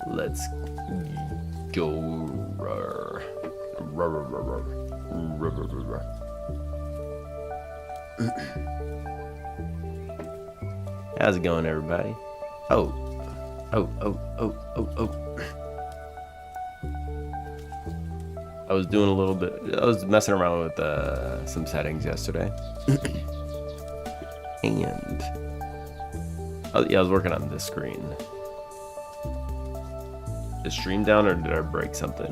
Let's go. How's it going, everybody? Oh. I was doing a little bit. I was messing around with some settings yesterday. And oh yeah, I was working on this screen. Is stream down or did I break something?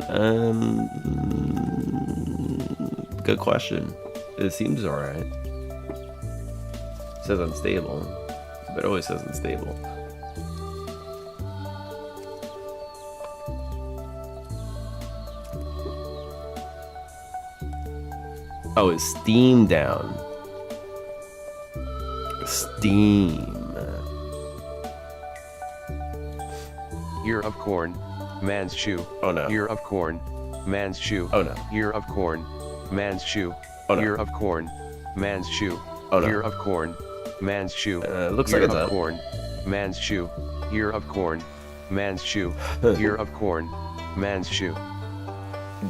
Good question. It seems alright. It says unstable, but it always says unstable. Oh, it's Steam down. Steam. Ear of corn, man's shoe. Oh no. Ear of corn, man's shoe. Oh no. Ear of corn, man's shoe. Oh no. Ear of corn, man's shoe. Oh no. Ear of corn, man's shoe. Looks Ear like it's of up. corn, man's shoe. Ear of corn, man's shoe. Ear of corn, man's shoe.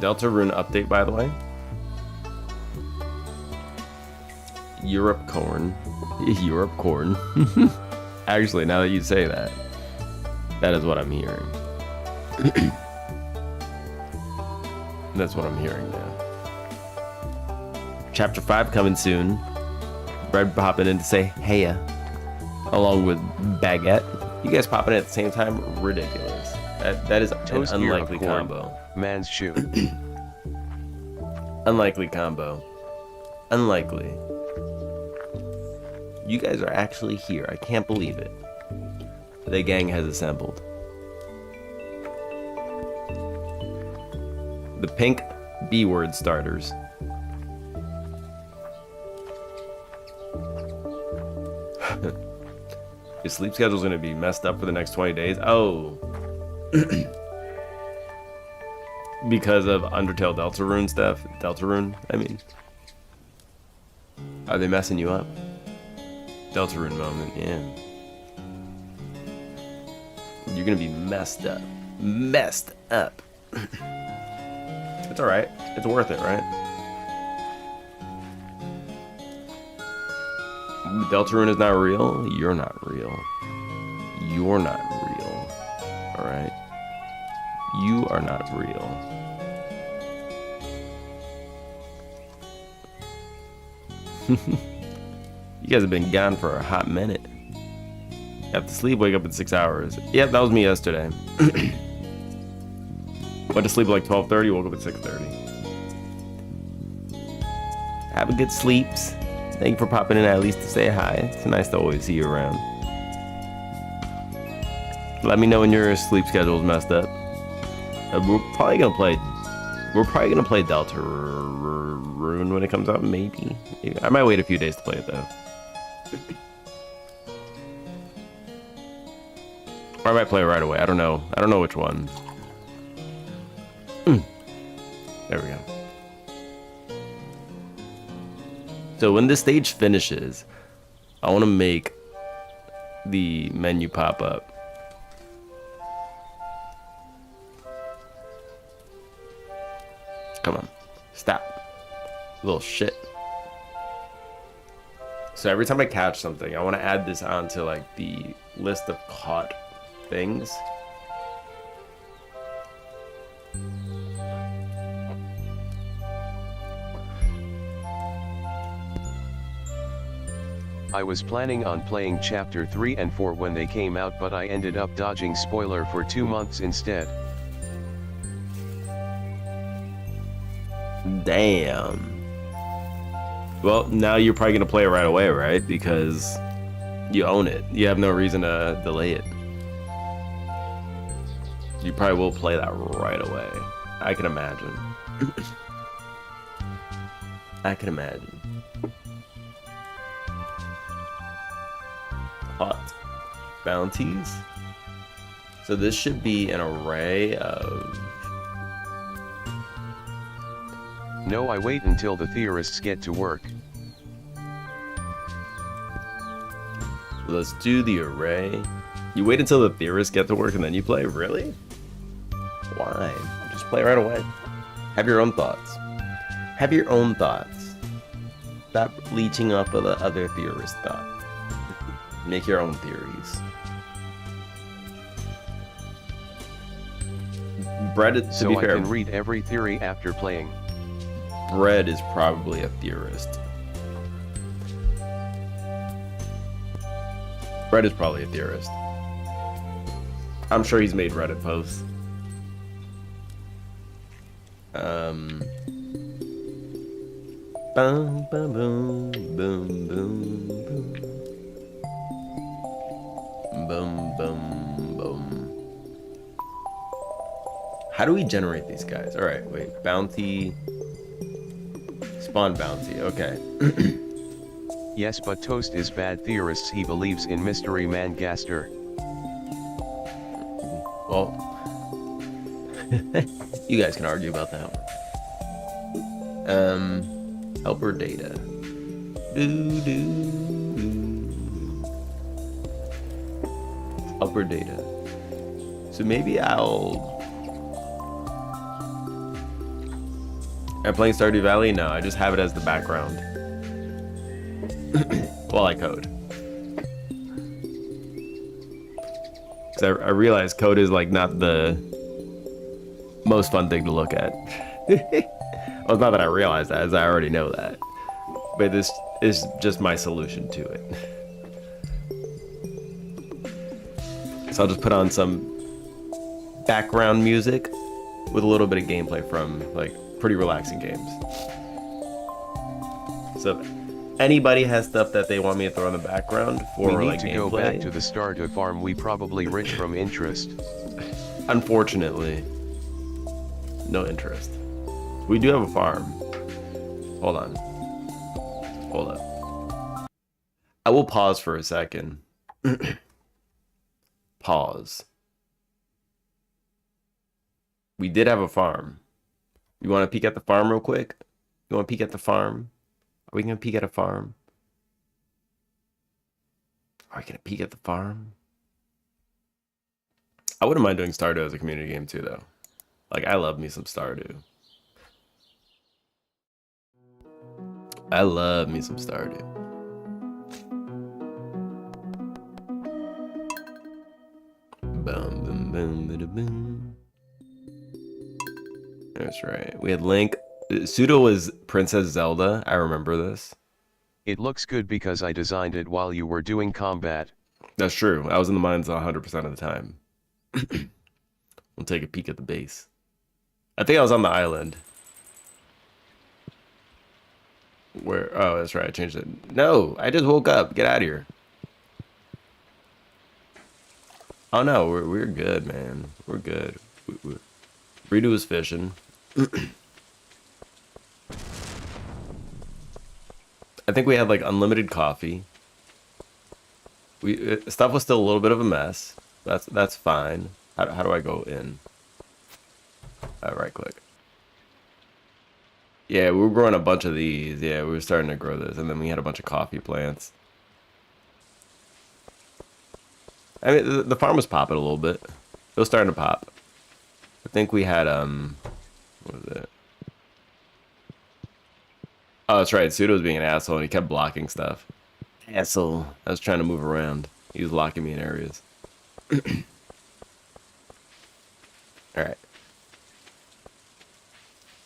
Delta Rune update, by the way. Europe corn. Europe corn. Actually, now that you say that, that is what I'm hearing. That's what I'm hearing now. Chapter 5 coming soon. Red popping in to say hey, along with Baguette. You guys popping in at the same time? Ridiculous. That is Toast an ear of unlikely corn, combo. man's shoe. Unlikely combo. Unlikely. You guys are actually here. I can't believe it. The gang has assembled. The pink B-word starters. Your sleep schedule's gonna be messed up for the next 20 days. Oh. Because of Undertale Deltarune stuff. Deltarune, I mean. Are they messing you up? Deltarune moment, yeah. You're gonna be messed up. Messed up. It's alright. It's worth it, right? Deltarune is not real. You're not real. You're not real. Alright? You are not real. You guys have been gone for a hot minute. Have to sleep, wake up in 6 hours. Yep, that was me yesterday. Went to sleep at like 12:30, woke up at 6:30. Have a good sleeps. Thank you for popping in at least to say hi. It's nice to always see you around. Let me know when your sleep schedule is messed up. We're probably gonna play Deltarune when it comes out, maybe. I might wait a few days to play it though. Or I might play it right away. I don't know. I don't know which one. There we go. So when this stage finishes, I want to make the menu pop up. Come on. Stop. Little shit. So every time I catch something, I want to add this onto like the list of caught things. I was planning on playing chapter 3 and 4 when they came out, but I ended up dodging spoiler for 2 months instead. Damn. Well, now you're probably gonna play it right away, right? Because you own it. You have no reason to delay it. You probably will play that right away. I can imagine. I can imagine. Hot bounties. So this should be an array of... No, I wait until the theorists get to work. Let's do the array. You wait until the theorists get to work and then you play? Really? Why? Just play right away. Have your own thoughts. Have your own thoughts. Stop leeching off of the other theorist's thought. Make your own theories. Bread, to So be I fair, can read every theory after playing. Bread is probably a theorist. Bread is probably a theorist. I'm sure he's made Reddit posts. Boom, boom, boom, boom, boom, boom. Boom, boom, boom. How do we generate these guys? All right, wait. Bounty. Spawn bounty. Okay. Yes, but Toast is bad theorists. He believes in Mystery Man Gaster. Well, you guys can argue about that one. Helper data. Helper data. So maybe I'll. Am I playing Stardew Valley? No, I just have it as the background while I code. Because I realize code is like not the most fun thing to look at. Well, it's not that I realize that, as I already know that. But this is just my solution to it. So I'll just put on some background music with a little bit of gameplay from like pretty relaxing games. So if anybody has stuff that they want me to throw in the background for we need like to gameplay, go back to the Stardew farm. We probably rich from interest. Unfortunately, no interest. We do have a farm. Hold on. Hold up. I will pause for a second. Pause. We did have a farm. You want to peek at the farm real quick? You want to peek at the farm? Are we going to peek at a farm? Are we going to peek at the farm? I wouldn't mind doing Stardew as a community game too, though. Like, I love me some Stardew. I love me some Stardew. Boom, boom, boom, boom, boom. That's right. We had Link. Pseudo was Princess Zelda. I remember this. It looks good because I designed it while you were doing combat. That's true. I was in the mines 100% of the time. We'll take a peek at the base. I think I was on the island. Where? Oh, that's right. I changed it. No, I just woke up. Get out of here. Oh no, we're good, man. We're good. Rita was fishing. I think we had like unlimited coffee. Stuff was still a little bit of a mess. That's fine. How do I go in? Right click. Yeah, we were growing a bunch of these. Yeah, we were starting to grow this, and then we had a bunch of coffee plants. I mean, the farm was popping a little bit. It was starting to pop. I think we had what was it? Oh, that's right. Pseudo was being an asshole, and he kept blocking stuff. Asshole. I was trying to move around. He was locking me in areas. All right.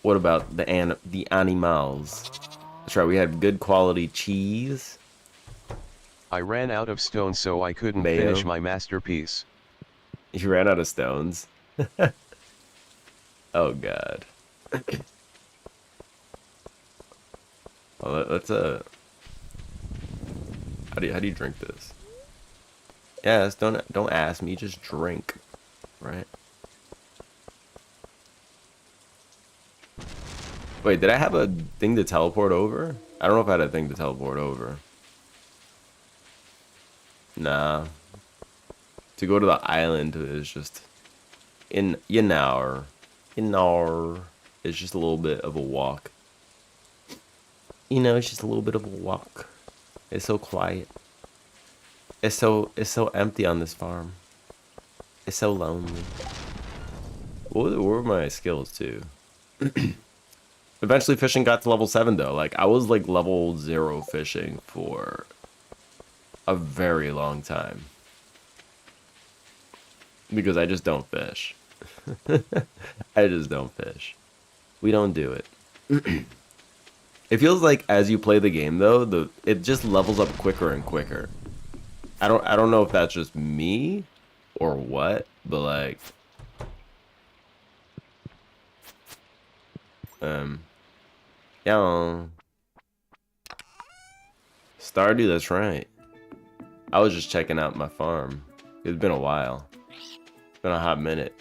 What about the animals? That's right. We had good quality cheese. I ran out of stone, so I couldn't Mayo. finish my masterpiece. You ran out of stones. Oh God. Well, let's how do you drink this? Yes, don't ask me, just drink, right? Wait, did I have a thing to teleport over? I don't know if I had a thing to teleport over. Nah. To go to the island is just in it's just a little bit of a walk. You know, it's just a little bit of a walk. It's so quiet. It's so empty on this farm. It's so lonely. what were my skills too? Eventually fishing got to level 7 though. Like I was like level 0 fishing for a very long time. Because I just don't fish. I just don't fish. We don't do it. It feels like as you play the game though, it just levels up quicker and quicker. I don't know if that's just me or what, but like yeah. Stardew, that's right. I was just checking out my farm. It's been a while. It's been a hot minute.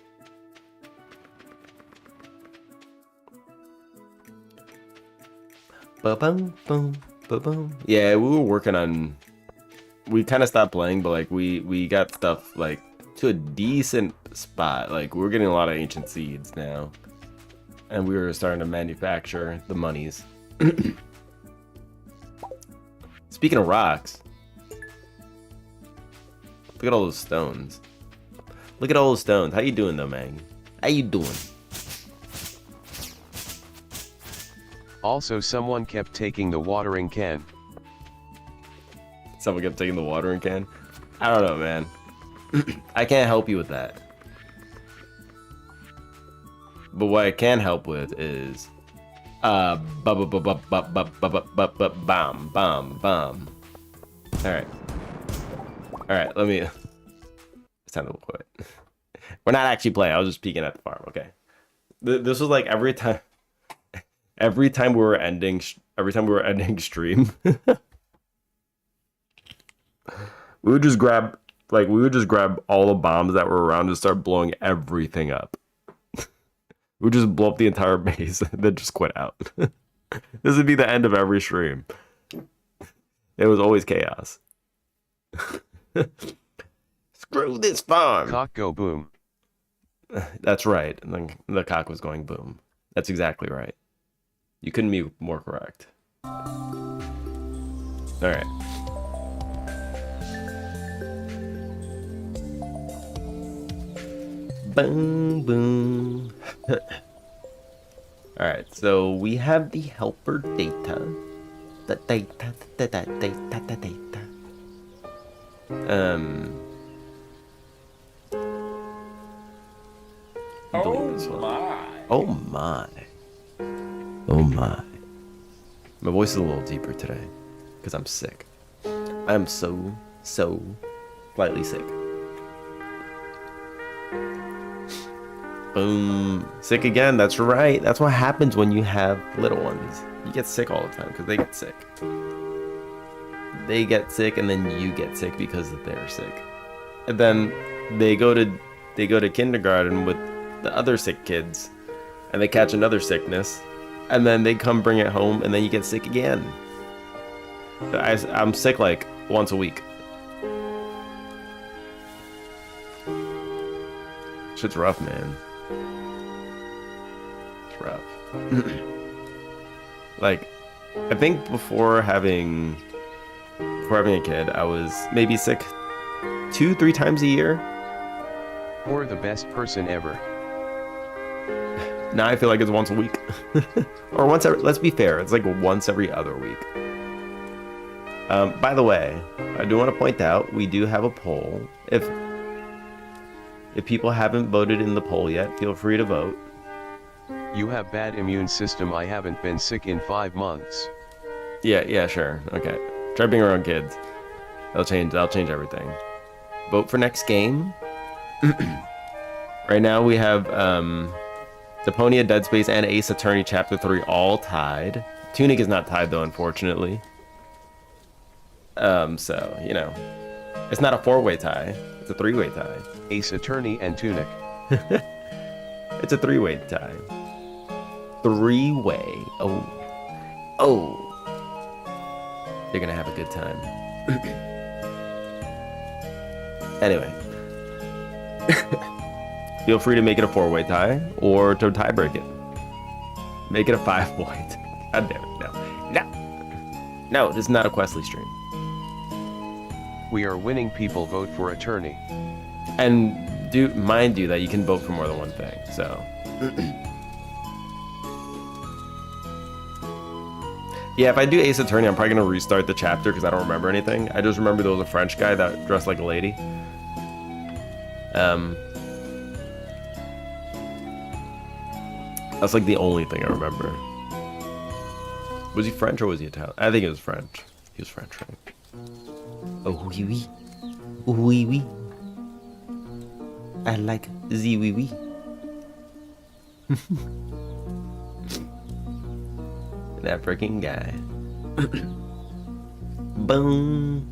Ba-bum, boom, ba-bum. Yeah, we were working on. We kind of stopped playing, but like we got stuff like to a decent spot. Like we were getting a lot of ancient seeds now, and we were starting to manufacture the monies. Speaking of rocks, look at all those stones. Look at all those stones. How you doing though, man? How you doing? Also, someone kept taking the watering can. Someone kept taking the watering can? I don't know, man. I can't help you with that. But what I can help with is bam, bam, bam. Alright, let me... It's time to quit. We're not actually playing, I was just peeking at the farm, okay? This was like every time we were ending stream, we would just grab all the bombs that were around and start blowing everything up. We would just blow up the entire base and then just quit out. This would be the end of every stream. It was always chaos. Screw this farm. Cock go boom. That's right. And then the cock was going boom. That's exactly right. You couldn't be more correct. All right. Boom, boom. All right, so we have the helper data. The data. Oh my. Oh my. My voice is a little deeper today because I'm sick. I'm so slightly sick. Boom. Sick again. That's right. That's what happens when you have little ones. You get sick all the time because they get sick. They get sick and then you get sick because they're sick. And then they go to kindergarten with the other sick kids and they catch another sickness and then they come bring it home and then you get sick again. I'm sick like once a week. Shit's rough, man. It's rough. Like, I think before having a kid, I was maybe sick 2-3 times a year. Or the best person ever. Now I feel like it's once a week. Or once every, let's be fair, it's like once every other week. By the way, I do want to point out, we do have a poll. If people haven't voted in the poll yet, feel free to vote. You have bad immune system. I haven't been sick in 5 months. Yeah, sure. Okay. Try being around kids. That'll change everything. Vote for next game. Right now we have Deponia, Dead Space, and Ace Attorney Chapter 3 all tied. Tunic is not tied though, unfortunately. So, you know. It's not a 4-way tie. It's a 3-way tie. Ace Attorney and Tunic. It's a 3-way tie. 3-way. Oh. You're gonna have a good time. Anyway. Feel free to make it a 4-way tie or to tie break it. Make it a 5-way. God damn it. No, this is not a Questly stream. We are winning. People vote for Attorney. And mind you that you can vote for more than one thing. So. Yeah, if I do Ace Attorney, I'm probably gonna restart the chapter because I don't remember anything. I just remember there was a French guy that dressed like a lady. That's like the only thing I remember. Was he French or was he Italian? I think it was French. He was French, right? Oh, oui, oui. Oui, oui. I like the oui, oui. That freaking guy. Boom.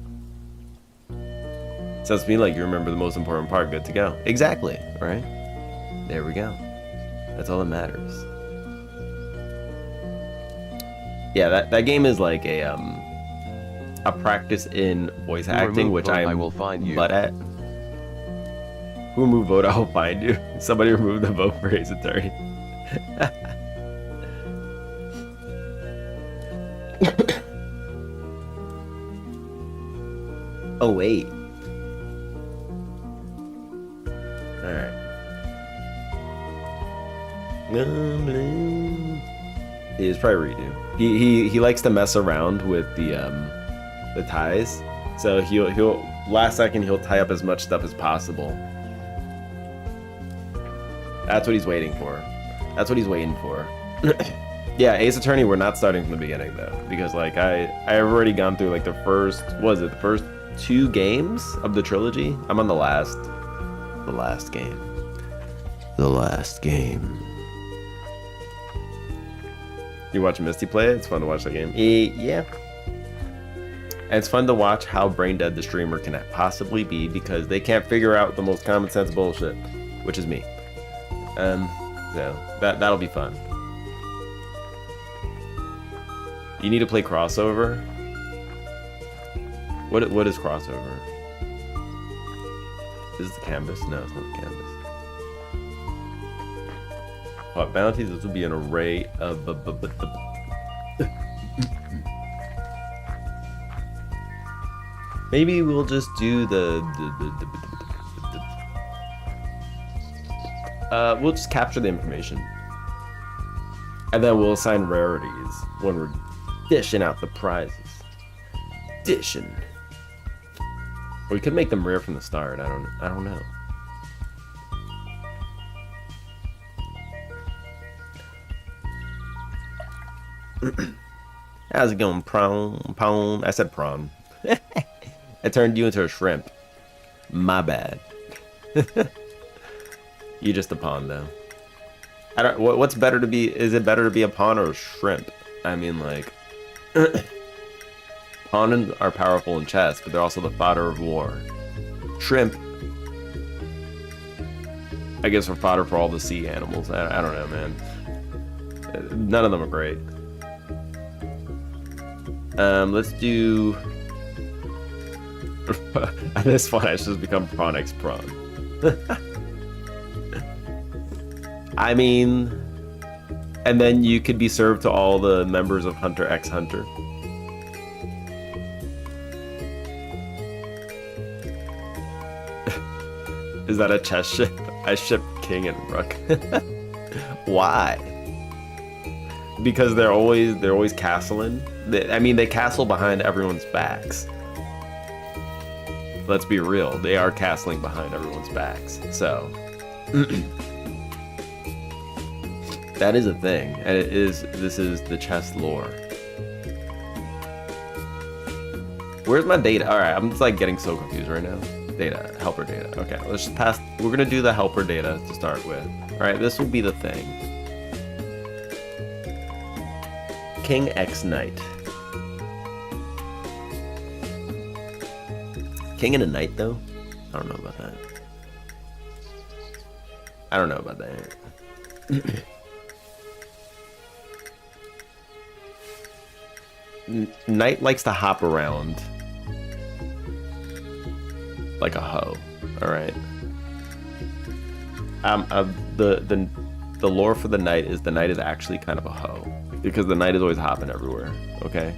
Sounds to me like you remember the most important part. Good to go. Exactly, right? There we go. That's all that matters. Yeah, that game is like a practice in voice acting, which I will find you. But at who removed vote, I will find you. Somebody removed the vote for Ace Attorney. Oh wait. All right. It's probably redo. He likes to mess around with the ties, so he'll last second he'll tie up as much stuff as possible. That's what he's waiting for. That's what he's waiting for. Yeah, Ace Attorney, we're not starting from the beginning though, because like I've already gone through like the first 2 games of the trilogy. I'm on the last game. The last game. You watch Misty play it? It's fun to watch that game. Yeah. And it's fun to watch how brain dead the streamer can possibly be because they can't figure out the most common sense bullshit, which is me. So that'll be fun. You need to play crossover. What is crossover? Is this the canvas? No, it's not the canvas. What bounties? This would be an array of. Maybe we'll just do we'll just capture the information, and then we'll assign rarities when we're dishing out the prizes. Dishing. Or we could make them rare from the start. I don't know. How's it going, prawn? I said prawn. I turned you into a shrimp. My bad. You're just a pawn, though. I don't. What's better to be? Is it better to be a pawn or a shrimp? I mean, like, pawns are powerful in chess, but they're also the fodder of war. Shrimp, I guess, are fodder for all the sea animals. I don't know, man. None of them are great. Let's do. At this point, I should just become Prawn X Prawn. I mean, and then you could be served to all the members of Hunter X Hunter. Is that a chess ship? I ship King and Rook. Why? Because they're always castling. I mean, they castle behind everyone's backs. Let's be real, they are castling behind everyone's backs. So that is a thing, and this is the chess lore. Where's my data? All right, I'm just like getting so confused right now. Data, helper data. Okay, let's just pass. We're gonna do the helper data to start with. All right, this will be the thing. King X Knight. King and a knight, though? I don't know about that. I don't know about that. Knight likes to hop around like a hoe. All right. The lore for the knight is actually kind of a hoe because the knight is always hopping everywhere. Okay.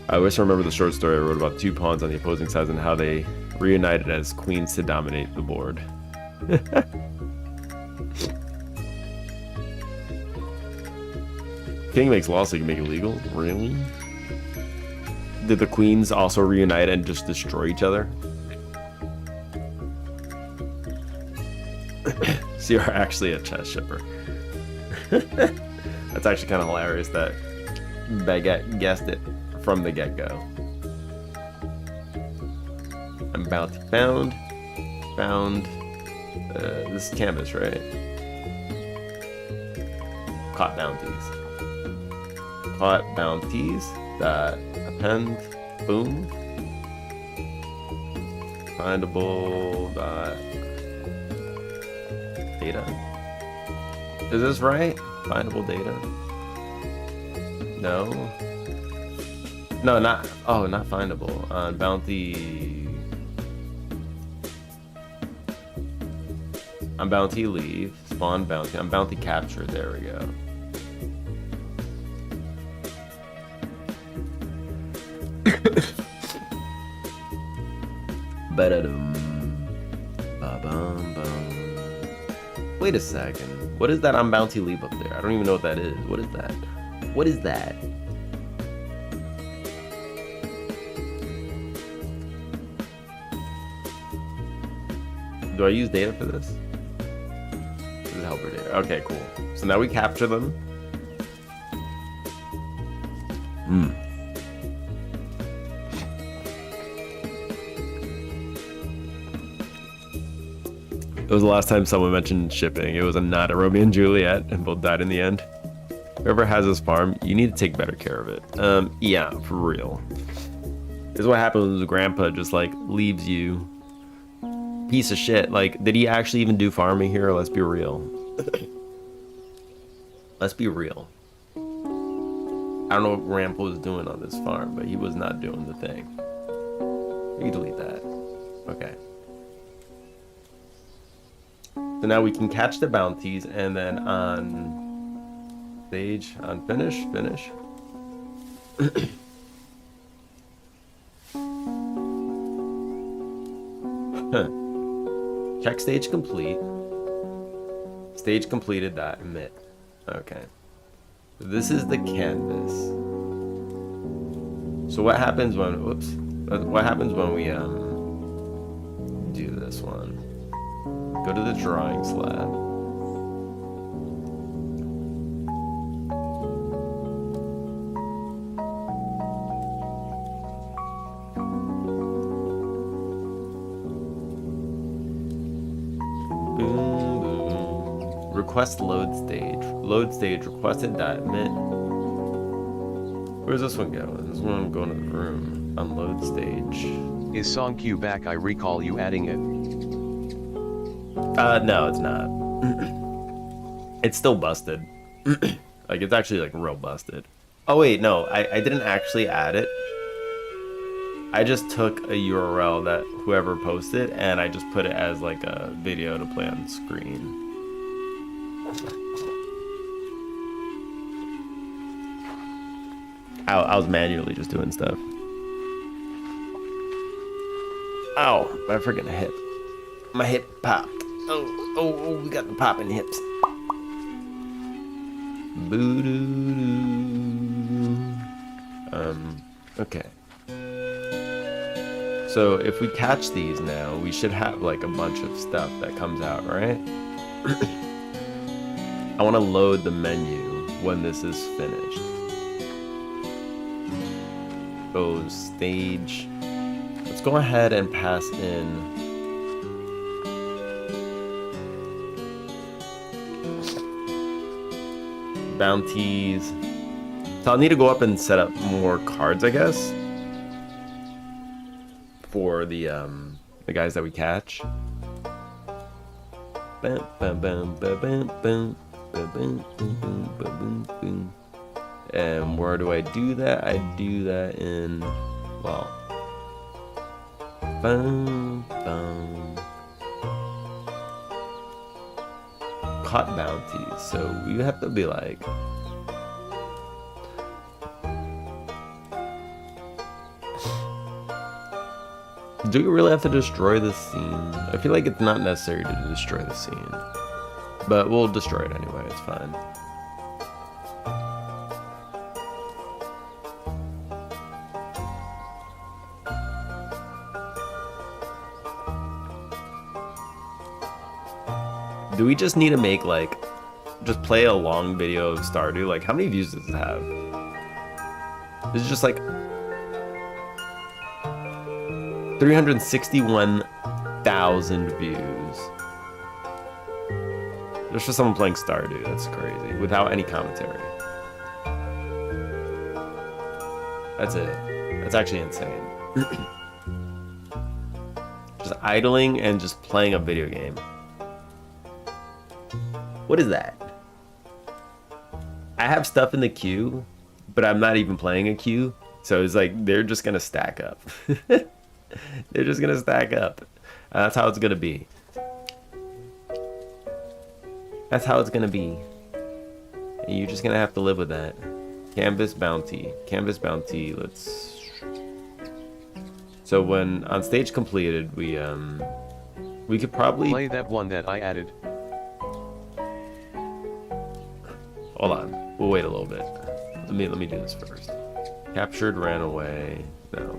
I always remember the short story I wrote about 2 pawns on the opposing sides and how they reunited as queens to dominate the board. King makes law so you can make it legal? Really? Did the queens also reunite and just destroy each other? So you're actually a chess shipper. That's actually kind of hilarious that Baguette guessed it from the get-go. I'm bounty found. This is canvas, right? Caught bounties. Caught bounties that append. Boom. Findable. Data. Is this right? Findable data. No. No, not. Oh, not findable. On bounty. On bounty leave. Spawn bounty. On bounty capture. There we go. Wait a second. What is that on bounty leave up there? I don't even know what that is. What is that? What is that? Do I use data for this? This is helper data. Okay, cool. So now we capture them. It was the last time someone mentioned shipping. It was not a Romeo and Juliet, and both died in the end. Whoever has this farm, you need to take better care of it. Yeah, for real. This is what happens when Grandpa just like leaves you. Piece of shit. Like, did he actually even do farming here? Let's be real. Let's be real. I don't know what Grandpa was doing on this farm, but he was not doing the thing. You can delete that. Okay. So now we can catch the bounties, and then on stage, on finish. Check stage complete. Stage completed. That emit. Okay. This is the canvas. So what happens when? Whoops. What happens when we do this one? Go to the drawing slab. Boom, boom. Request load stage. Load stage requested. Mint. Where's this one going? This one going to the room. Unload stage. Is song queue back? I recall you adding it. No, it's not. It's still busted. Like, it's actually, like, real busted. Oh, wait, no. I didn't actually add it. I just took a URL that whoever posted, and I just put it as, like, a video to play on screen. I was manually just doing stuff. Ow, my freaking hip. My hip popped. Oh, we got the popping hips. Okay. So if we catch these now, we should have like a bunch of stuff that comes out, right? I want to load the menu when this is finished. Go stage. Let's go ahead and pass in bounties. So I'll need to go up and set up more cards, I guess, for the guys that we catch. And where do I do that? I do that in, well, caught bounties. So we have to be like, Do we really have to destroy the scene? I feel like it's not necessary to destroy the scene. But we'll destroy it anyway, it's fine. Do we just need to make, like, just play a long video of Stardew? Like, how many views does it have? It's just like 361,000 views. There's just someone playing Stardew. That's crazy. Without any commentary. That's it. That's actually insane. Just idling and just playing a video game. What is that? I have stuff in the queue, but I'm not even playing a queue. So it's like, they're just gonna stack up. They're just gonna stack up. That's how it's gonna be. That's how it's gonna be. And you're just gonna have to live with that. Canvas bounty. Canvas bounty, let's... So when on stage completed, we could probably... Play that one that I added. Hold on, we'll wait a little bit. Let me do this first. Captured, ran away. No.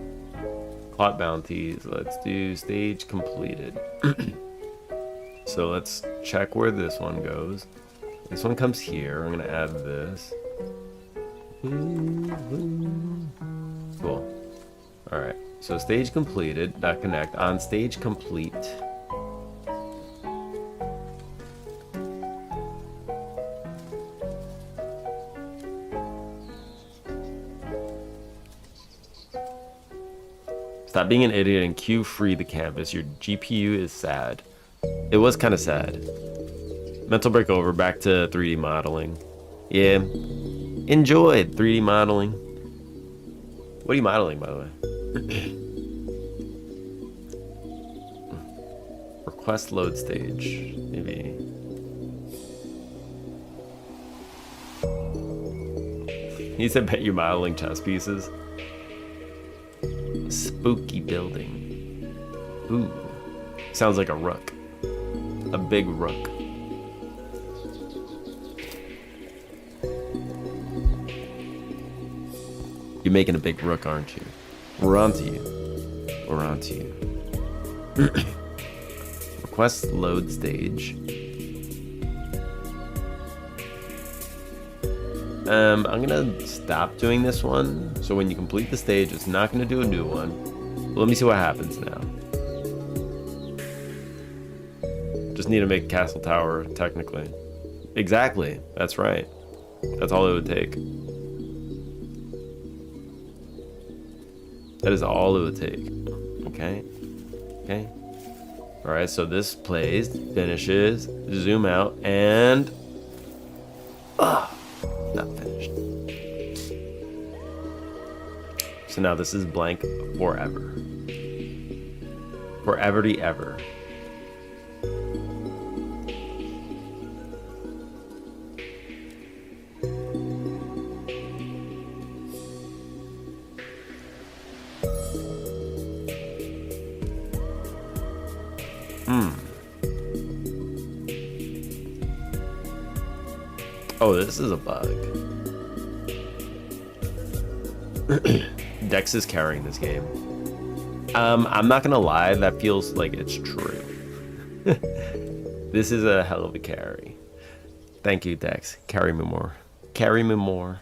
Caught bounties. Let's do stage completed. So let's check where this one goes. This one comes here. I'm gonna add this. Cool. All right. So stage completed. Not connect. On stage complete. Stop being an idiot and queue free the canvas. Your GPU is sad. It was kind of sad. Mental break over. Back to 3D modeling. Yeah. Enjoyed 3D modeling. What are you modeling, by the way? Request load stage. Maybe. He said, bet you're modeling chess pieces. Spooky building. Ooh. Sounds like a rook. A big rook. You're making a big rook, aren't you? We're on to you. We're on to you. Request load stage. I'm gonna stop doing this one. So when you complete the stage, it's not gonna do a new one. But let me see what happens now. Just need to make Castle Tower, technically. Exactly. That's right. That's all it would take. That is all it would take. Okay. Okay. Alright, so this plays, finishes, zoom out, and... not finished. So now this is blank forever. Forever-y ever. Oh, this is a bug. Dex is carrying this game. I'm not gonna lie, that feels like it's true. This is a hell of a carry. Thank you, Dex. Carry me more. Carry me more.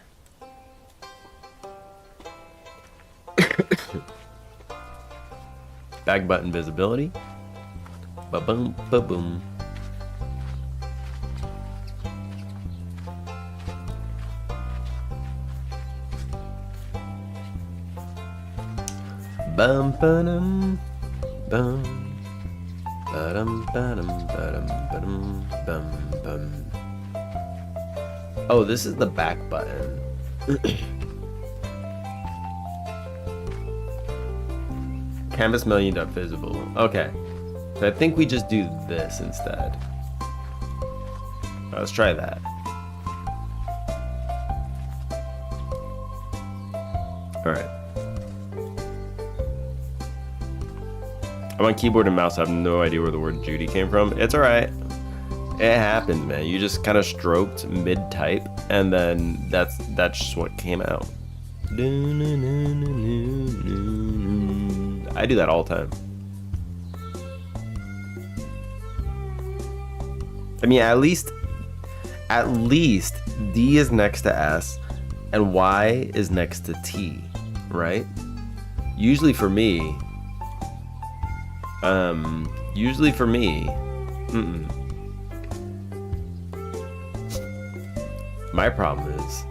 Back button visibility. Ba-boom, ba-boom. Bum ba-dum bum ba-dum ba-dum ba-dum ba-dum bum bum. Oh, this is the back button. Canvas million.visible. Okay. So I think we just do this instead. Let's try that. Alright. I'm on keyboard and mouse. I have no idea where the word Judy came from. It's alright. It happens, man. You just kind of stroked mid-type, and then that's just what came out. I do that all the time. I mean, at least D is next to S, and Y is next to T, right? Usually for me, my problem is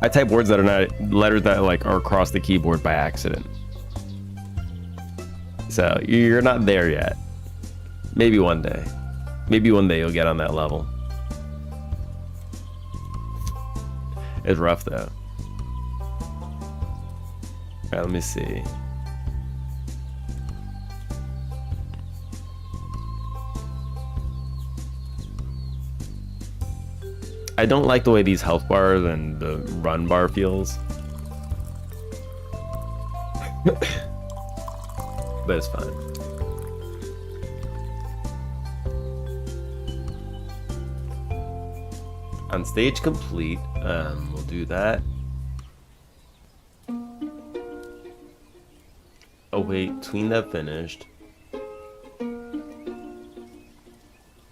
I type words that are not letters that like are across the keyboard by accident. So you're not there yet. Maybe one day. Maybe one day you'll get on that level. It's rough though. Alright, let me see. I don't like the way these health bars and the run bar feels. But it's fine. On stage complete, we'll do that. Oh wait, tween that finished.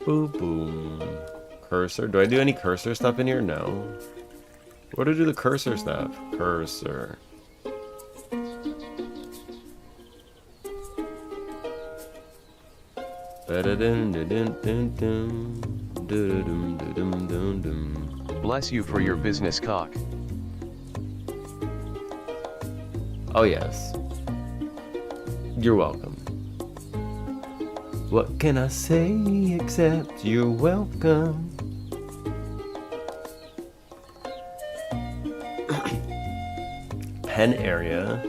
Boom, boom. Cursor. Do I do any cursor stuff in here? No. What do I do the cursor stuff? Cursor. Bless you for your business, cock. Oh yes. You're welcome. What can I say except you're welcome? Pen area.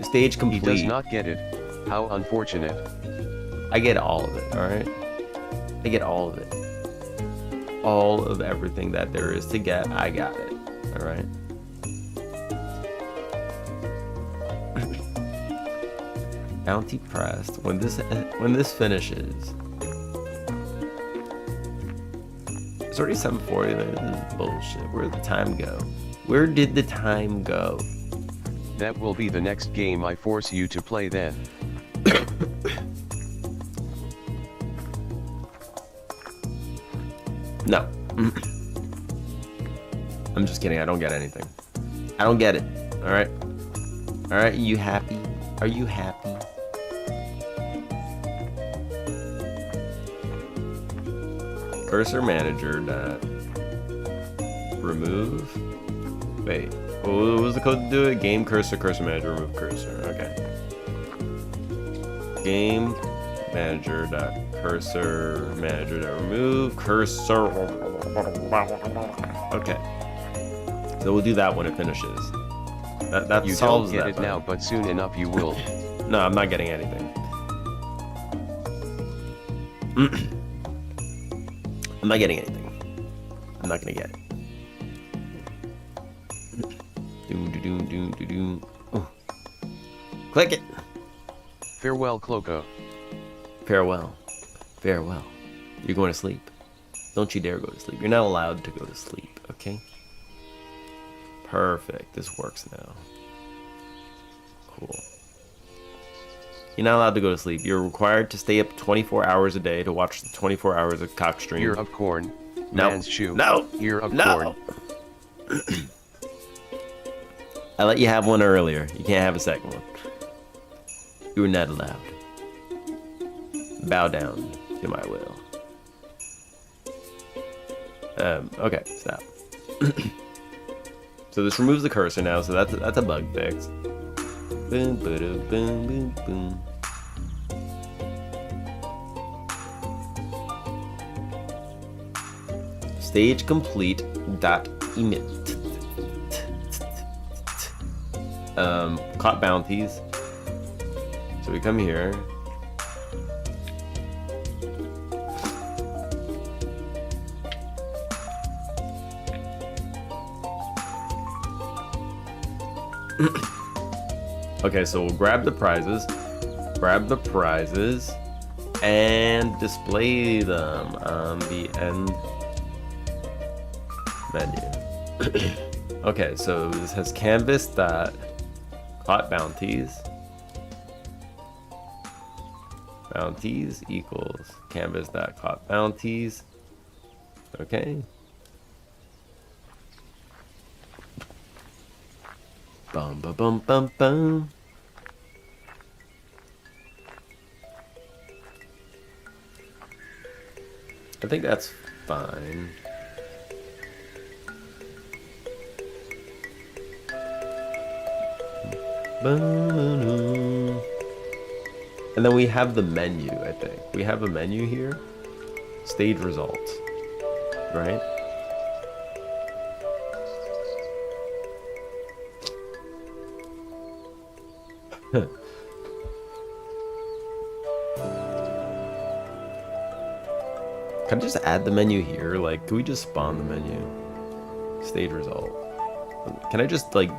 Stage complete. He does not get it. How unfortunate. I get all of it, alright? I get all of it. All of everything that there is to get, I got it. Alright? Bounty pressed. When this finishes. It's already 7:40, man. This is bullshit. Where did the time go? Where did the time go? That will be the next game I force you to play then. No. I'm just kidding. I don't get anything. I don't get it. Alright? Alright, you happy? Are you happy? Cursor manager dot remove. Wait. What was the code to do it? Game cursor manager remove cursor. Okay. Game manager dot cursor manager dot remove cursor. Okay. So we'll do that when it finishes. That you solves don't get that it part. now, but soon enough you will. No, I'm not getting anything. I'm not getting anything. I'm not gonna get it. Click it. Farewell, Cloco. Farewell. Farewell. You're going to sleep. Don't you dare go to sleep. You're not allowed to go to sleep, okay? Perfect. This works now. Cool. You're not allowed to go to sleep. You're required to stay up 24 hours a day to watch the 24 hours of cock stream. Ear of corn. No. Man's shoe. No. Ear of No. corn. I let you have one earlier. You can't have a second one. You were not allowed. Bow down to my will. Okay, stop. So this removes the cursor now, so that's a bug fix. Boom, boom, boom, boom, boom. Stage complete dot emit. Caught bounties. So we come here. Okay, so we'll grab the prizes, and display them on the end menu. Okay, so this has canvas dot caught bounties. Bounties equals canvas dot caught bounties. Okay. Bum ba bum bum bum. I think that's fine. And then we have the menu, I think. We have a menu here. Stage results. Right? Can I just add the menu here? Like, can we just spawn the menu? Stage result. Can I just, like...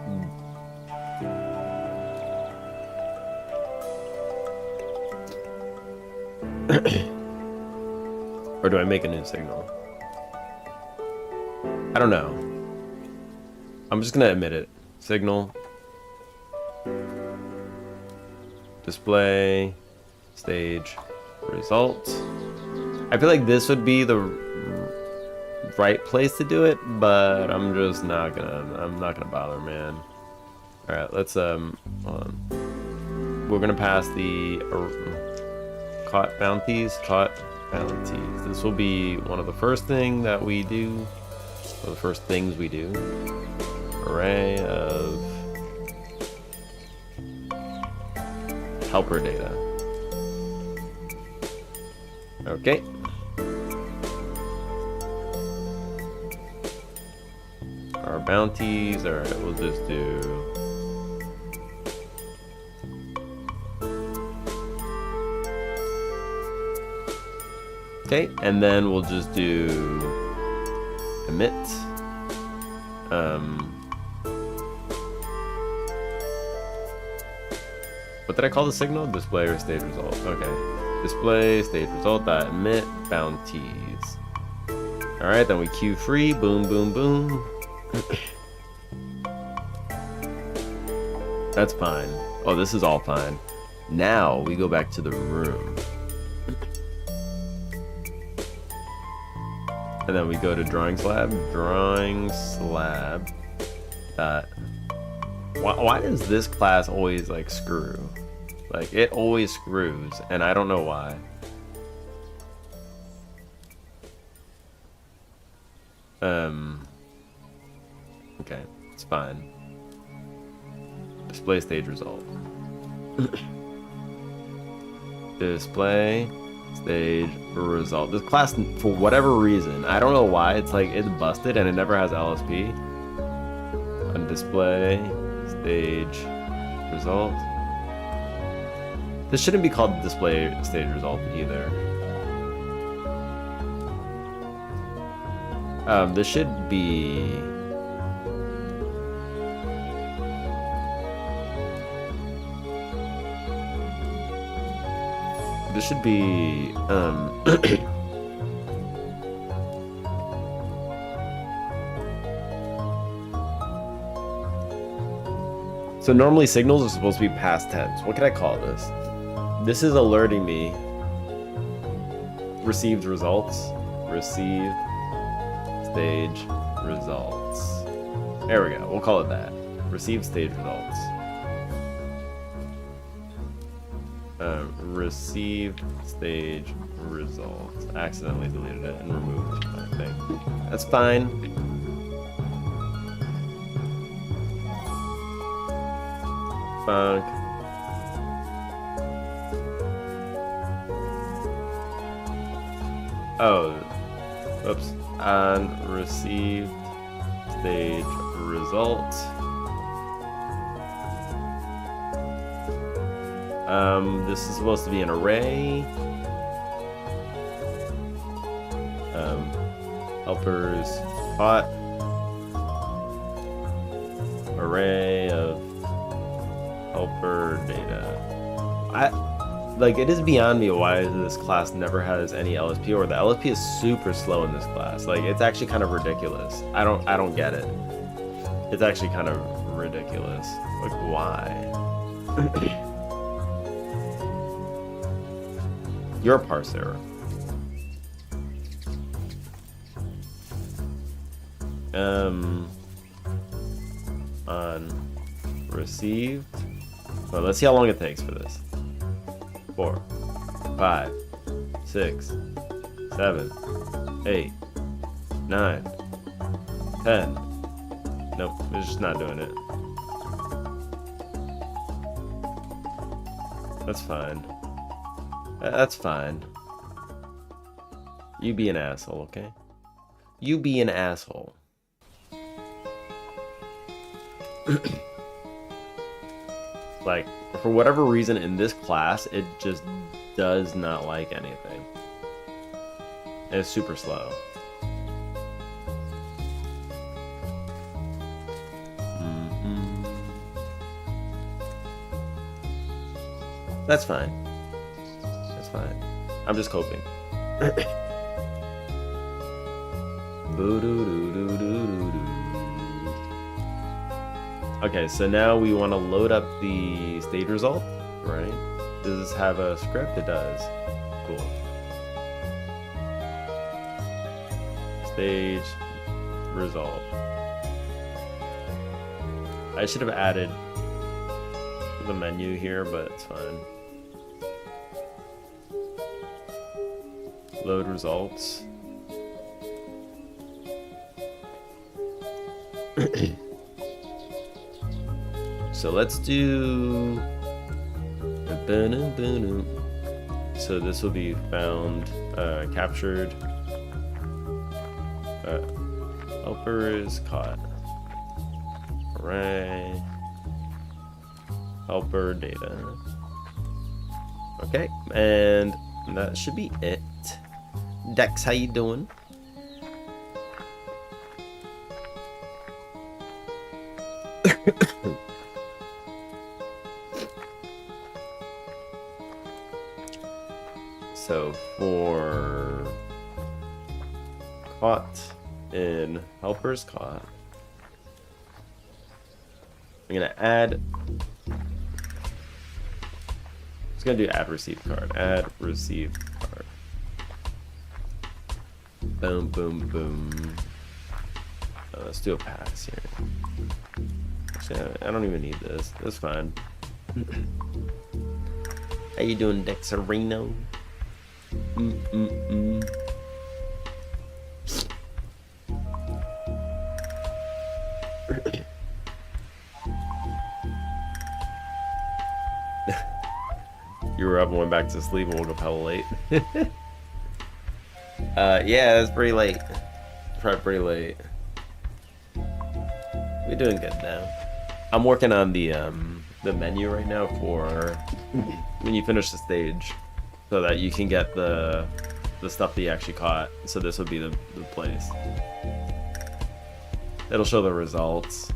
Or do I make a new signal? I don't know. I'm just gonna admit it. Signal. Display. Stage. Result. I feel like this would be the right place to do it, but I'm just not gonna bother, man. All right, let's hold on. We're gonna pass the caught bounties. This will be one of the first thing that we do, or the first things we do. Array of helper data. Okay. Our bounties, alright, we'll just do... Okay, and then we'll just do... emit. What did I call the signal? Display or stage result. Okay. Display, stage result, dot emit, bounties. Alright, then we queue free, boom, boom, boom. That's fine. Oh, this is all fine. Now we go back to the room. And then we go to drawing slab. Dot. Why does this class always like screw? Like it always screws, and I don't know why. Okay, it's fine. Display stage result. Display stage result. This class, for whatever reason, I don't know why, it's like it's busted and it never has LSP. On display stage result. This shouldn't be called display stage result either. This should be... This should be... So normally signals are supposed to be past tense. What can I call this? This is alerting me. Received results. Received stage results. There we go. We'll call it that. Received stage results. Received stage results. Accidentally deleted it and removed it, I think. That's fine. Funk. Oh, oops. On received stage result. This is supposed to be an array. Helpers caught. Array of helper data. Like, it is beyond me why this class never has any LSP, or the LSP is super slow in this class. Like, it's actually kind of ridiculous. I don't get it. It's actually kind of ridiculous. Like, why? You're a parser. On received. Well, let's see how long it takes for this. 4, 5, 6, 7, 8, 9, 10. Nope, it's just not doing it. That's fine. That's fine. You be an asshole, okay? You be an asshole. Like, for whatever reason in this class, it just does not like anything. And it's super slow. That's fine. That's fine. I'm just coping. Okay, so now we want to load up the stage result, right? Does this have a script? It does. Cool. Stage result. I should have added the menu here, but it's fine. Load results. So let's do. So this will be found, captured. Helper is caught. Hooray. Helper data. Okay, and that should be it. Dex, how you doing? So for caught in helpers caught, I'm gonna add. It's gonna do add received card. Add received card. Boom, boom, boom. Let's do a pass here. Actually, I don't even need this. That's fine. How you doing, Dexarino? You were up and went back to sleep and woke up hella late. Yeah, it's pretty late. Probably pretty late. We're doing good now. I'm working on the menu right now for when you finish the stage, so that you can get the stuff that you actually caught. So this would be the place. It'll show the results,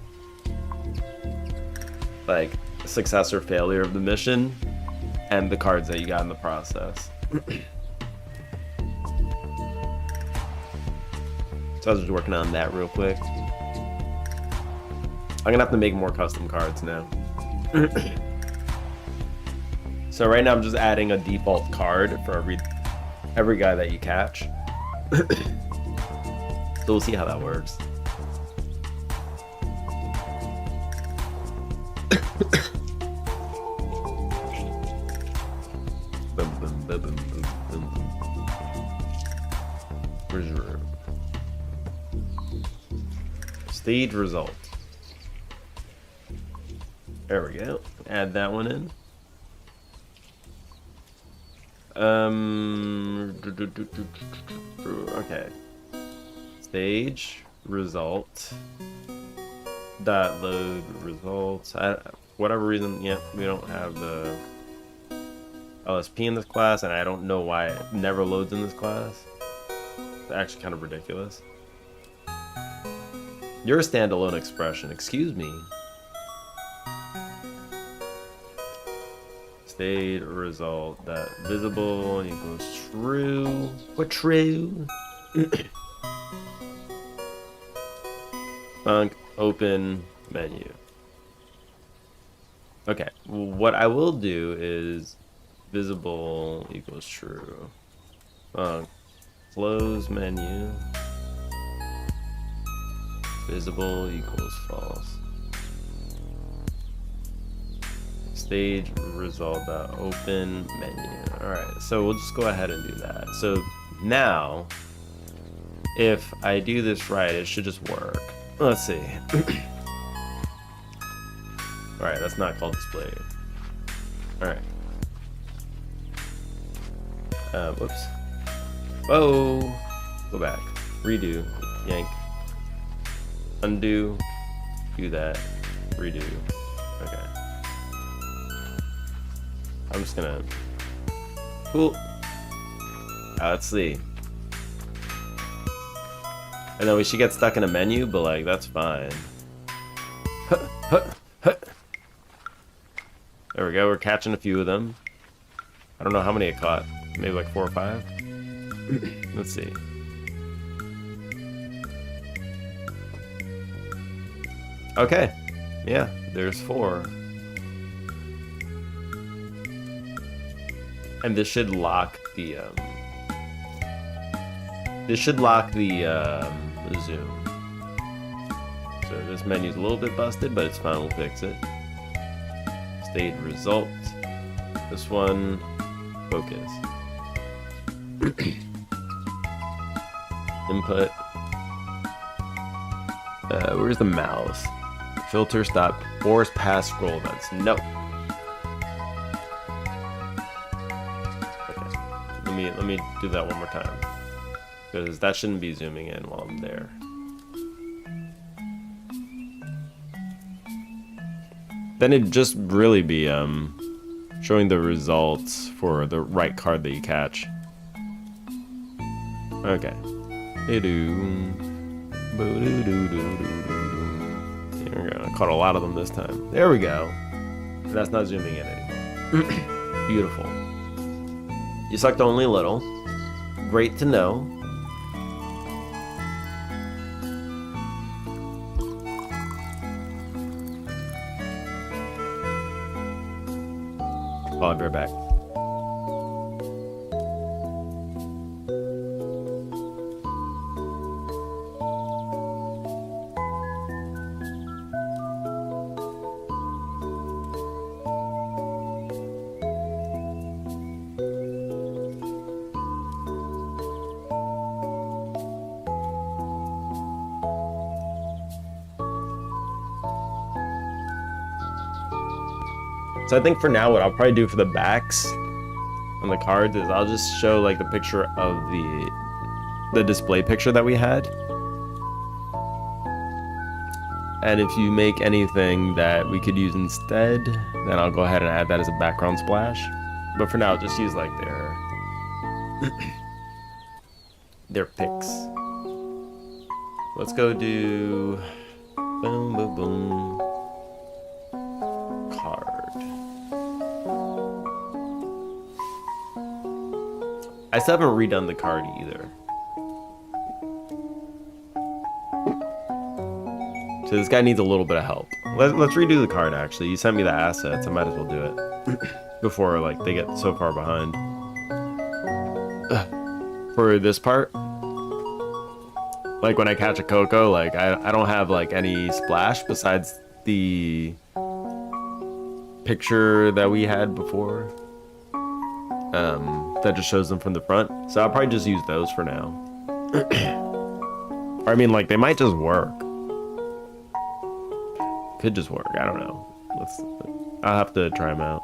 like success or failure of the mission, and the cards that you got in the process. So I was just working on that real quick. I'm gonna have to make more custom cards now. So right now I'm just adding a default card for every guy that you catch. So we'll see how that works. Boom, boom, boom, boom, boom, boom. Where's your room? Stage result. There we go. Add that one in. Okay. Stage result. Dot load results. Whatever reason, yeah, we don't have the LSP in this class, and I don't know why it never loads in this class. It's actually kind of ridiculous. You're a standalone expression. Excuse me. state result that visible equals true. What true? Func open menu. Okay, what I will do is visible equals true. Close menu. Visible equals false. Stage result open menu. Alright, so we'll just go ahead and do that. So now, if I do this right, it should just work. Let's see. Alright, that's not called display. Alright. Whoops. Whoa! Go back. Redo. Yank. Undo. Do that. Redo. Okay. I'm just gonna... Cool. Let's see. I know we should get stuck in a menu, but like, that's fine. There we go, we're catching a few of them. I don't know how many I caught. Maybe like 4 or 5. Let's see. Okay. Yeah, there's 4. And this should lock the zoom. So this menu's a little bit busted, but it's fine, we'll fix it. State result. This one, focus. Input. Where's the mouse? Filter, stop, force past scroll events. No. Okay. Let me do that one more time. Because that shouldn't be zooming in while I'm there. Then it'd just really be showing the results for the right card that you catch. Okay. There we go. I caught a lot of them this time. There we go. And that's not zooming in anymore. Beautiful. You sucked only a little. Great to know. I'll be right back. So I think for now, what I'll probably do for the backs on the cards is I'll just show like the picture of the display picture that we had. And if you make anything that we could use instead, then I'll go ahead and add that as a background splash. But for now, just use like their pics. Let's go do boom, boom, boom. Card. I still haven't redone the card either. So this guy needs a little bit of help. Let's redo the card actually. You sent me the assets, I might as well do it. Before like they get so far behind. For this part, like when I catch a Coco, like I don't have like any splash besides the picture that we had before. That just shows them from the front. So I'll probably just use those for now. Or I mean, like, they might just work. Could just work, I don't know. I'll have to try them out.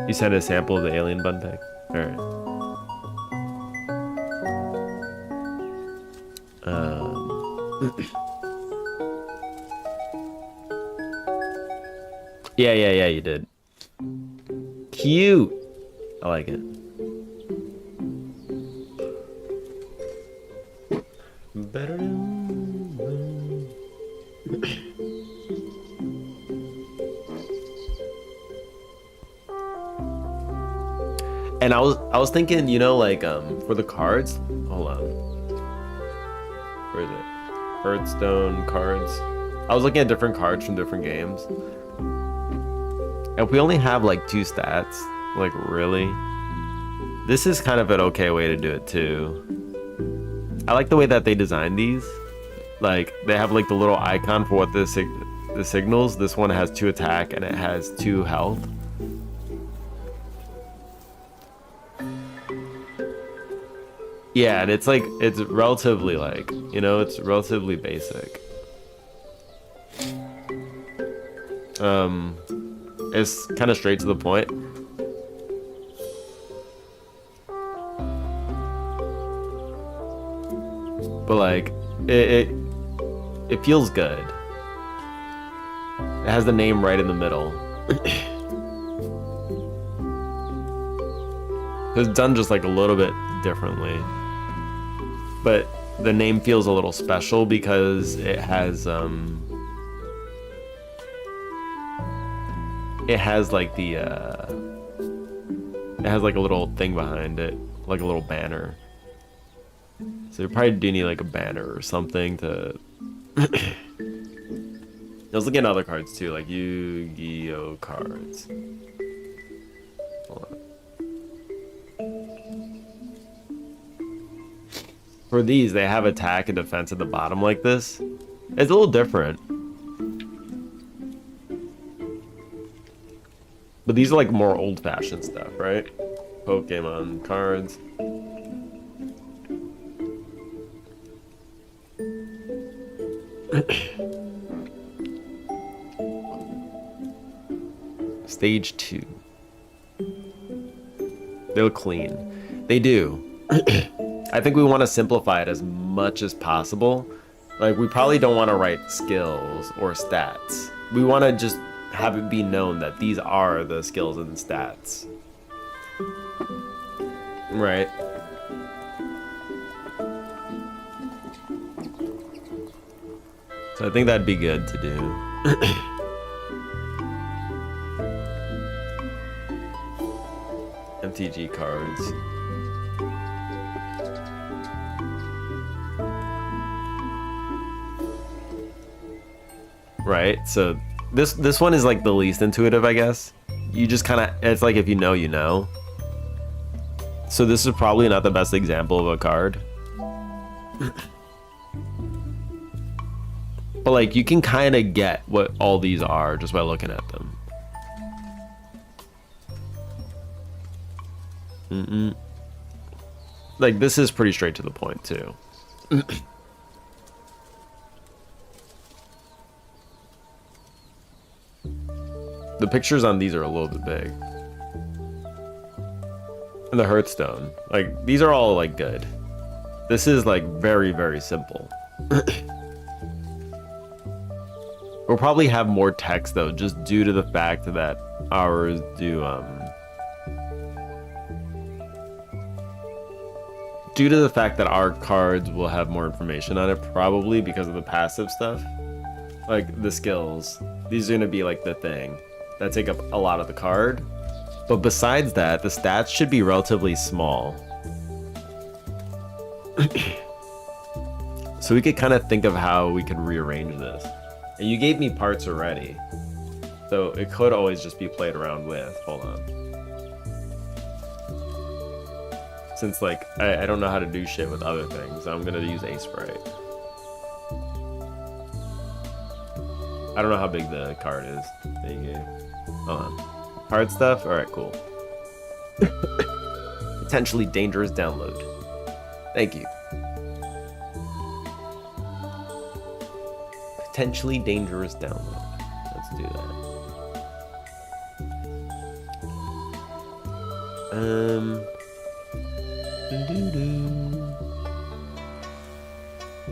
You sent a sample of the alien bun pack? Alright. Yeah, you did. Cute. I like it. Better. And I was thinking, you know, like for the cards. Hold on. Where is it? Hearthstone cards. I was looking at different cards from different games. If we only have like 2 stats, like really, this is kind of an okay way to do it too. I like the way that they designed these. Like they have like the little icon for what the signals. This one has 2 attack and it has 2 health. Yeah, and it's like, it's relatively like, you know, it's relatively basic. It's kind of straight to the point. But like, it feels good. It has the name right in the middle. It's done just like a little bit differently. But the name feels a little special because it has like the it has like a little thing behind it, like a little banner. So you probably do need like a banner or something to I was looking at other cards too, like Yu-Gi-Oh cards. Hold on. For these, they have attack and defense at the bottom like this. It's a little different. But these are like more old-fashioned stuff, right? Pokemon cards. Stage 2. They look clean. They do. I think we want to simplify it as much as possible. Like, we probably don't want to write skills or stats. We want to just have it be known that these are the skills and stats. Right. So I think that'd be good to do. MTG cards. Right, so this one is like the least intuitive, I guess. You just kind of, it's like if you know, you know. So this is probably not the best example of a card. But like you can kind of get what all these are just by looking at them. Like this is pretty straight to the point too. The pictures on these are a little bit big. And the Hearthstone, like these are all like good. This is like very, very simple. We'll probably have more text though, just due to the fact that ours do due to the fact that our cards will have more information on it, probably because of the passive stuff. Like the skills. These are gonna be like the thing that take up a lot of the card. But besides that, the stats should be relatively small. So we could kind of think of how we could rearrange this. And you gave me parts already. So it could always just be played around with. Hold on. Since like, I don't know how to do shit with other things, I'm gonna use a sprite. I don't know how big the card is that you gave. Hold on. Hard stuff? Alright, cool. Potentially dangerous download. Thank you. Potentially dangerous download. Let's do that.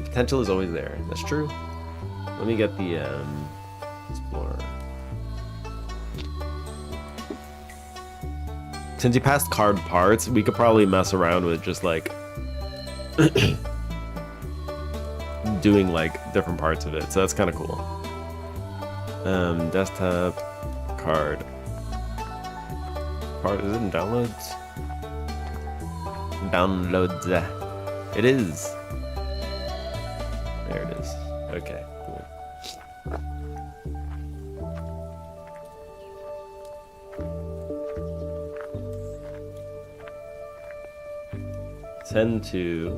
Potential is always there. That's true. Let me get the Explorer. Since you passed card parts, we could probably mess around with just like doing like different parts of it. So that's kind of cool. Desktop card. Part is it in downloads? downloads. It is. There it is. Okay, cool. Send to.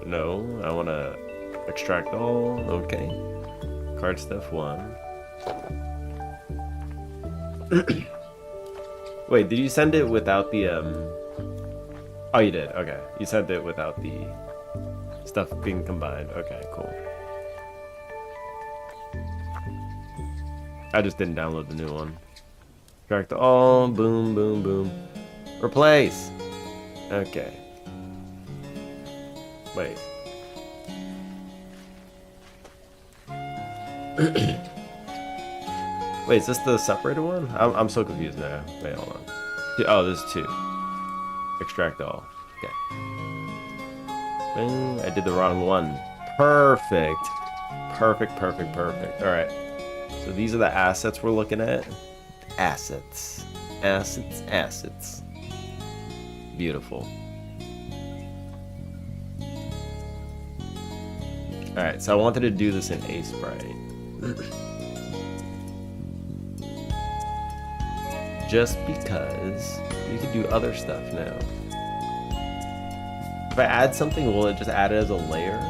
No, I want to extract all. Okay. Card stuff 1. Wait, did you send it without the Oh, you did. Okay. You sent it without the stuff being combined. Okay, cool. I just didn't download the new one. Extract all. Boom, boom, boom. Replace. Okay. Wait. Wait, is this the separated one? I'm so confused now. Wait, hold on. Oh, there's 2. Extract all. Okay. Boom. I did the wrong one. Perfect. Perfect, perfect, perfect. All right. So these are the assets we're looking at. Assets. Assets, assets. Beautiful. All right, so I wanted to do this in A-Sprite. Just because you can do other stuff now. If I add something, will it just add it as a layer?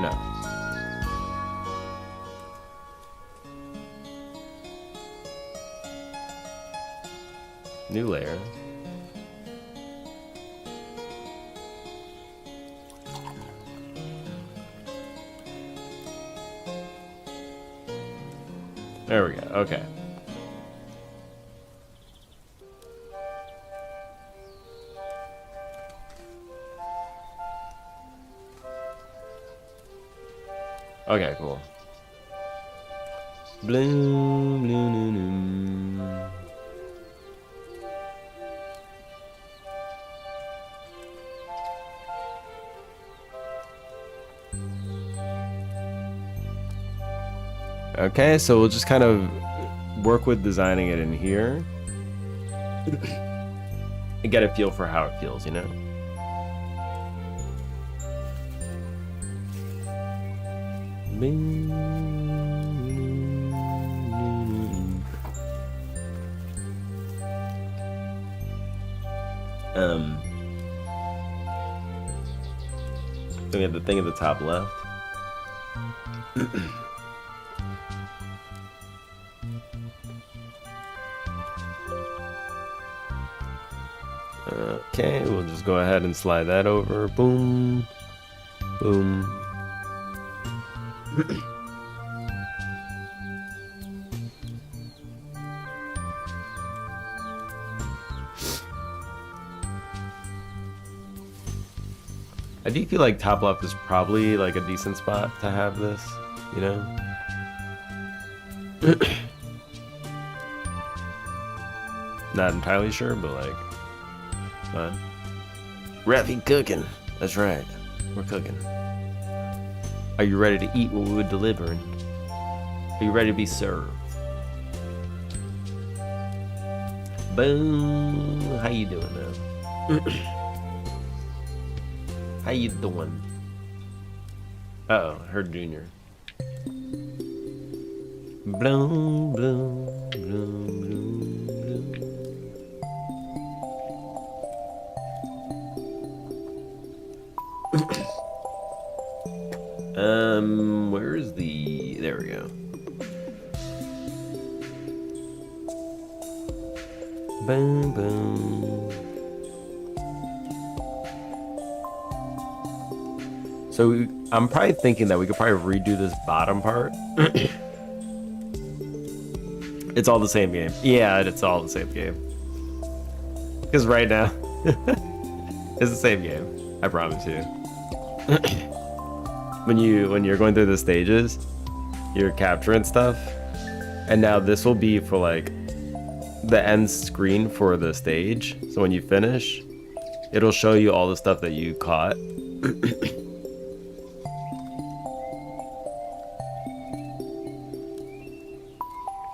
No. New layer. There we go. Okay. Okay, cool. Bloom, bloom, bloom, bloom. Okay, so we'll just kind of work with designing it in here and get a feel for how it feels, you know? So we have the thing at the top left. Okay, we'll just go ahead and slide that over. Boom. Boom. I do feel like top left is probably like a decent spot to have this, you know? Not entirely sure, but like, fine. Raffy cooking. That's right. We're cooking. Are you ready to eat what we're delivering? Are you ready to be served? Boom. How you doing now? How you doing? Uh-oh, heard Junior. Bloom, bloom, bloom, bloom, bloom. Where's the... There we go. Boom, boom. So I'm probably thinking that we could probably redo this bottom part. It's all the same game. Yeah, it's all the same game. Because right now, it's the same game. I promise you. When you're going through the stages, you're capturing stuff, and now this will be for like the end screen for the stage. So when you finish, it'll show you all the stuff that you caught.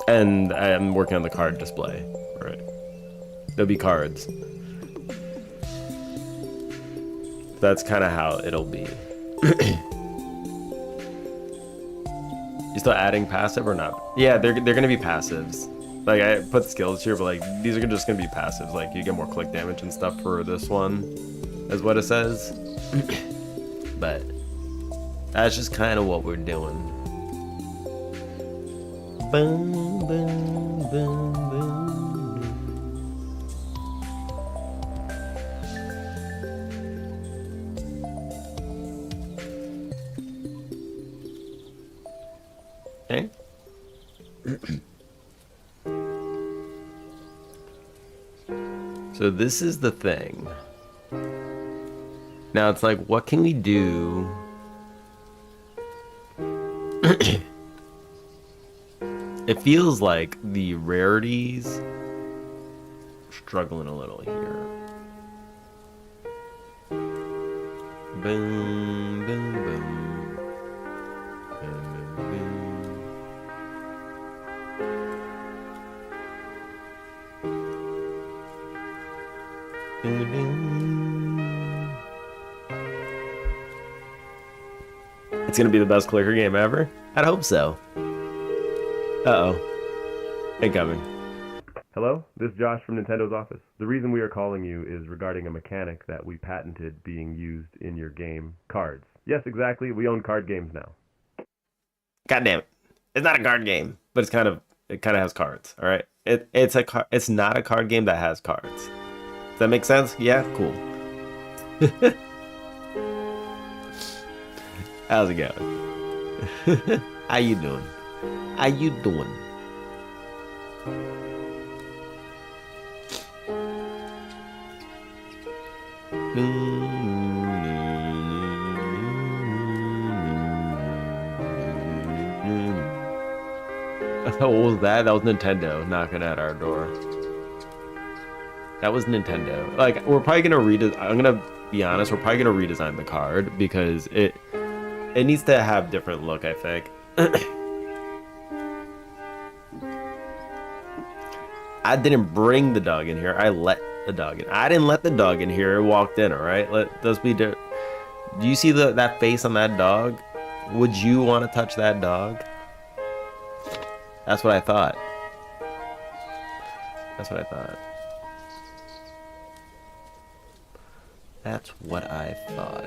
And I'm working on the card display, right? There'll be cards. That's kind of how it'll be. You still adding passive or not? Yeah, they're gonna be passives. Like I put skills here, but like these are just gonna be passives. Like you get more click damage and stuff for this one, is what it says. But that's just kind of what we're doing. Boom, boom, boom, boom. Okay. So this is the thing. Now it's like, what can we do? It feels like the rarities struggling a little here. Boom, boom, boom. It's gonna be the best clicker game ever? I'd hope so. Uh-oh. Incoming. Hello, this is Josh from Nintendo's office. The reason we are calling you is regarding a mechanic that we patented being used in your game, cards. Yes, exactly, we own card games now. God damn it. It's not a card game, but it kind of has cards, all right? It's not a card game that has cards. Does that make sense? Yeah, cool. How's it going? How you doing? How you doing? What was that? That was Nintendo knocking at our door. That was Nintendo. Like, we're probably gonna I'm gonna be honest, we're probably gonna redesign the card because it needs to have different look, I think. I didn't bring the dog in here. I let the dog in. I didn't let the dog in here. It walked in, all right? Let's be do you see that face on that dog? Would you want to touch that dog? That's what I thought. That's what I thought. That's what I thought.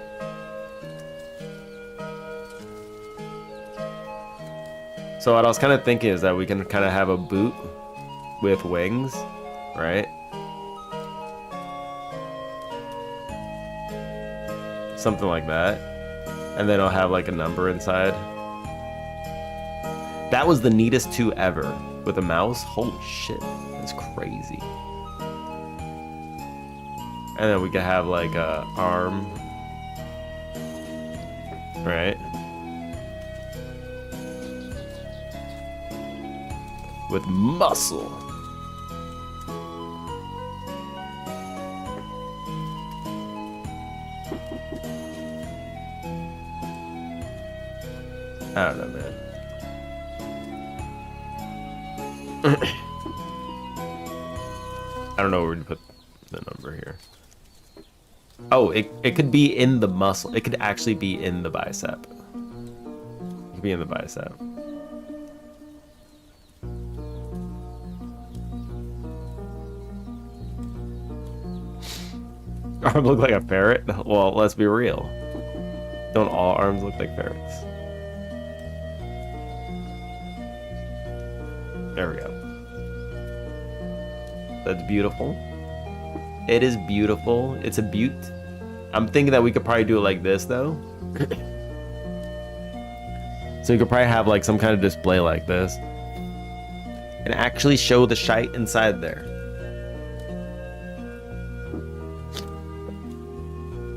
So what I was kind of thinking is that we can kind of have a boot with wings, right? Something like that. And then I'll have like a number inside. That was the neatest 2 ever with a mouse. Holy shit, that's crazy. And then we could have like a arm, right? With muscle. I don't know, man. I don't know where to put the number here. Oh, it could be in the muscle. It could actually be in the bicep. It could be in the bicep. Arm look like a ferret? Well, let's be real. Don't all arms look like ferrets? There we go. That's beautiful. It is beautiful. It's a beaut. I'm thinking that we could probably do it like this, though. So you could probably have like some kind of display like this. And actually show the shite inside there.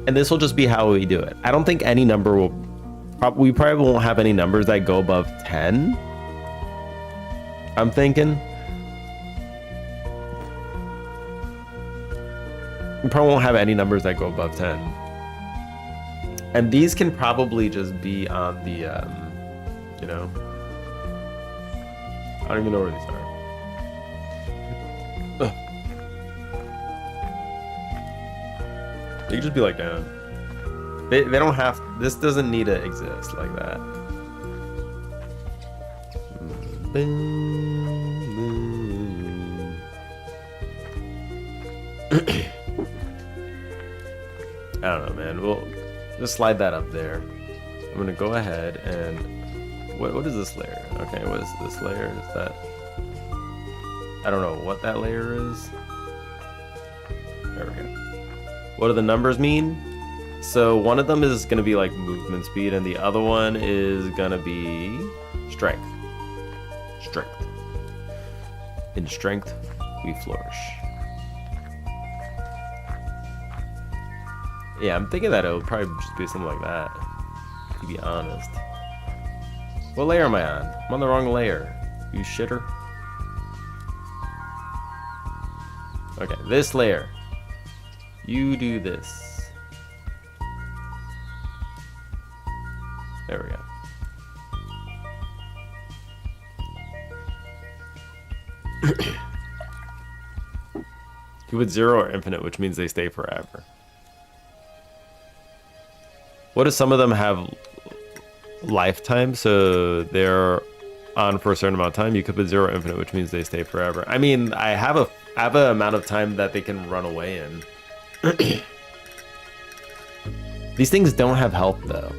And this will just be how we do it. I don't think any number will... We probably won't have any numbers that go above 10. I'm thinking. We probably won't have any numbers that go above 10. And these can probably just be on the, you know... I don't even know where these are. They could just be like down. They don't have, this doesn't need to exist like that. I don't know, man. We'll just slide that up there. I'm gonna go ahead and what is this layer? Okay, what is this layer? Is that, I don't know what that layer is. There we go. What do the numbers mean? So one of them is gonna be like movement speed, and the other one is gonna be strength. Strength. In strength, we flourish. Yeah, I'm thinking that it would probably just be something like that, to be honest. What layer am I on? I'm on the wrong layer. You shitter. Okay, this layer. You do this. There we go. You would 0 or infinite, which means they stay forever. What if some of them have lifetime, so they're on for a certain amount of time? You could put 0 or infinite, which means they stay forever. I mean, I have an amount of time that they can run away in. These things don't have health though.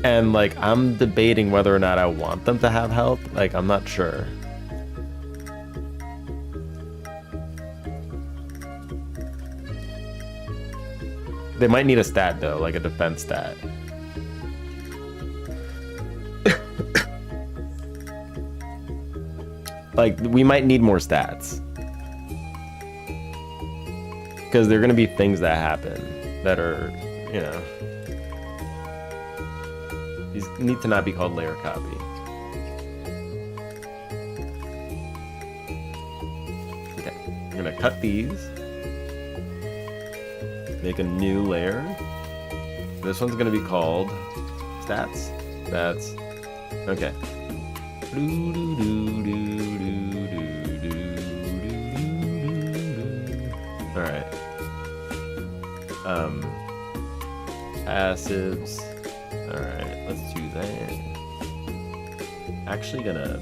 And like, I'm debating whether or not I want them to have health. Like, I'm not sure. They might need a stat though, like a defense stat. Like, we might need more stats. Because there are going to be things that happen that are, you know. These need to not be called layer copy. Okay, I'm going to cut these. Make a new layer. This one's going to be called stats. Stats. Okay. Alright. Passives. Alright, let's do that. Actually gonna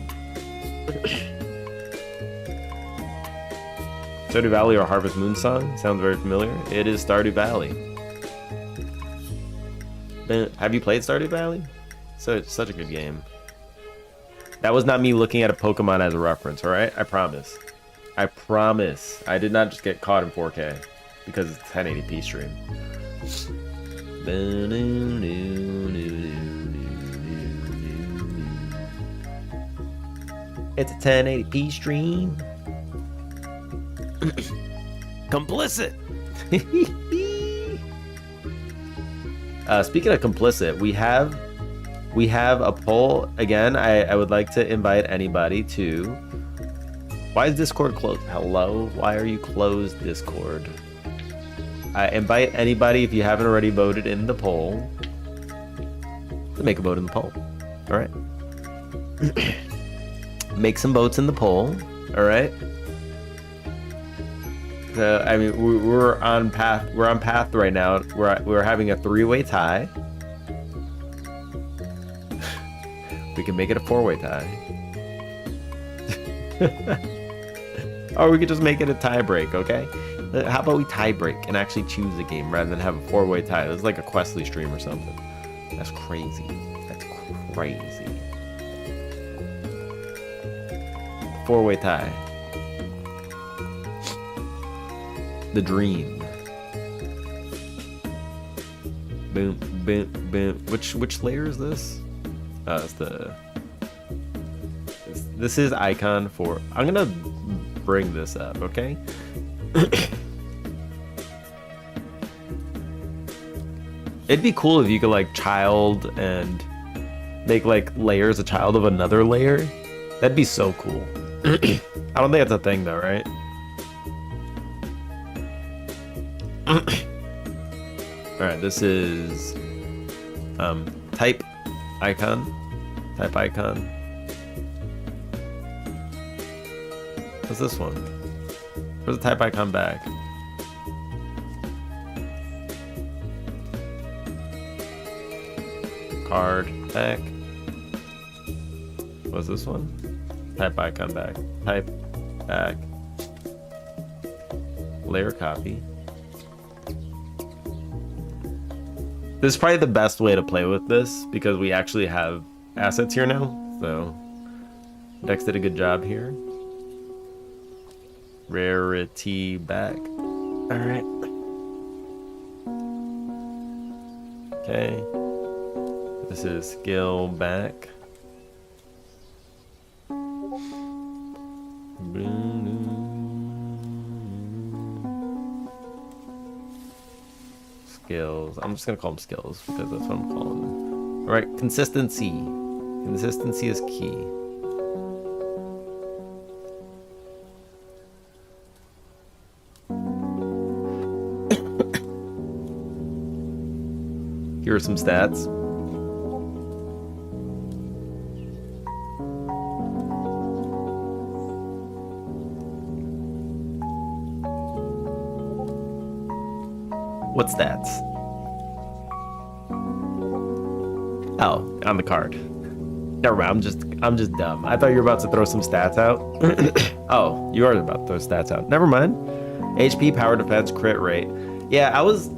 Stardew Valley or Harvest Moon Song? Sounds very familiar. It is Stardew Valley. Have you played Stardew Valley? So it's such a good game. That was not me looking at a Pokemon as a reference, alright? I promise. I promise. I did not just get caught in 4K because it's 1080p stream. It's a 1080p stream. Complicit. Speaking of complicit, we have a poll again. I would like to invite anybody to. Why is Discord closed? Hello? Why are you closed, Discord? I invite anybody, if you haven't already voted in the poll, to make a vote in the poll. All right. Make some votes in the poll. All right. I mean, we're on path. We're on path right now. We're having a 3-way tie. We can make it a 4-way tie. Or we could just make it a tie break, okay? How about we tie break and actually choose a game rather than have a 4-way tie? This is like a Questly stream or something. That's crazy. That's crazy. 4-way tie. The dream. Boom, boom, boom. Which layer is this? It's the. This is icon for. I'm gonna bring this up, okay? It'd be cool if you could like child and make like layers a child of another layer. That'd be so cool. I don't think that's a thing though, right? Alright, this is type icon. Type icon. What's this one? Where's the type icon back? card back. What's this one? Type icon back. Type back. Layer copy. This is probably the best way to play with this because we actually have assets here now. So Dex did a good job here. Rarity back. Alright. Okay. This is skill back. Skills. I'm just gonna call them skills because that's what I'm calling them. Alright, consistency. Consistency is key. Here are some stats. What stats? Oh, on the card. Never mind, I'm just dumb. I thought you were about to throw some stats out. Oh, you are about to throw stats out. Never mind. HP, power defense, crit rate. Yeah, I was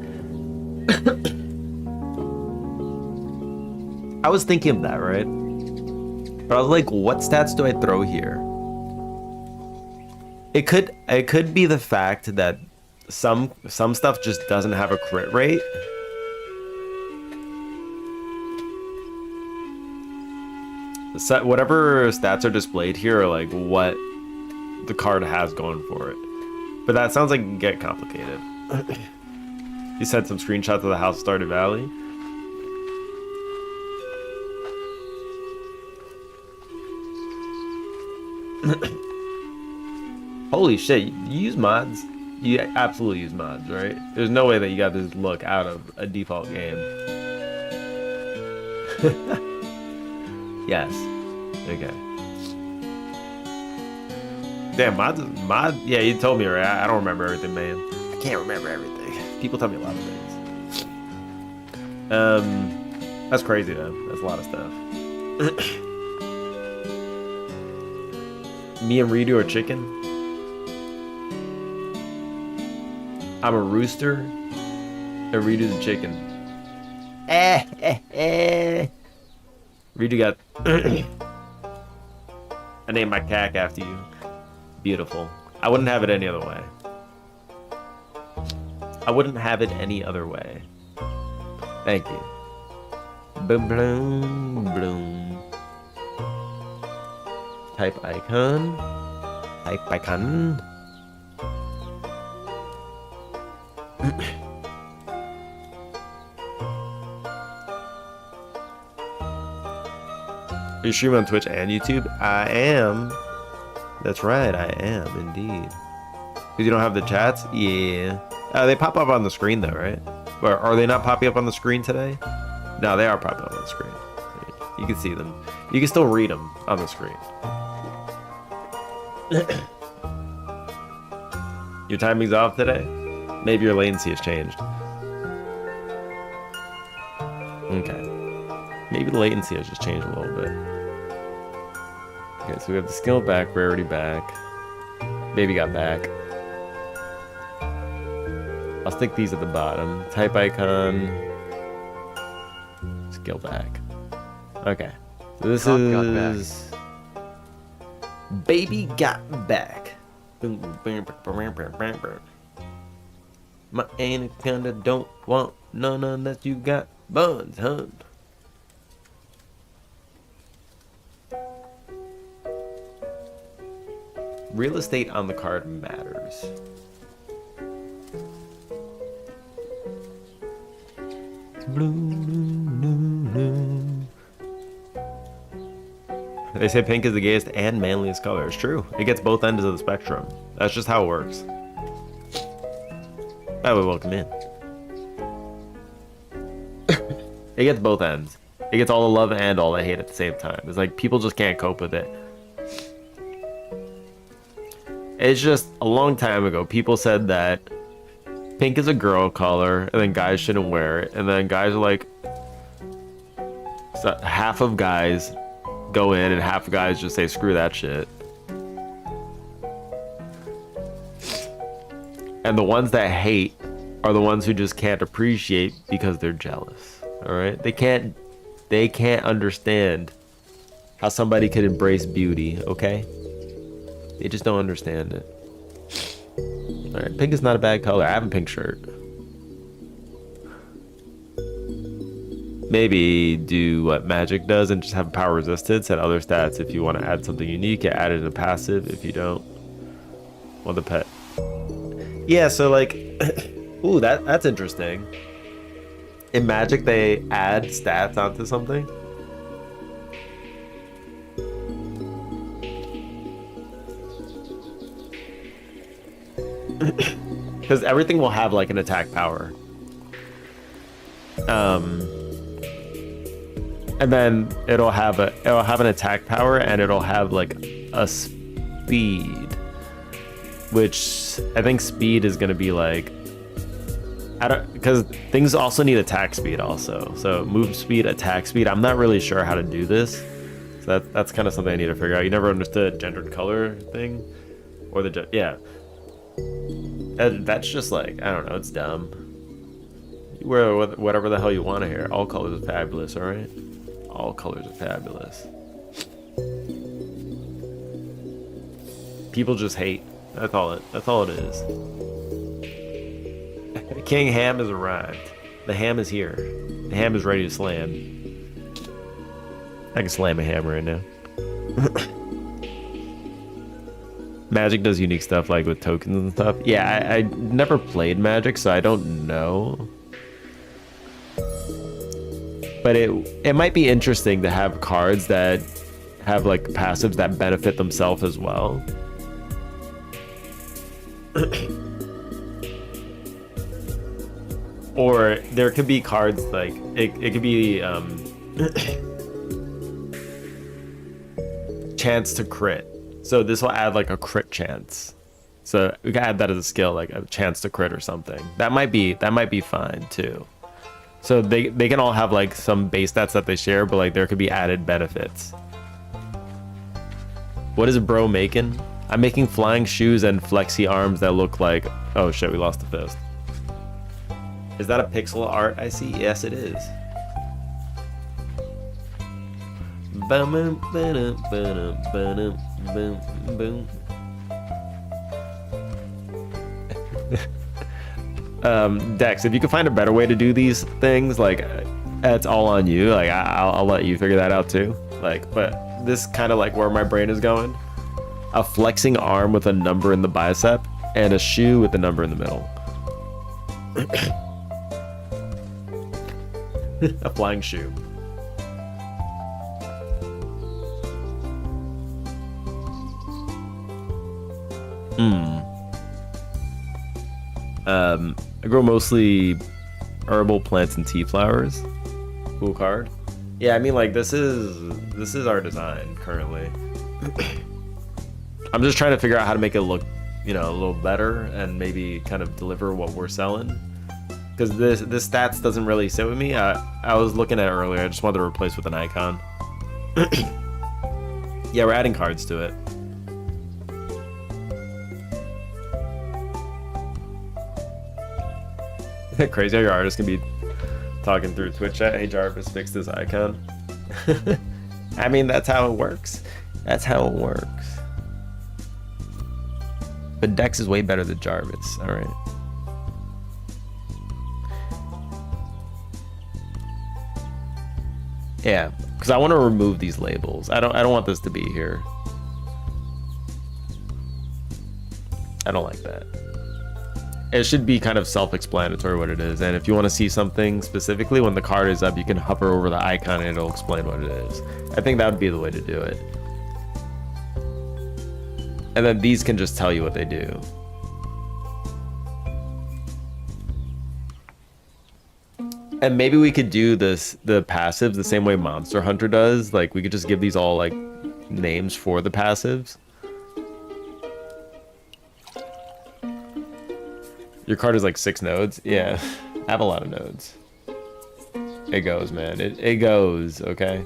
I was thinking of that, right? But I was like, what stats do I throw here? It could be the fact that some stuff just doesn't have a crit rate. Whatever stats are displayed here are like what the card has going for it. But that sounds like it can get complicated. You sent some screenshots of the house Stardew Valley. Holy shit, you use mods? You absolutely use mods, right? There's no way that you got this look out of a default game. Yes. Okay. Damn, yeah, you told me, right? I don't remember everything, man. I can't remember everything. People tell me a lot of things. That's crazy, though. That's a lot of stuff. Me and Redo are chicken. I'm a rooster. And Redo's a chicken. Redo got... I named my cack after you. Beautiful. I wouldn't have it any other way. I wouldn't have it any other way. Thank you. Boom, bloom, bloom. Type icon. Type icon. You stream on Twitch and YouTube? I am. That's right, I am indeed. Because you don't have the chats? Yeah. They pop up on the screen though, right? Or are they not popping up on the screen today? No, they are popping up on the screen. You can see them. You can still read them on the screen. Your timing's off today? Maybe your latency has changed. Okay. Maybe the latency has just changed a little bit. Okay, so we have the skill back, rarity back. Baby got back. I'll stick these at the bottom. Type icon. Skill back. Okay. So this is... Baby got back. My anaconda don't want none unless you got buns, huh? Real estate on the card matters. They say pink is the gayest and manliest color. It's true. It gets both ends of the spectrum. That's just how it works. By the way, welcome in. It gets both ends. It gets all the love and all the hate at the same time. It's like people just can't cope with it. It's just a long time ago, people said that pink is a girl color, and then guys shouldn't wear it. And then guys are like, So half of guys go in and half of guys just say screw that shit. And the ones that hate are the ones who just can't appreciate because they're jealous. All right? They can't understand how somebody could embrace beauty, okay? They just don't understand it. All right, pink is not a bad color. I have a pink shirt. Maybe do what Magic does and just have power resistance and other stats. If you want to add something unique, you add it in a passive. If you don't, well, the pet. Yeah, so like, ooh, that's interesting. In Magic, they add stats onto something. Because everything will have like an attack power. And then it'll have an attack power and it'll have like a speed, which I think speed is gonna be like, because things also need attack speed also. So move speed, attack speed. I'm not really sure how to do this. So that's kind of something I need to figure out. You never understood gendered color thing, or yeah. That's just like, I don't know. It's dumb. You wear whatever the hell you want to here. All colors are fabulous. All right. All colors are fabulous. People just hate. That's all it is. King Ham has arrived. The ham is here. The ham is ready to slam. I can slam a ham right now. Magic does unique stuff like with tokens and stuff. Yeah, I never played Magic, so I don't know. But it might be interesting to have cards that have like passives that benefit themselves as well. Or there could be cards like it could be chance to crit. So this will add like a crit chance. So we can add that as a skill, like a chance to crit or something. That might be fine too. So they can all have like some base stats that they share, but like there could be added benefits. What is bro making? I'm making flying shoes and flexi arms that look like, oh shit, we lost the fist. Is that a pixel art I see? Yes, it is. Dex, if you can find a better way to do these things, like it's all on you. Like I'll let you figure that out too. Like, but this kind of like where my brain is going. A flexing arm with a number in the bicep and a shoe with the number in the middle. A flying shoe. I grow mostly herbal plants and tea flowers. Cool card. Yeah, I mean like this is our design currently. I'm just trying to figure out how to make it look, you know, a little better and maybe kind of deliver what we're selling. Because this stats doesn't really sit with me. I was looking at it earlier. I just wanted to replace with an icon. Yeah, we're adding cards to it. Crazy how your artist can be talking through Twitch chat. Hey Jarvis, fix this icon. I mean, that's how it works. That's how it works. But Dex is way better than Jarvis. All right. Yeah, because I want to remove these labels. I don't want this to be here. I don't like that. It should be kind of self-explanatory what it is. And if you want to see something specifically, when the card is up, you can hover over the icon and it'll explain what it is. I think that would be the way to do it. And then these can just tell you what they do. And maybe we could do the passives the same way Monster Hunter does. Like we could just give these all like names for the passives. Your card is like 6 nodes. Yeah, I have a lot of nodes. It goes, man. It goes, okay?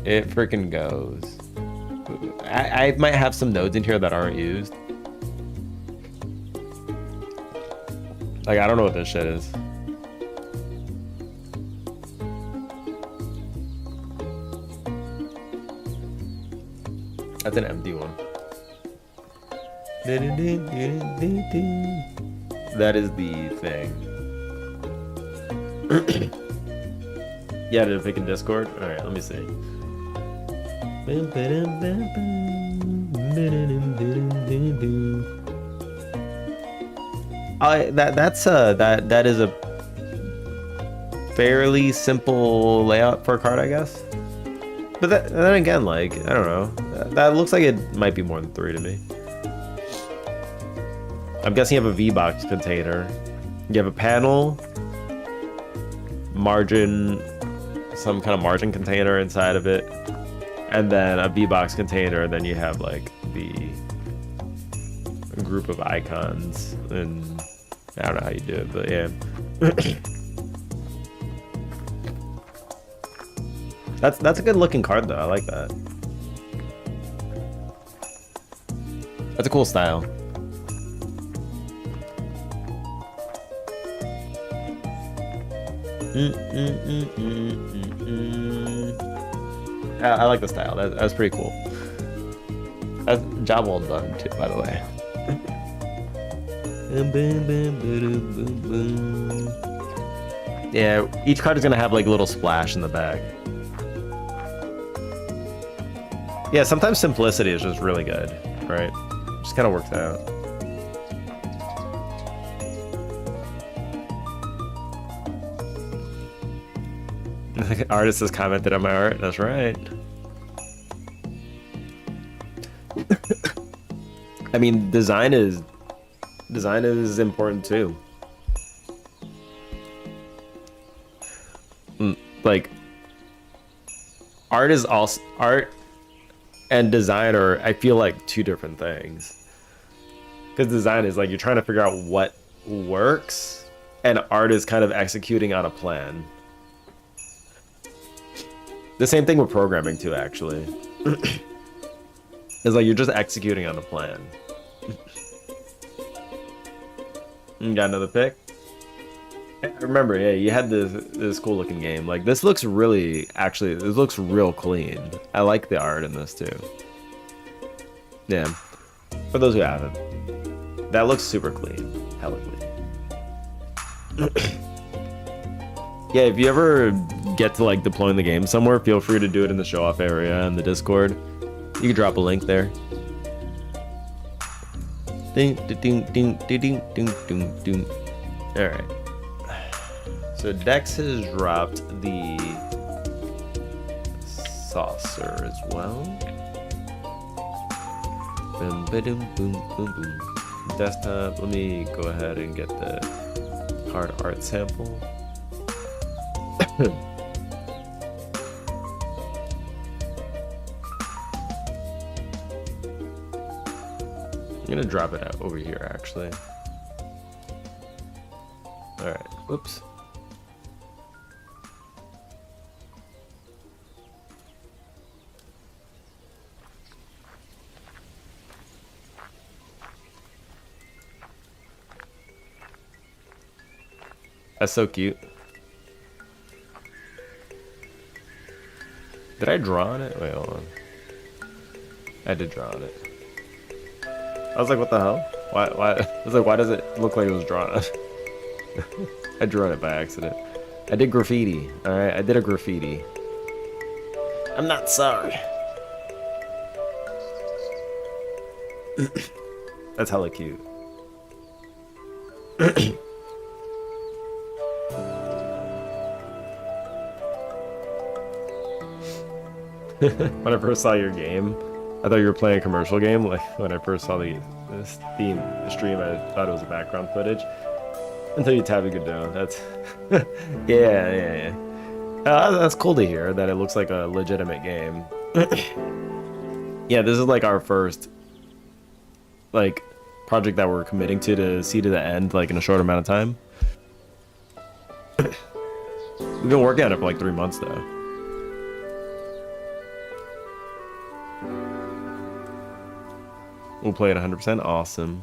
It freaking goes. I might have some nodes in here that aren't used. Like, I don't know what this shit is. That's an empty one. That is the thing. Yeah, did it pick in Discord? Alright, let me see. That is a fairly simple layout for a card, I guess. But then again, like, I don't know. That looks like it might be more than 3 to me. I'm guessing you have a V-Box container. You have a panel, margin, some kind of margin container inside of it, and then a V-Box container, and then you have like the group of icons, and I don't know how you do it, but yeah. That's a good looking card though. I like that. That's a cool style. I like the style. That's pretty cool. That's job well done too, by the way. Yeah, each card is gonna have like a little splash in the back. Yeah, sometimes simplicity is just really good, right? Just kind of works out. Artist has commented on my art. That's right. I mean, design is important too. Like, art and design are, I feel like, two different things. Because design is like you're trying to figure out what works, and art is kind of executing on a plan. The same thing with programming too, actually. It's like you're just executing on a plan. You got another pick? Remember, yeah, you had this cool looking game. Like, this looks really, actually, this looks real clean. I like the art in this too. Yeah. For those who haven't. That looks super clean. Hella clean. Yeah, if you ever get to like deploying the game somewhere, feel free to do it in the show off area in the Discord. You can drop a link there. Ding ding ding ding ding ding ding. Alright. So Dex has dropped the saucer as well. Boom boom boom boom boom. Desktop, let me go ahead and get the card art sample. I'm gonna drop it out over here actually. Alright, whoops. That's so cute. Did I draw on it? Wait, hold on. I did draw on it. I was like, what the hell? Why? I was like, why does it look like it was drawn on? I drew on it by accident. I did graffiti. Alright, I did a graffiti. I'm not sorry. That's hella cute. When I first saw your game, I thought you were playing a commercial game. Like when I first saw the stream, I thought it was background footage. Until you tap Godot. That's yeah. That's cool to hear that it looks like a legitimate game. Yeah, this is like our first like project that we're committing to see to the end, like in a short amount of time. We've been working on it for like 3 months though. We'll play it 100%. Awesome.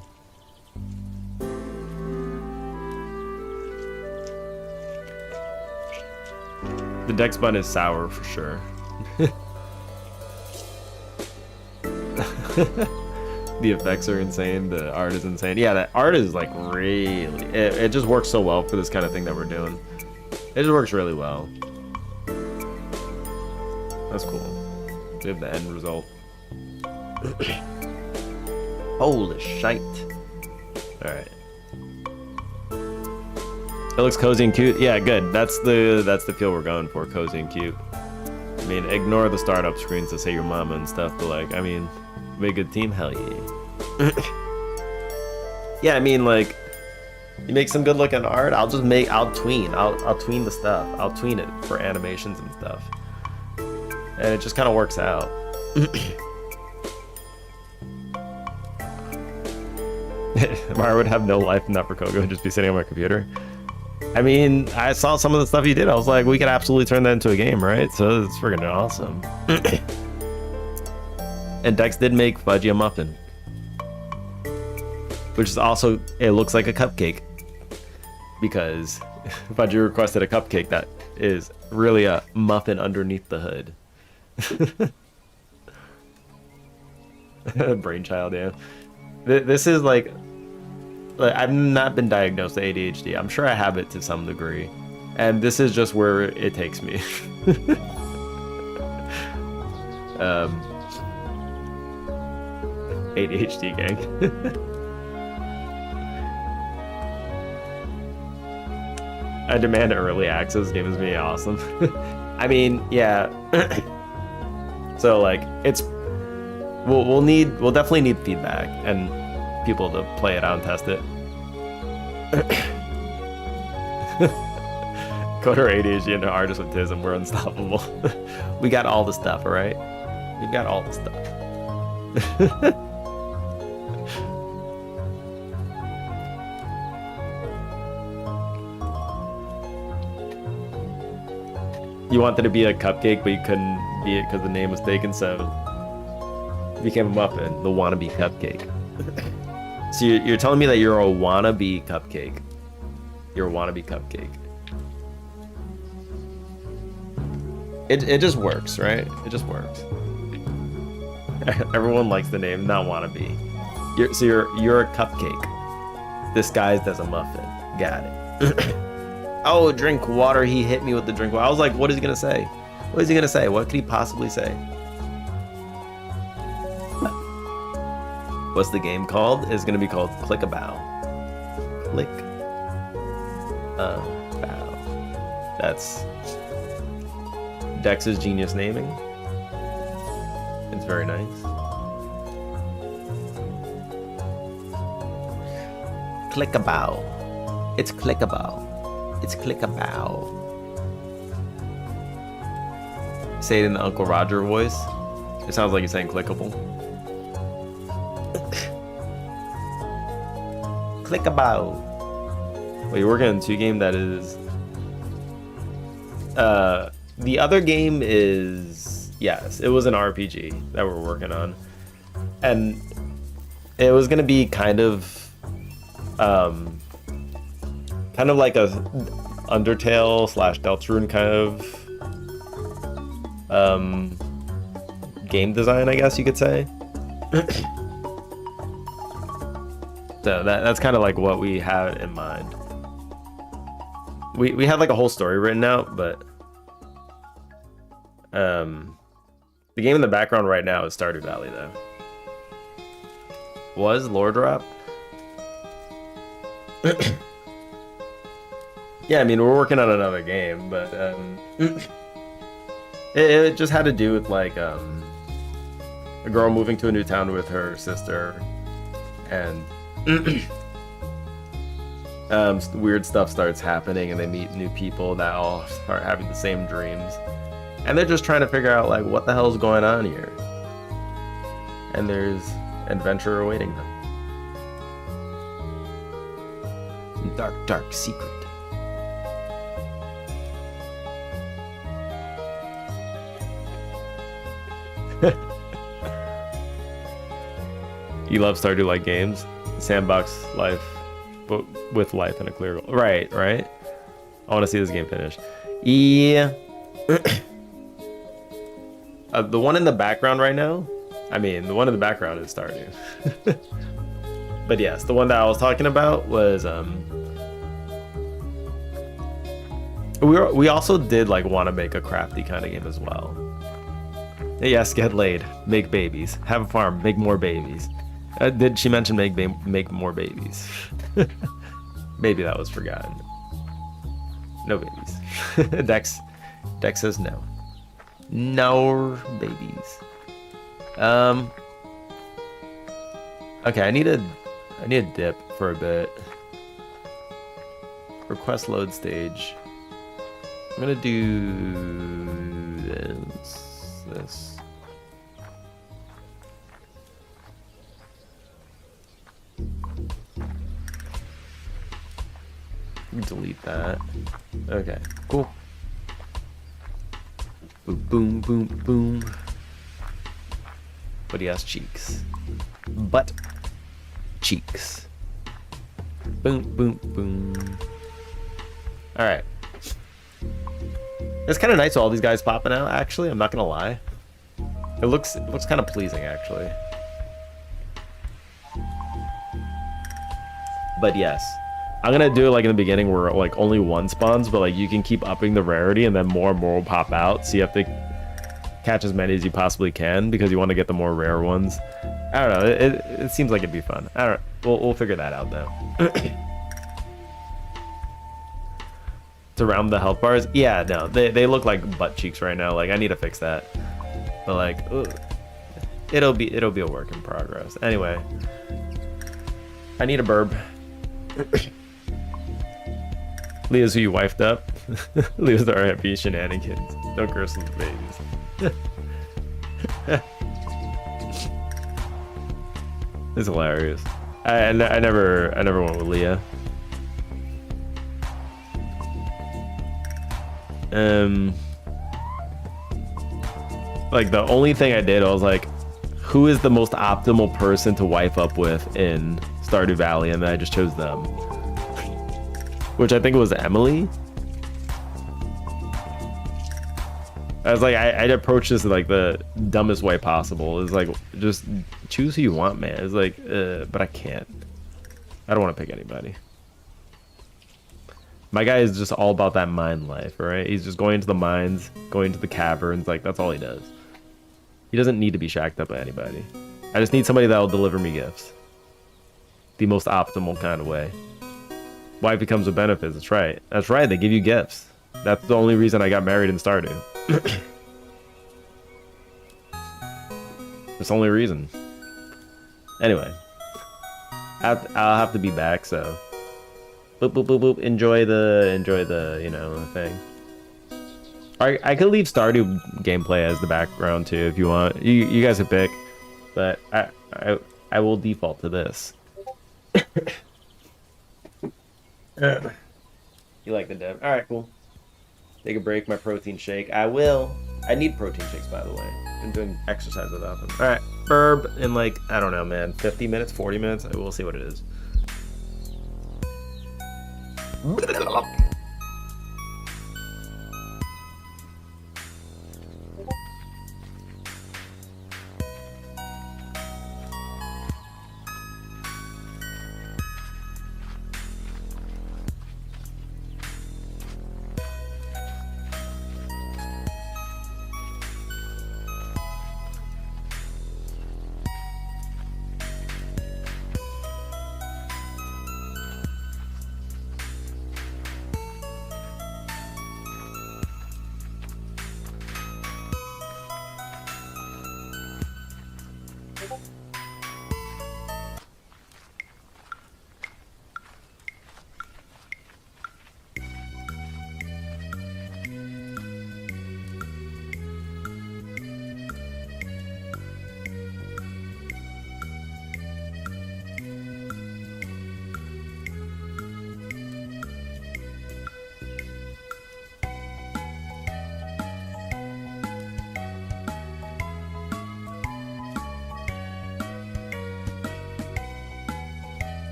The Dex bun is sour for sure. The effects are insane. The art is insane. Yeah, that art is like really... It just works so well for this kind of thing that we're doing. It just works really well. That's cool. We have the end result. Holy shite. Alright. It looks cozy and cute. Yeah, good. That's the feel we're going for, cozy and cute. I mean, ignore the startup screens that say your mama and stuff, but like, I mean, be a good team, hell yeah. Yeah, I mean, like, you make some good looking art, I'll tween the stuff. I'll tween it for animations and stuff. And it just kind of works out. Mario would have no life if not for Kogo and just be sitting on my computer. I mean, I saw some of the stuff you did. I was like, we could absolutely turn that into a game, right? So it's freaking awesome. And Dex did make Fudgy a muffin, which is also, it looks like a cupcake because Fudgy requested a cupcake that is really a muffin underneath the hood. Brainchild, yeah. This is like I've not been diagnosed with ADHD. I'm sure I have it to some degree, and this is just where it takes me. ADHD gang. I demand early access. Game is me awesome. I mean, yeah. So like, it's we'll definitely need feedback and people to play it out and test it. Coder ADHD and an artist with autism, we're unstoppable. We got all the stuff, all right? We've got all the stuff. You wanted to be a cupcake, but you couldn't be it because the name was taken, so it became a muffin, the wannabe cupcake. So you're telling me that you're a wannabe cupcake. You're a wannabe cupcake. It just works, right? It just works. Everyone likes the name, not wannabe. You're a cupcake disguised as a muffin. Got it. Oh, drink water. He hit me with the drink water. I was like, what is he gonna say? What is he gonna say? What could he possibly say? What's the game called? It's gonna be called Click-A-Bao. Click-A-Bao. That's Dex's genius naming. It's very nice. Click-A-Bao. It's Click-A-Bao. It's Click-A-Bao. Say it in the Uncle Roger voice. It sounds like you're saying clickable. Click-A-Bao. Wait, you're working on 2 game that is... the other game is... Yes, it was an RPG that we're working on. And it was going to be kind of like a Undertale / Deltarune kind of game design, I guess you could say. So that's kind of like what we had in mind. We had like a whole story written out, but the game in the background right now is Stardew Valley though. Was Lore Drop? Yeah, I mean, we're working on another game, but it just had to do with like a girl moving to a new town with her sister, and weird stuff starts happening, and they meet new people that all start having the same dreams, and they're just trying to figure out like what the hell is going on here, and there's adventure awaiting them. Some dark secret. You love Stardew like games, sandbox life, but with life and a clear goal. Right, right. I want to see this game finish. Yeah. The one in the background right now. I mean, the one in the background is Stardew. But yes, the one that I was talking about was we also did like want to make a crafty kind of game as well. Yes, get laid, make babies, have a farm, make more babies. Did she mention make more babies? Maybe that was forgotten. No babies. Dex says no. No babies. Okay, I need a dip for a bit. Request load stage. I'm gonna do this. Delete that. Okay, cool. Boom, boom, boom, boom. But he has cheeks. Butt cheeks. Boom, boom, boom. All right. It's kind of nice with all these guys popping out. Actually, I'm not gonna lie. It looks kind of pleasing, actually. But yes, I'm gonna do it like in the beginning where like only one spawns, but like you can keep upping the rarity and then more and more will pop out. So you have to catch as many as you possibly can because you want to get the more rare ones. I don't know. It seems like it'd be fun. I don't. We'll figure that out though. To round the health bars, yeah, no, they look like butt cheeks right now. Like I need to fix that. But like, ugh, it'll be a work in progress. Anyway, I need a burb. Leah's who you wifed up. Leah's the RFP shenanigans. Don't curse the babies. It's hilarious. I never went with Leah. Like the only thing I did, I was like, who is the most optimal person to wife up with in Stardew Valley, and then I just chose them, which I think was Emily. I was like, I'd approach this like the dumbest way possible. It's like, just choose who you want, man. It's like, but I can't. I don't want to pick anybody. My guy is just all about that mine life, all right? He's just going into the mines, going to the caverns, like that's all he does. He doesn't need to be shacked up by anybody. I just need somebody that will deliver me gifts. The most optimal kind of way. Wife becomes with benefits, that's right. That's right, they give you gifts. That's the only reason I got married in Stardew. That's the only reason. Anyway. I'll have to be back, so... Boop, boop, boop, boop. Enjoy the, you know, thing. I could leave Stardew gameplay as the background too if you want. You guys can pick, but I will default to this. You like the dev? All right, cool. Take a break. My protein shake. I will. I need protein shakes, by the way. Been doing exercise without them. All right, burb in like I don't know, man. 50 minutes, 40 minutes. I will see what it is.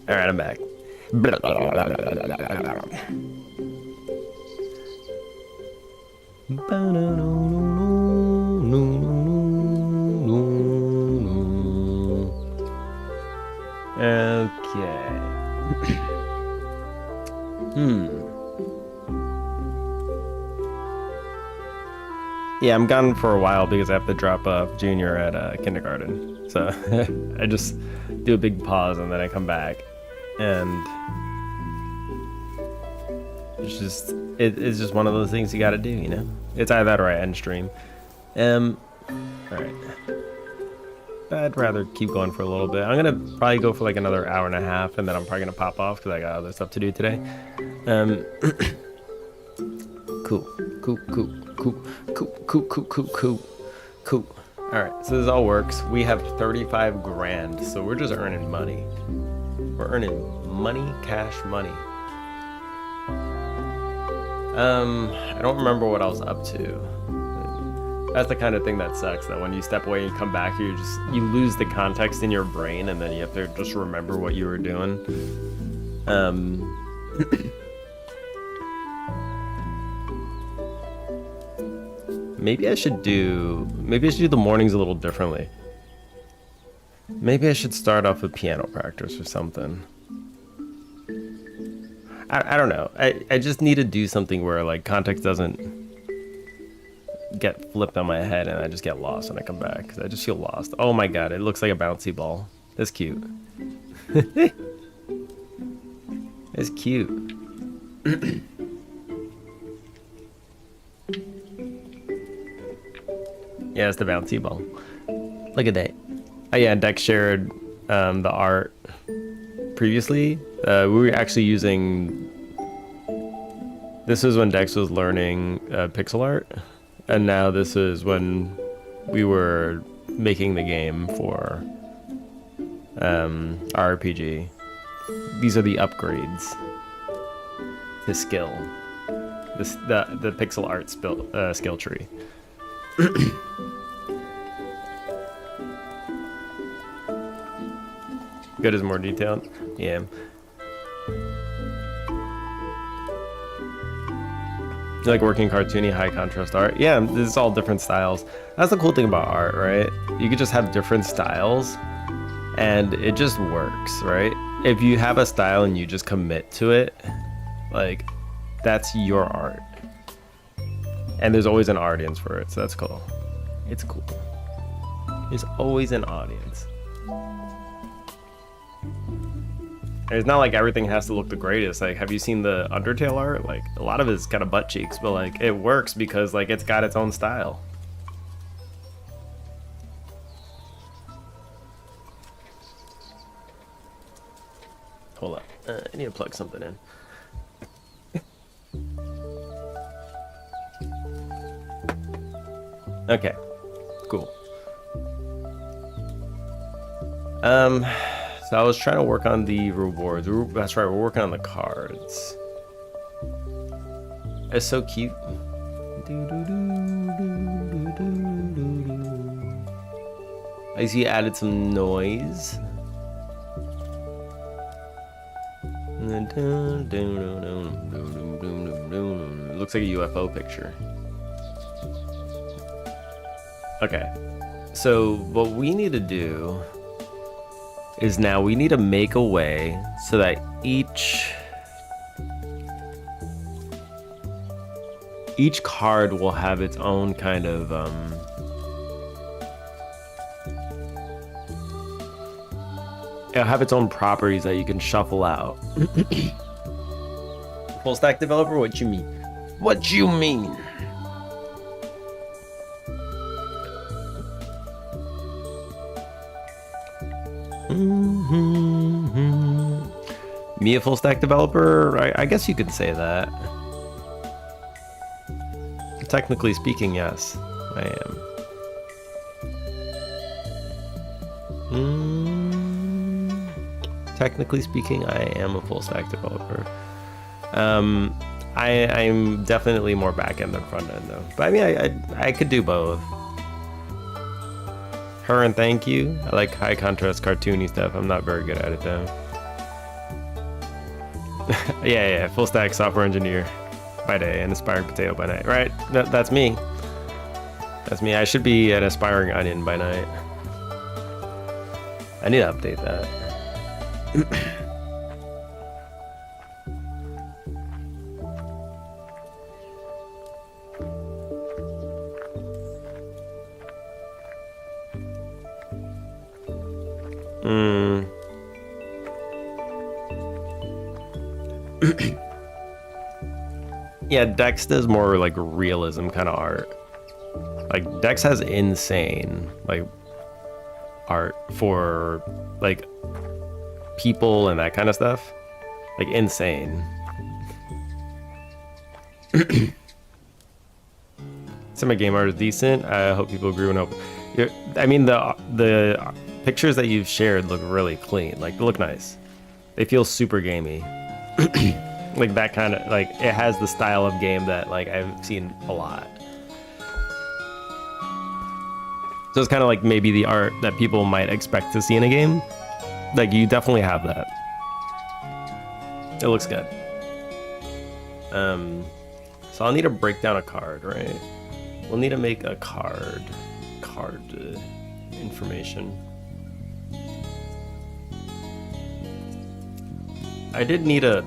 All right, I'm back. Okay. Yeah, I'm gone for a while because I have to drop off Junior at kindergarten. So I just do a big pause and then I come back, and it's just one of those things you got to do, you know. It's either that or I end stream. All right. I'd rather keep going for a little bit. I'm gonna probably go for like another hour and a half, and then I'm probably gonna pop off because I got other stuff to do today. Cool. All right, so this all works. We have 35 grand, so we're just earning money. We're earning money, cash money. I don't remember what I was up to. That's the kind of thing that sucks, that when you step away and come back, you lose the context in your brain, and then you have to just remember what you were doing. Maybe I should do the mornings a little differently. Maybe I should start off with piano practice or something. I don't know. I just need to do something where like context doesn't get flipped on my head and I just get lost when I come back, because I just feel lost. Oh my god, it looks like a bouncy ball. That's cute. It's cute. Yeah, it's the bouncy ball. Look at that. Oh yeah, Dex shared the art previously. We were actually using... This is when Dex was learning pixel art. And now this is when we were making the game for RPG. These are the upgrades to skill. The pixel art skill tree. Good is more detailed. Yeah. You like working cartoony, high contrast art? Yeah, this is all different styles. That's the cool thing about art, right? You could just have different styles and it just works, right? If you have a style and you just commit to it, like, that's your art. And there's always an audience for it, so that's cool. It's cool. There's always an audience. And it's not like everything has to look the greatest. Like, have you seen the Undertale art? Like, a lot of it's kind of butt cheeks, but like, it works because like it's got its own style. Hold up, I need to plug something in. Okay, cool. So I was trying to work on the rewards. That's right, we're working on the cards. It's so cute. I see you added some noise. It looks like a UFO picture. Okay, so what we need to do is now we need to make a way so that each card will have its own kind of it'll have its own properties that you can shuffle out. Full stack developer, what you mean? What you mean? Me a full stack developer? I guess you could say that. Technically speaking, yes, I am. Technically speaking, I am a full stack developer. I'm definitely more back end than front end though. But I mean, I could do both. Her and thank you. I like high contrast cartoony stuff. I'm not very good at it though. yeah, full stack software engineer by day and aspiring potato by night. Right, that's me. That's me. I should be an aspiring onion by night. I need to update that. Yeah, Dex does more like realism kind of art. Like Dex has insane like art for like people and that kind of stuff. Like insane. Some of my game art is decent. I hope people agree and hope. I mean the pictures that you've shared look really clean. Like they look nice. They feel super gamey. Like that kind of like it has the style of game that like I've seen a lot. So it's kind of like maybe the art that people might expect to see in a game. Like you definitely have that. It looks good. So I'll need to break down a card, right? We'll need to make a card information. I did need to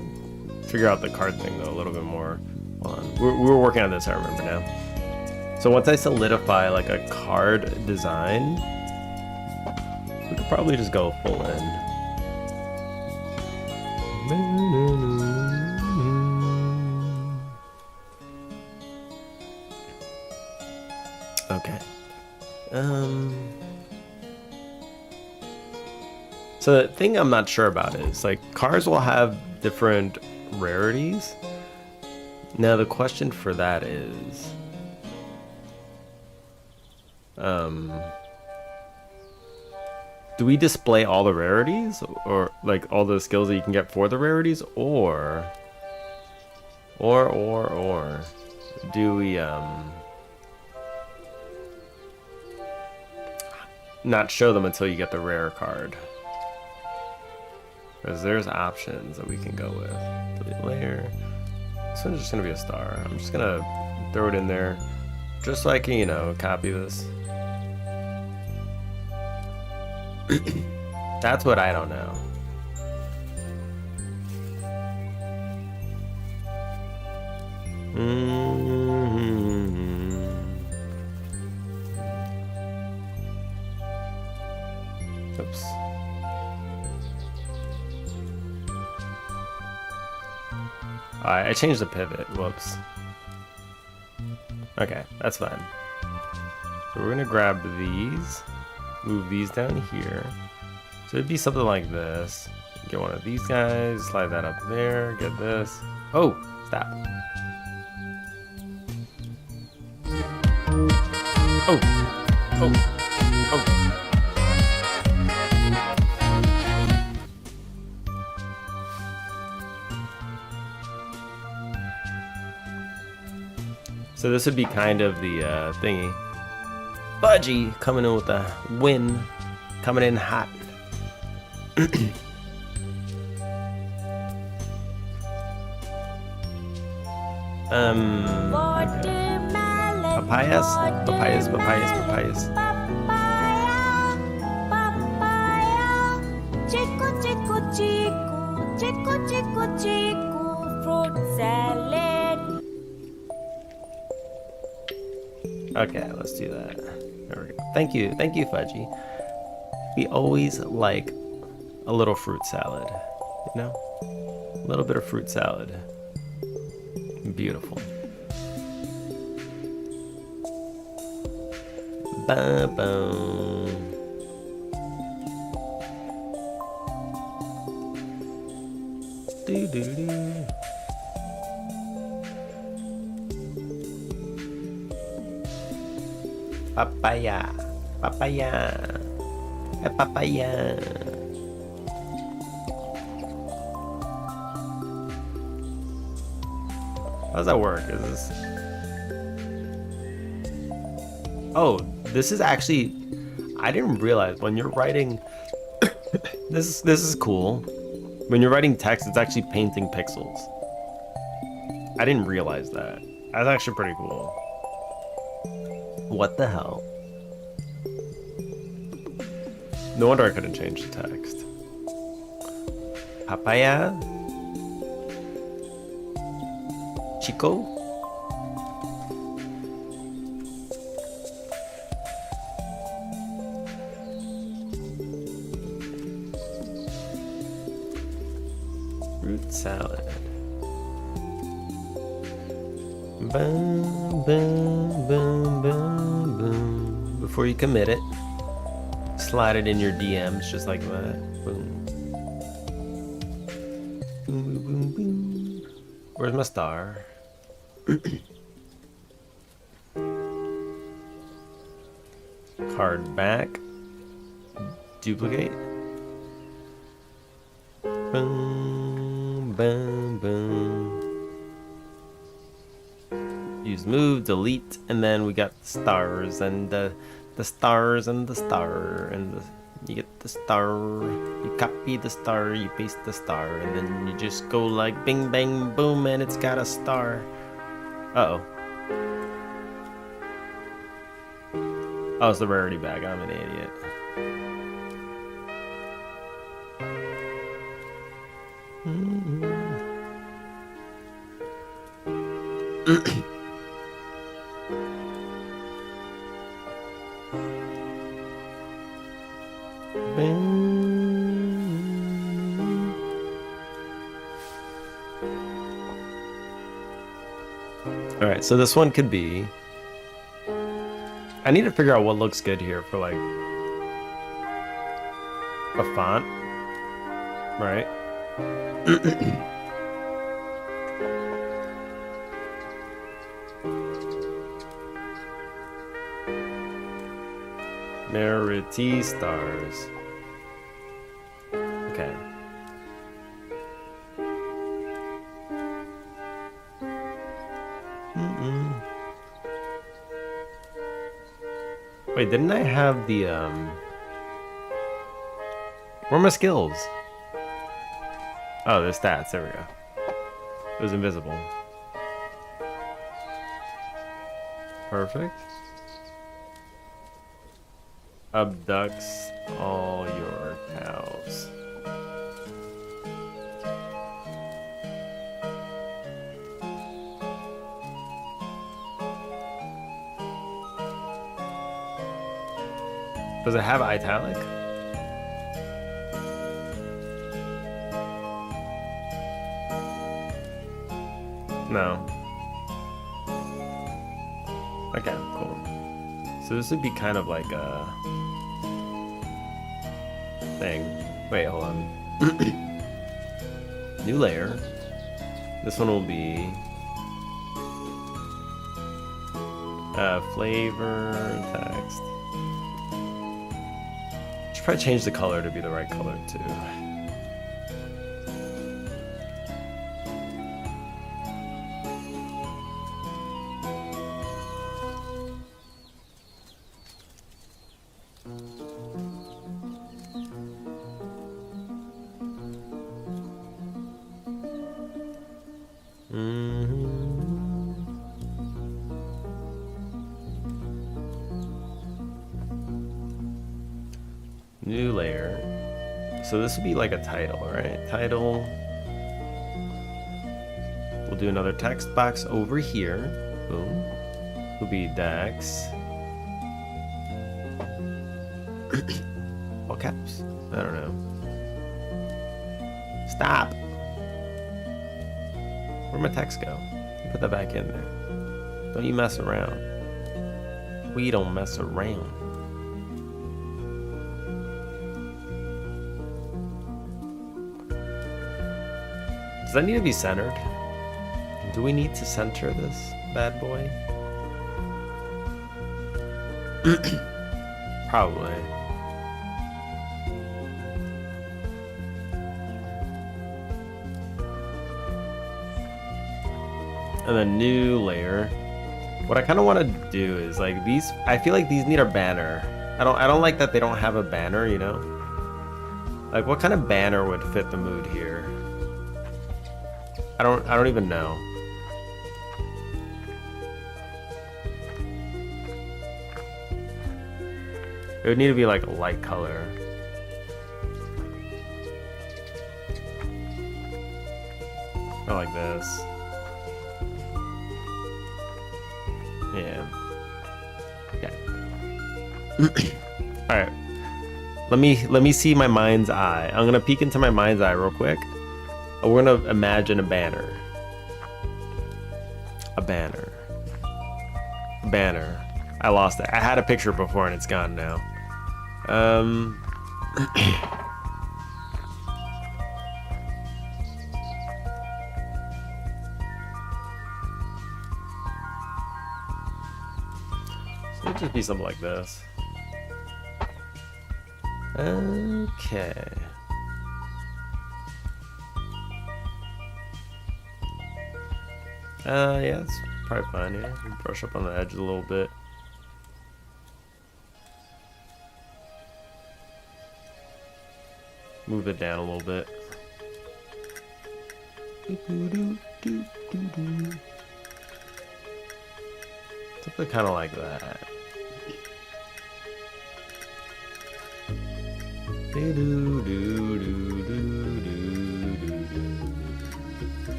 figure out the card thing though a little bit more. Hold on. We were working on this, I remember now. So once I solidify like a card design, we could probably just go full in. Okay. So the thing I'm not sure about is like cards will have different rarities. Now the question for that is do we display all the rarities or like all the skills that you can get for the rarities or do we not show them until you get the rare card? Because there's options that we can go with. Delete layer. This one's just gonna be a star. I'm just gonna throw it in there just so I can, you know, copy this. That's what I don't know. Oops. I changed the pivot. Whoops. Okay, that's fine. So we're gonna grab these, move these down here. So it'd be something like this. Get one of these guys, slide that up there, get this. Oh, stop. Oh, oh, oh. So this would be kind of the thingy. Budgie coming in with a win, coming in hot. Papayas? Papayas, papayas, papayas. Chico, chico, chico, chico, chico, chico, fruit salad. Okay, let's do that. There we go. Thank you, Fudgy. We always like a little fruit salad, you know? A little bit of fruit salad. Beautiful. Ba-boom. Do-do-do-do. Papaya, papaya, papaya. How does that work? Is this? Oh, this is actually. I didn't realize when you're writing. This is cool. When you're writing text, it's actually painting pixels. I didn't realize that. That's actually pretty cool. What the hell? No wonder I couldn't change the text. Papaya? Chico? Fruit salad. Boom, boom, boom, boom, boom. Before you commit it, slide it in your DMs just like that. Boom. Boom, boom, boom, boom. Where's my star? Card back. Duplicate. Boom, boom, boom. Use move, delete, and then we got the stars and the stars and the star and the, you get the star. You copy the star, you paste the star, and then you just go like bing, bang, boom, and it's got a star. Uh-oh. Oh, it's the rarity bag. I'm an idiot. All right, so this one could be. I need to figure out what looks good here for like a font, right? Rarity stars. Okay. Wait, didn't I have the where are my skills? Oh, the stats, there we go. It was invisible. Perfect. Abducts all your cows. Does it have italic? No. Okay, cool. So this would be kind of like a thing. Wait, hold on. New layer. This one will be flavor text. Should probably change the color to be the right color too. New layer. So this would be like a title, right? Title. We'll do another text box over here. Boom. Will be Dax. All caps. I don't know. Stop. Where'd my text go? You put that back in there. Don't you mess around. We don't mess around. Does that need to be centered? Do we need to center this bad boy? Probably. And then new layer. What I kind of want to do is like these. I feel like these need a banner. I don't like that they don't have a banner. You know. Like what kind of banner would fit the mood here? I don't even know. It would need to be like a light color. Not like this. Yeah. Okay. All right. Let me see my mind's eye. I'm gonna peek into my mind's eye real quick. Oh, we're gonna imagine a banner. A banner. A banner. I lost it. I had a picture before and it's gone now. So it'd just be something like this. Okay. Yeah, it's probably fine here. Brush up on the edge a little bit. Move it down a little bit. Something kind of like that.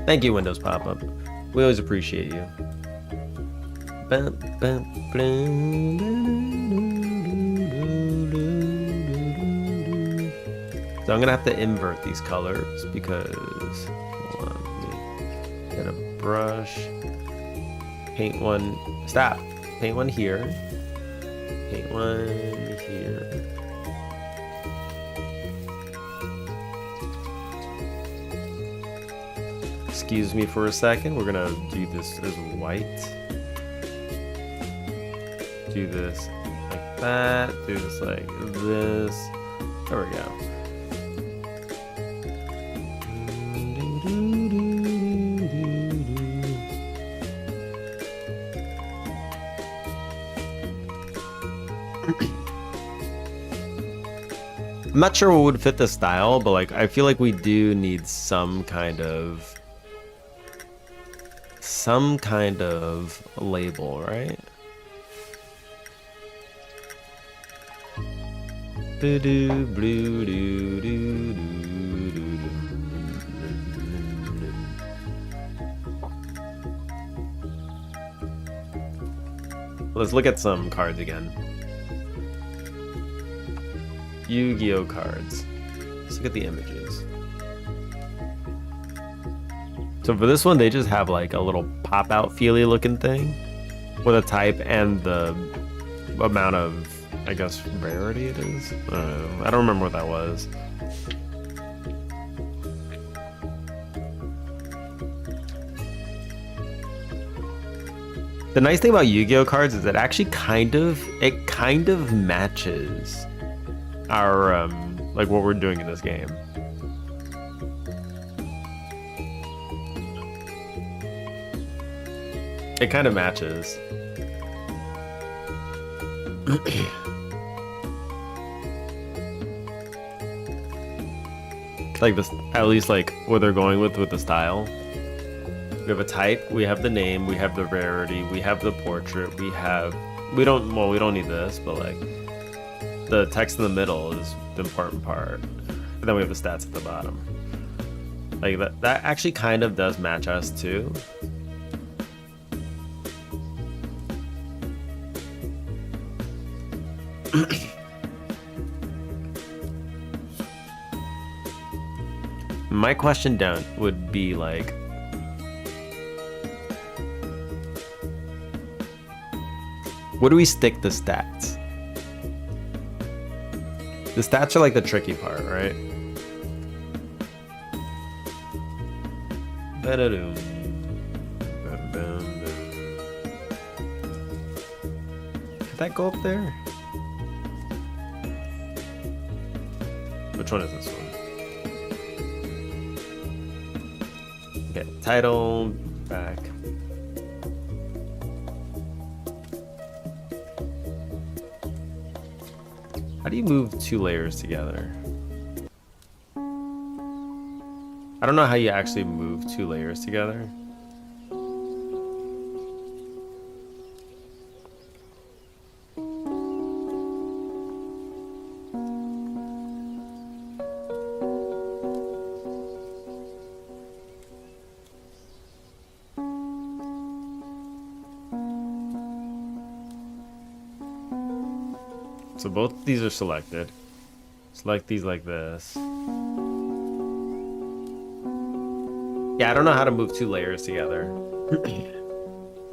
Thank you, Windows Pop-Up. We always appreciate you. So I'm gonna have to invert these colors because, hold on, let me get a brush, paint one, stop, paint one here, paint one here. Excuse me for a second, we're gonna do this as white. Do this like that, do this like this. There we go. I'm not sure what would fit the style, but like I feel like we do need some kind of label, right? Let's look at some cards again. Yu-Gi-Oh cards. Let's look at the images. So for this one, they just have like a little pop-out feely looking thing with a type and the amount of, I guess, rarity it is. I don't know. I don't remember what that was. The nice thing about Yu-Gi-Oh cards is that actually kind of matches our like what we're doing in this game. It kind of matches. Like this, at least like what they're going with the style. We have a type, we have the name, we have the rarity, we have the portrait, we don't need this, but like the text in the middle is the important part. And then we have the stats at the bottom. Like that actually kind of does match us too. My question down would be like, what do we stick the stats? The stats are like the tricky part, right? Ba-da-doom. Ba-da-dum-dum. Could that go up there? Which one is this one? Okay, title, back. How do you move two layers together? I don't know how you actually move two layers together. So both these are selected. Select these like this. Yeah, I don't know how to move two layers together.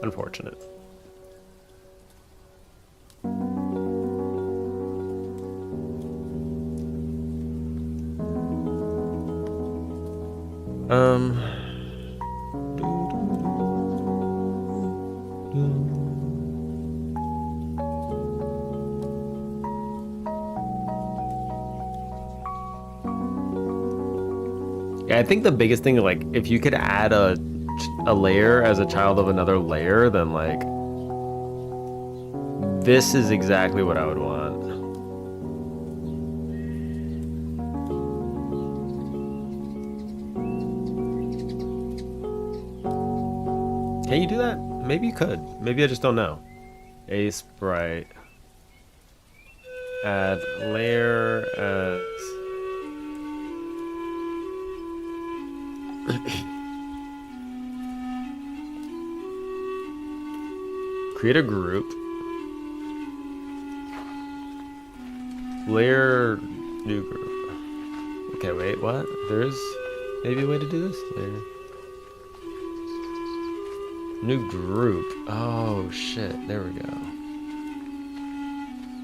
Unfortunate. Yeah, I think the biggest thing, like, if you could add a layer as a child of another layer, then, like, this is exactly what I would want. Can you do that? Maybe you could. Maybe I just don't know. A sprite. Add layer as... Create a group. Layer new group. Okay, wait, what? There's maybe a way to do this? Layer. New group. Oh shit, there we go.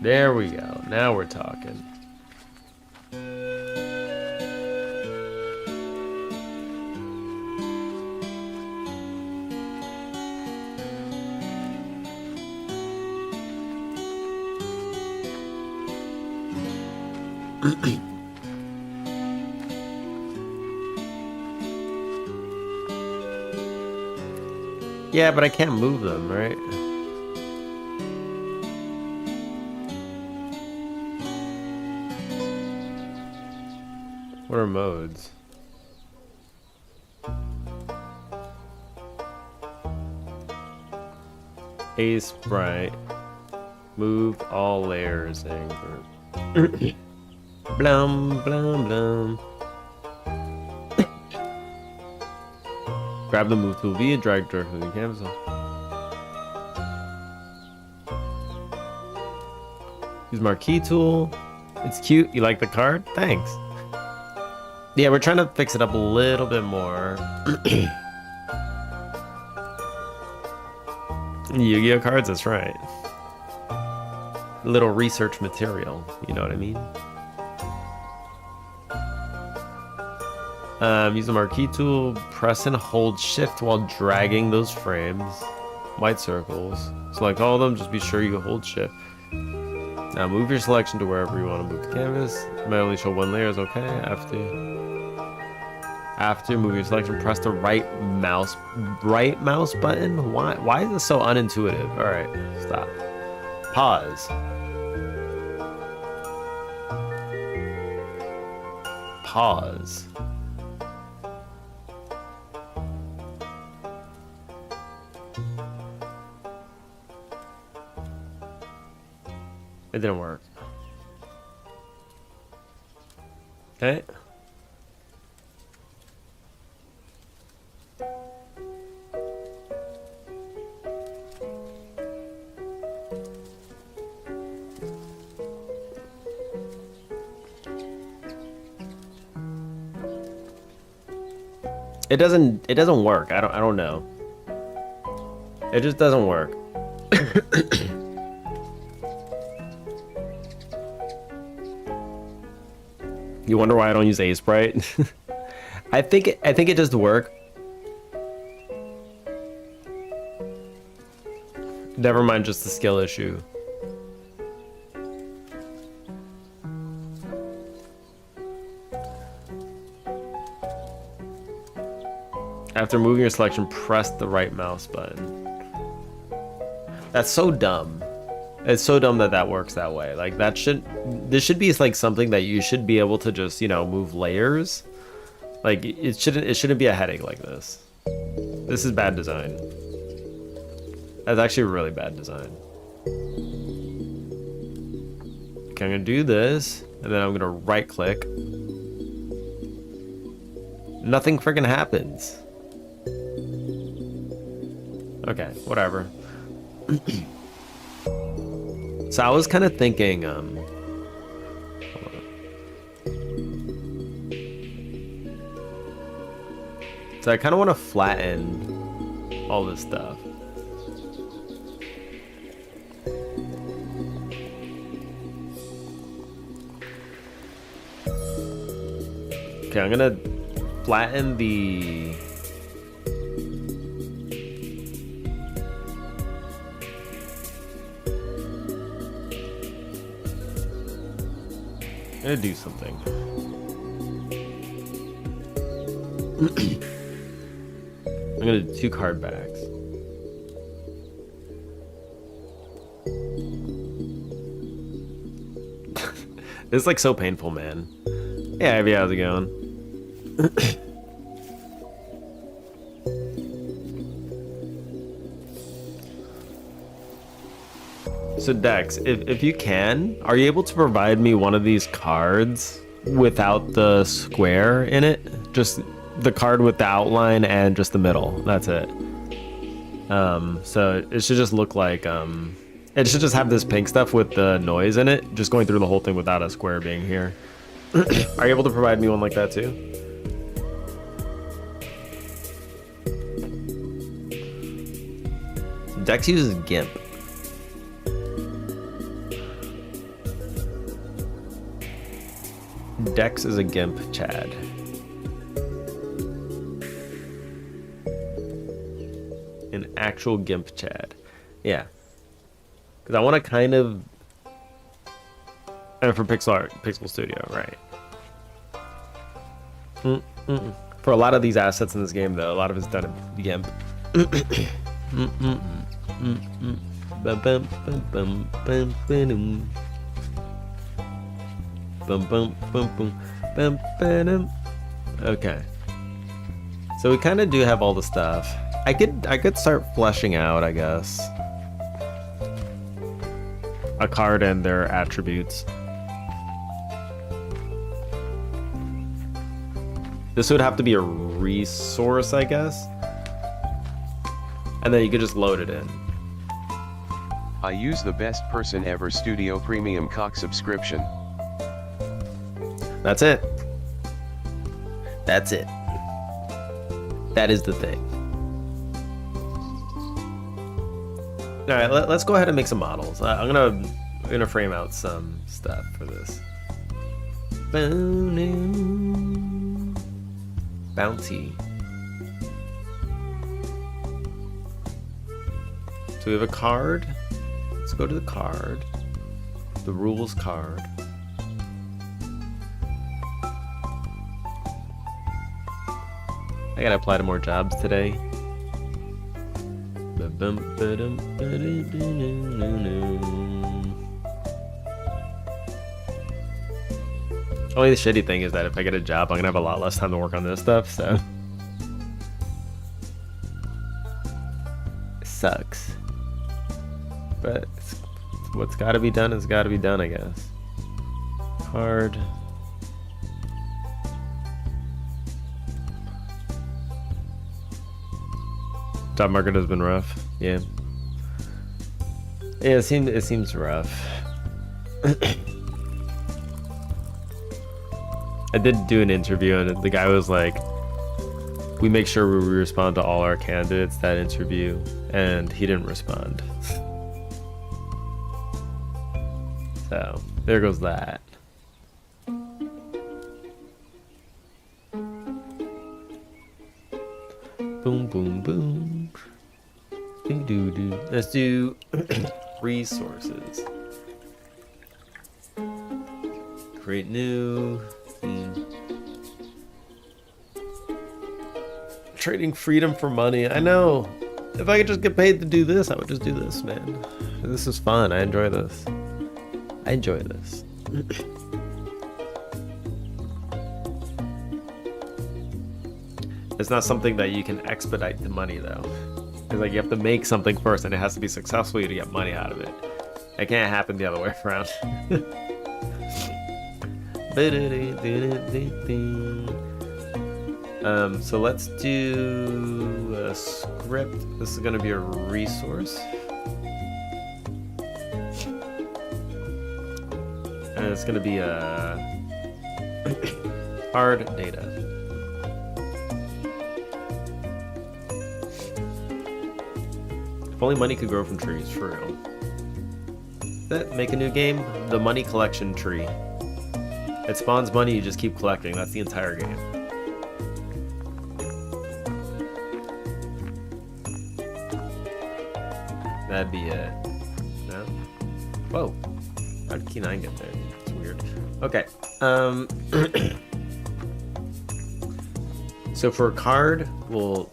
There we go. Now we're talking. Yeah, but I can't move them, right? What are modes? A sprite. Move all layers and group. Blum, blum, blum. Grab the move tool V and drag directly to the canvas. Use marquee tool. It's cute. You like the card? Thanks. Yeah, we're trying to fix it up a little bit more. Yu-Gi-Oh cards, that's right. Little research material, you know what I mean? Use the marquee tool, press and hold shift while dragging those frames. White circles. Select all of them, just be sure you hold shift. Now move your selection to wherever you want to move the canvas. It might only show one layer, is okay. After move your selection, press the right mouse button. Why is this so unintuitive? Alright, stop. Pause. Pause. It didn't work. Okay. It doesn't work. I don't know. It just doesn't work. You wonder why I don't use A-Sprite? I think it does the work. Never mind just the skill issue. After moving your selection, press the right mouse button. That's so dumb. It's so dumb that that works that way. Like this should be like something that you should be able to just, you know, move layers. Like it shouldn't be a headache like this. This is bad design. That's actually really bad design. Okay, I'm gonna do this, and then I'm gonna right click. Nothing freaking happens. Okay, whatever. So I was kind of thinking, so I kind of want to flatten all this stuff. Okay, I'm gonna flatten the... I'm gonna do something. I'm gonna do 2 card backs. This is like so painful, man. Yeah, Abby, how's it going? So Dex, if you can, are you able to provide me one of these cards without the square in it? Just the card with the outline and just the middle. That's it. So it should just look like it should just have this pink stuff with the noise in it, just going through the whole thing without a square being here. Are you able to provide me one like that too? Dex uses GIMP. Dex is a GIMP, Chad. An actual GIMP, Chad. Yeah. Because I want to kind of... And for Pixel Art, Pixel Studio, right. For a lot of these assets in this game, though, a lot of it's done in GIMP. Okay. So we kind of do have all the stuff. I could start fleshing out, I guess, a card and their attributes. This would have to be a resource, I guess. And then you could just load it in. I use the Best Person Ever Studio Premium Cock subscription. That's it. That's it. That is the thing. All right, let's go ahead and make some models. I'm gonna frame out some stuff for this. Bounty. So we have a card. Let's go to the card. The rules card. I gotta apply to more jobs today. Only the shitty thing is that if I get a job, I'm gonna have a lot less time to work on this stuff, so. It sucks. But what's gotta be done is gotta be done, I guess. Card. Job market has been rough. Yeah. Yeah, it seems rough. I did do an interview and the guy was like, we make sure we respond to all our candidates that interview, and he didn't respond. So there goes that. Boom, boom, boom. Do, do, do. Let's do resources. Create new. Trading freedom for money. I know. If I could just get paid to do this, I would just do this, man. This is fun. I enjoy this. I enjoy this. It's not something that you can expedite the money, though. It's like you have to make something first, and it has to be successful to get money out of it. It can't happen the other way around. So let's do a script. This is going to be a resource. and it's gonna be a hard data. If only money could grow from trees, for real. That make a new game? The money collection tree. It spawns money, you just keep collecting. That's the entire game. That'd be it. No? Whoa. How did Key 9 get there? It's weird. Okay. So for a card, we'll...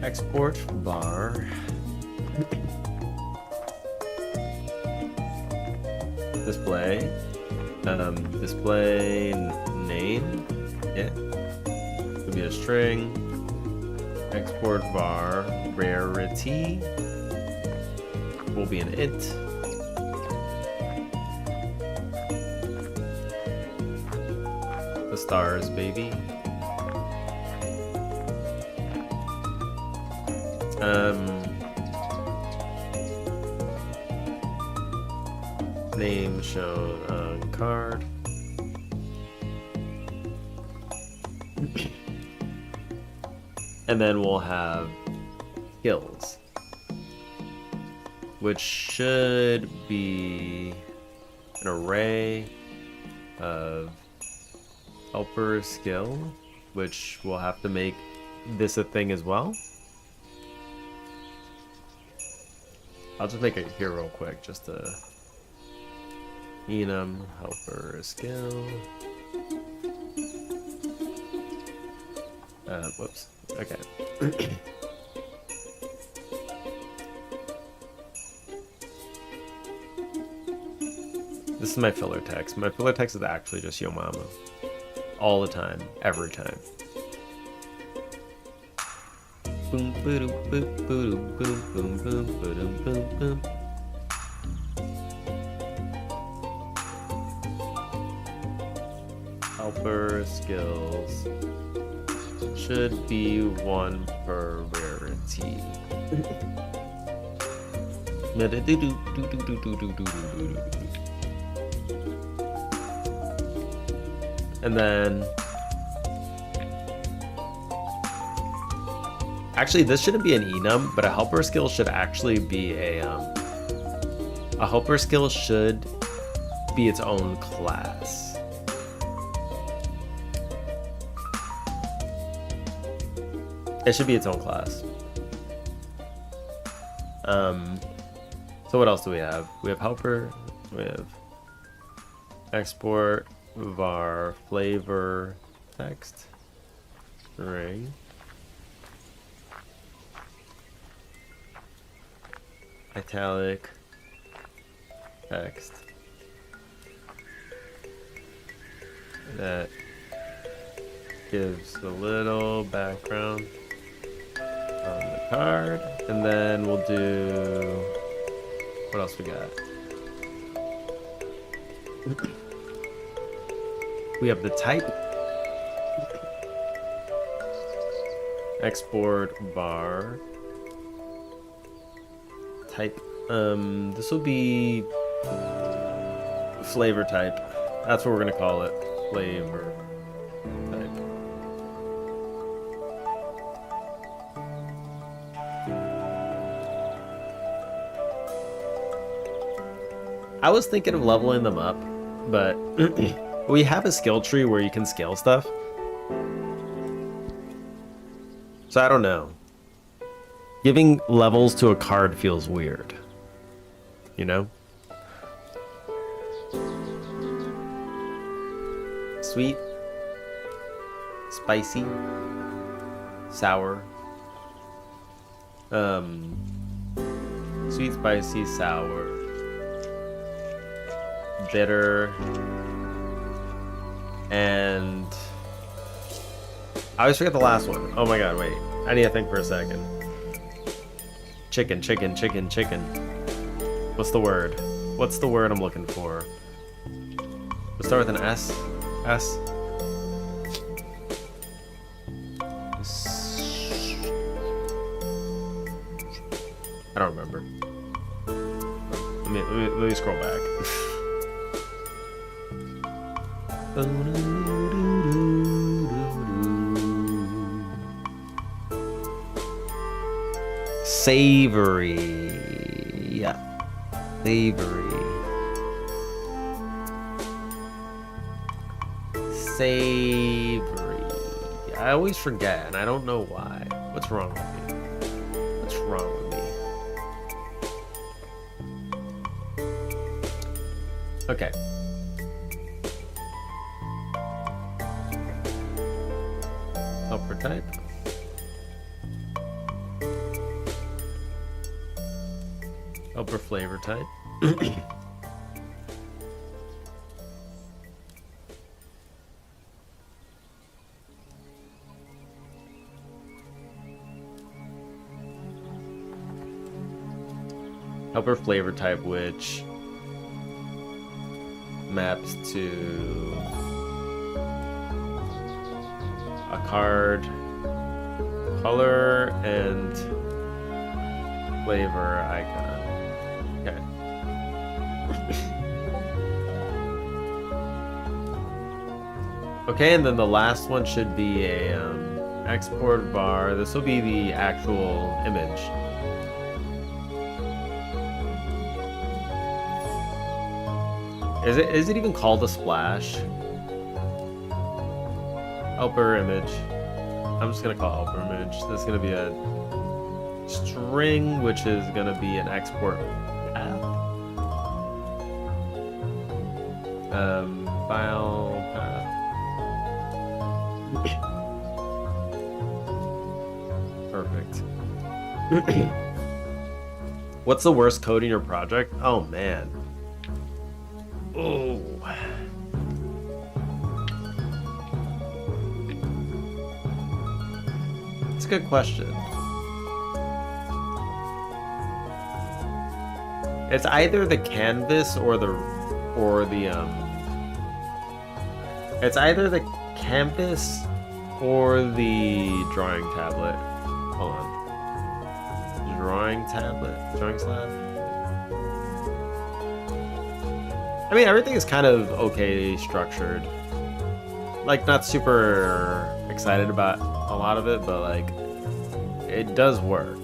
export bar. Display. Display name. Yeah. Could be a string. Export var rarity will be an int. The stars, baby. Name shown on card. And then we'll have skills, which should be an array of helper skill, which we'll have to make this a thing as well. I'll just make it here real quick, just to enum helper skill. Whoops. Okay. This is my filler text. My filler text is actually just yo mama. All the time. Every time. Boom, boom, boom, boom, boom, boom, boom, boom, boom, boom. Helper skills should be 1 per rarity. And then actually this shouldn't be an enum, but a helper skill should actually be a helper skill should be its own class. It should be its own class. So what else do we have? We have helper, we have export var flavor text string, italic text that gives a little background on the card, and then we'll do, what else we got? We have the type, export var type. This will be flavor type. That's what we're gonna call it, flavor type. I was thinking of leveling them up, but we have a skill tree where you can scale stuff. So I don't know. Giving levels to a card feels weird. You know? Sweet, spicy, sour. Sweet, spicy, sour. Bitter, and I always forget the last one. Oh my god, wait. I need to think for a second. Chicken, chicken, chicken, chicken. What's the word? What's the word I'm looking for? Let's start with an S. S. I don't remember. Let me scroll back. Savory. Yeah. Savory. Savory. I always forget, and I don't know why. What's wrong with me? What's wrong with me? Okay. Helper type. Helper flavor type. Helper flavor type, which maps to a card color and flavor icon. Okay. Okay, and then the last one should be a export bar. This will be the actual image. Is it even called a splash? Helper image. I'm just gonna call it helper image. This is gonna be a string, which is gonna be an export path. File path. Perfect. What's the worst code in your project? Oh man. Oh. It's a good question. It's either the canvas or the it's either the canvas or the drawing tablet. Hold on. Drawing tablet? Drawing slab? I mean, everything is kind of okay structured. Like, not super excited about a lot of it, but like, it does work.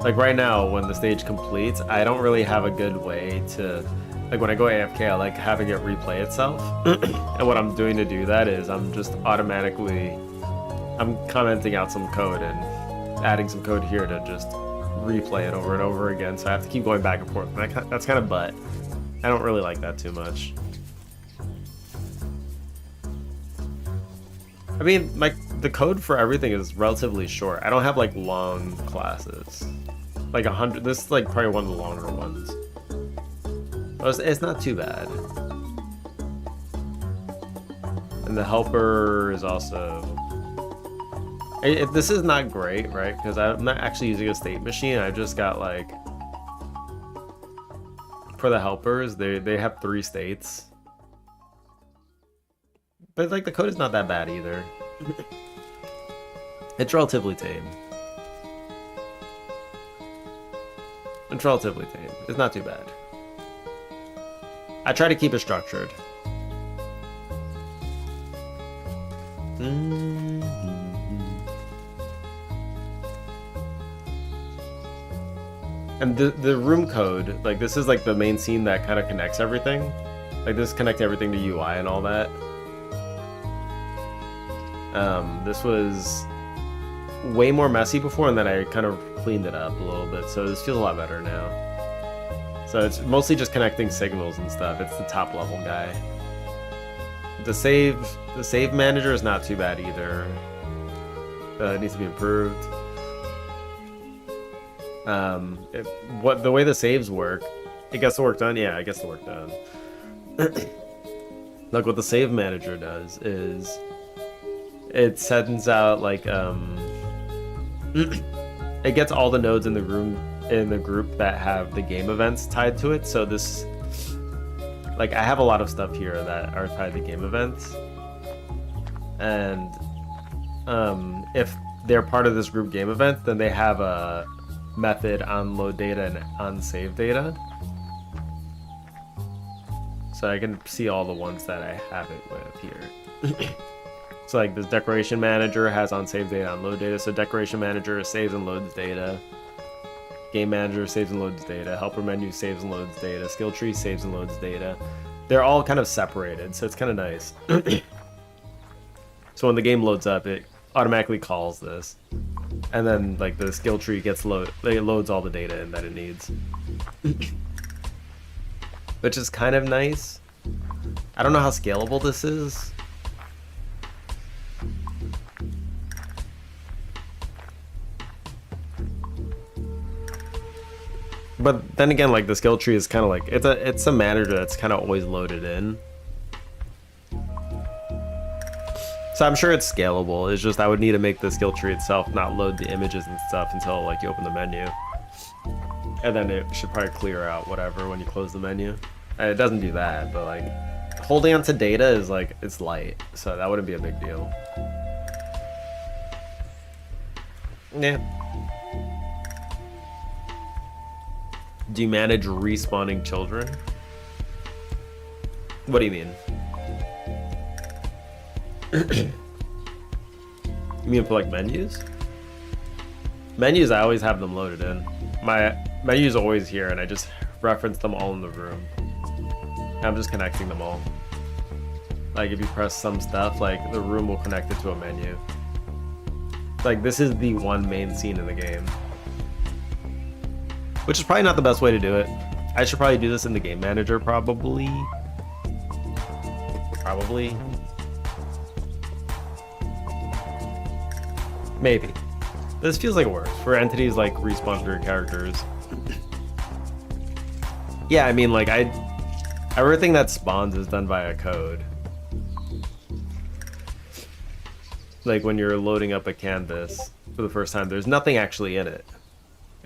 Like right now, when the stage completes, I don't really have a good way to, like when I go AFK, I like having it replay itself. And what I'm doing to do that is I'm just automatically, I'm commenting out some code and adding some code here to just replay it over and over again, so I have to keep going back and forth. And that's kind of butt. I don't really like that too much. I mean, like, the code for everything is relatively short. I don't have like long classes. Like 100. This is like probably one of the longer ones. But it's not too bad. And the helper is also. This is not great, right? Because I'm not actually using a state machine. I just got like, for the helpers, they have 3 states. But like the code is not that bad either. It's relatively tame. It's relatively tame. It's not too bad. I try to keep it structured. And the room code, like this is like the main scene that kind of connects everything. Like this connects everything to UI and all that. This was way more messy before, and then I kind of cleaned it up a little bit, so this feels a lot better now. So it's mostly just connecting signals and stuff. It's the top level guy. The save manager is not too bad either. It needs to be improved. The way the saves work, it gets the work done. Yeah, it gets the work done. Like what the save manager does is it sends out like it gets all the nodes in the room in the group that have the game events tied to it. So this, like, I have a lot of stuff here that are tied to game events, and if they're part of this group game event, then they have a method on load data and on save data. So I can see all the ones that I have it with here. So like this decoration manager has on save data, on load data. So decoration manager saves and loads data. Game manager saves and loads data. Helper menu saves and loads data. Skill tree saves and loads data. They're all kind of separated, so it's kind of nice. So when the game loads up, it automatically calls this, and then like the skill tree gets it loads all the data in that it needs, which is kind of nice. I don't know how scalable this is. But then again, like the skill tree is kind of like it's a manager that's kind of always loaded in. So I'm sure it's scalable. It's just I would need to make the skill tree itself not load the images and stuff until like you open the menu. And then it should probably clear out whatever when you close the menu. And it doesn't do that, but like holding onto data is like, it's light. So that wouldn't be a big deal. Yeah. Do you manage respawning children? What do you mean? You mean for like menus? Menus, I always have them loaded in. My menu's always here, and I just reference them all in the room. I'm just connecting them all. Like if you press some stuff, like the room will connect it to a menu. Like this is the one main scene in the game. Which is probably not the best way to do it. I should probably do this in the game manager, probably. Probably. Maybe. This feels like it works for entities like respawn for your characters. Yeah, I mean, like everything that spawns is done via code. Like when you're loading up a canvas for the first time, there's nothing actually in it.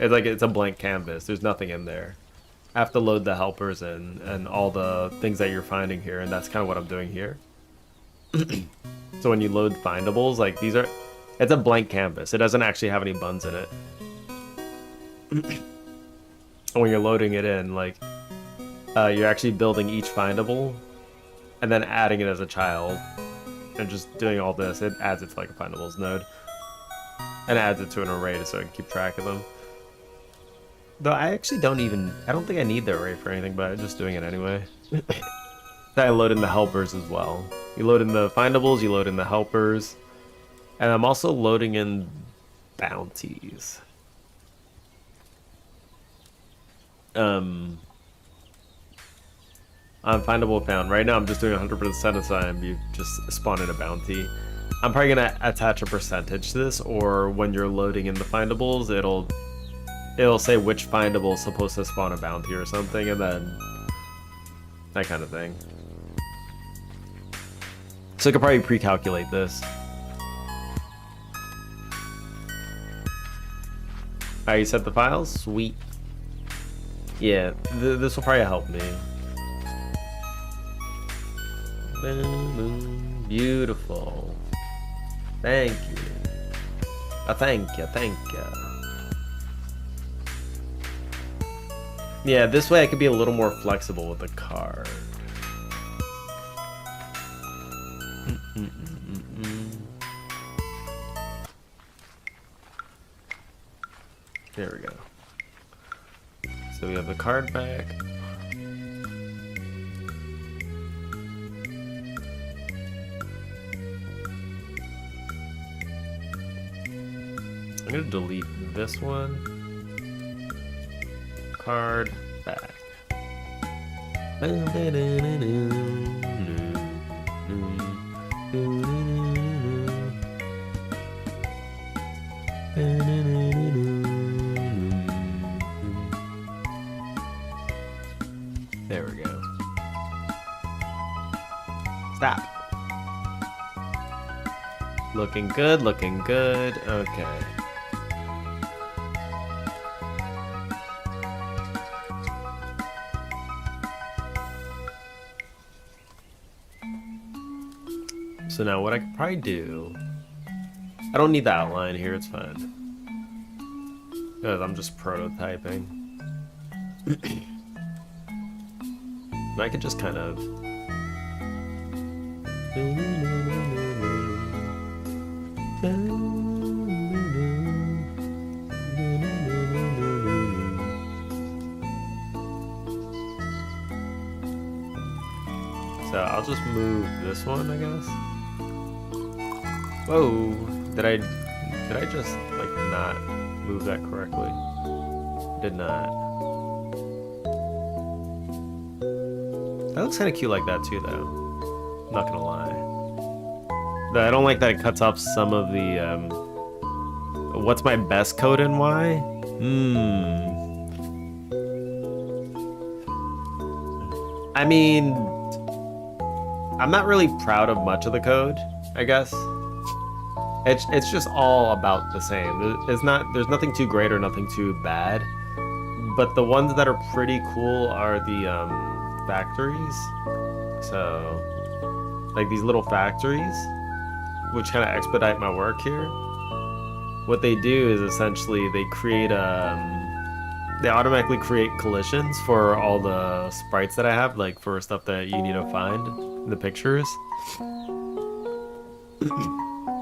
It's like it's a blank canvas. There's nothing in there. I have to load the helpers in and all the things that you're finding here, and that's kind of what I'm doing here. So when you load findables, like it's a blank canvas. It doesn't actually have any buns in it. And when you're loading it in, like you're actually building each findable and then adding it as a child and just doing all this. It adds it to like a findables node and adds it to an array so I can keep track of them. Though I actually don't think I need the array for anything, but I'm just doing it anyway. Then I load in the helpers as well. You load in the findables, you load in the helpers, and I'm also loading in bounties. On findable found. Right now I'm just doing 100% of the time. You just spawn in a bounty. I'm probably gonna attach a percentage to this, or when you're loading in the findables, it'll say which findable is supposed to spawn a bounty or something, and then that kind of thing. So I could probably pre-calculate this. Alright, you set the files? Sweet. Yeah, this will probably help me. Beautiful. Thank you. Thank you. Yeah, this way I could be a little more flexible with the card. There we go. So we have the card back. I'm gonna delete this one. Card back. There we go. Stop. Looking good, looking good. Okay. So now what I could probably do, I don't don't need the outline here, it's fine. Because I'm just prototyping. I could just kind of... So I'll just move this one, I guess. Whoa, did I just like not move that correctly? Did not. That looks kind of cute like that too, though. Not gonna lie. I don't like that it cuts off some of the what's my best code and why? I mean, I'm not really proud of much of the code, I guess. It's just all about the same. There's nothing too great or nothing too bad. But the ones that are pretty cool are the factories. So, like these little factories, which kind of expedite my work here. What they do is essentially they create they automatically create collisions for all the sprites that I have, like for stuff that you need to find in the pictures.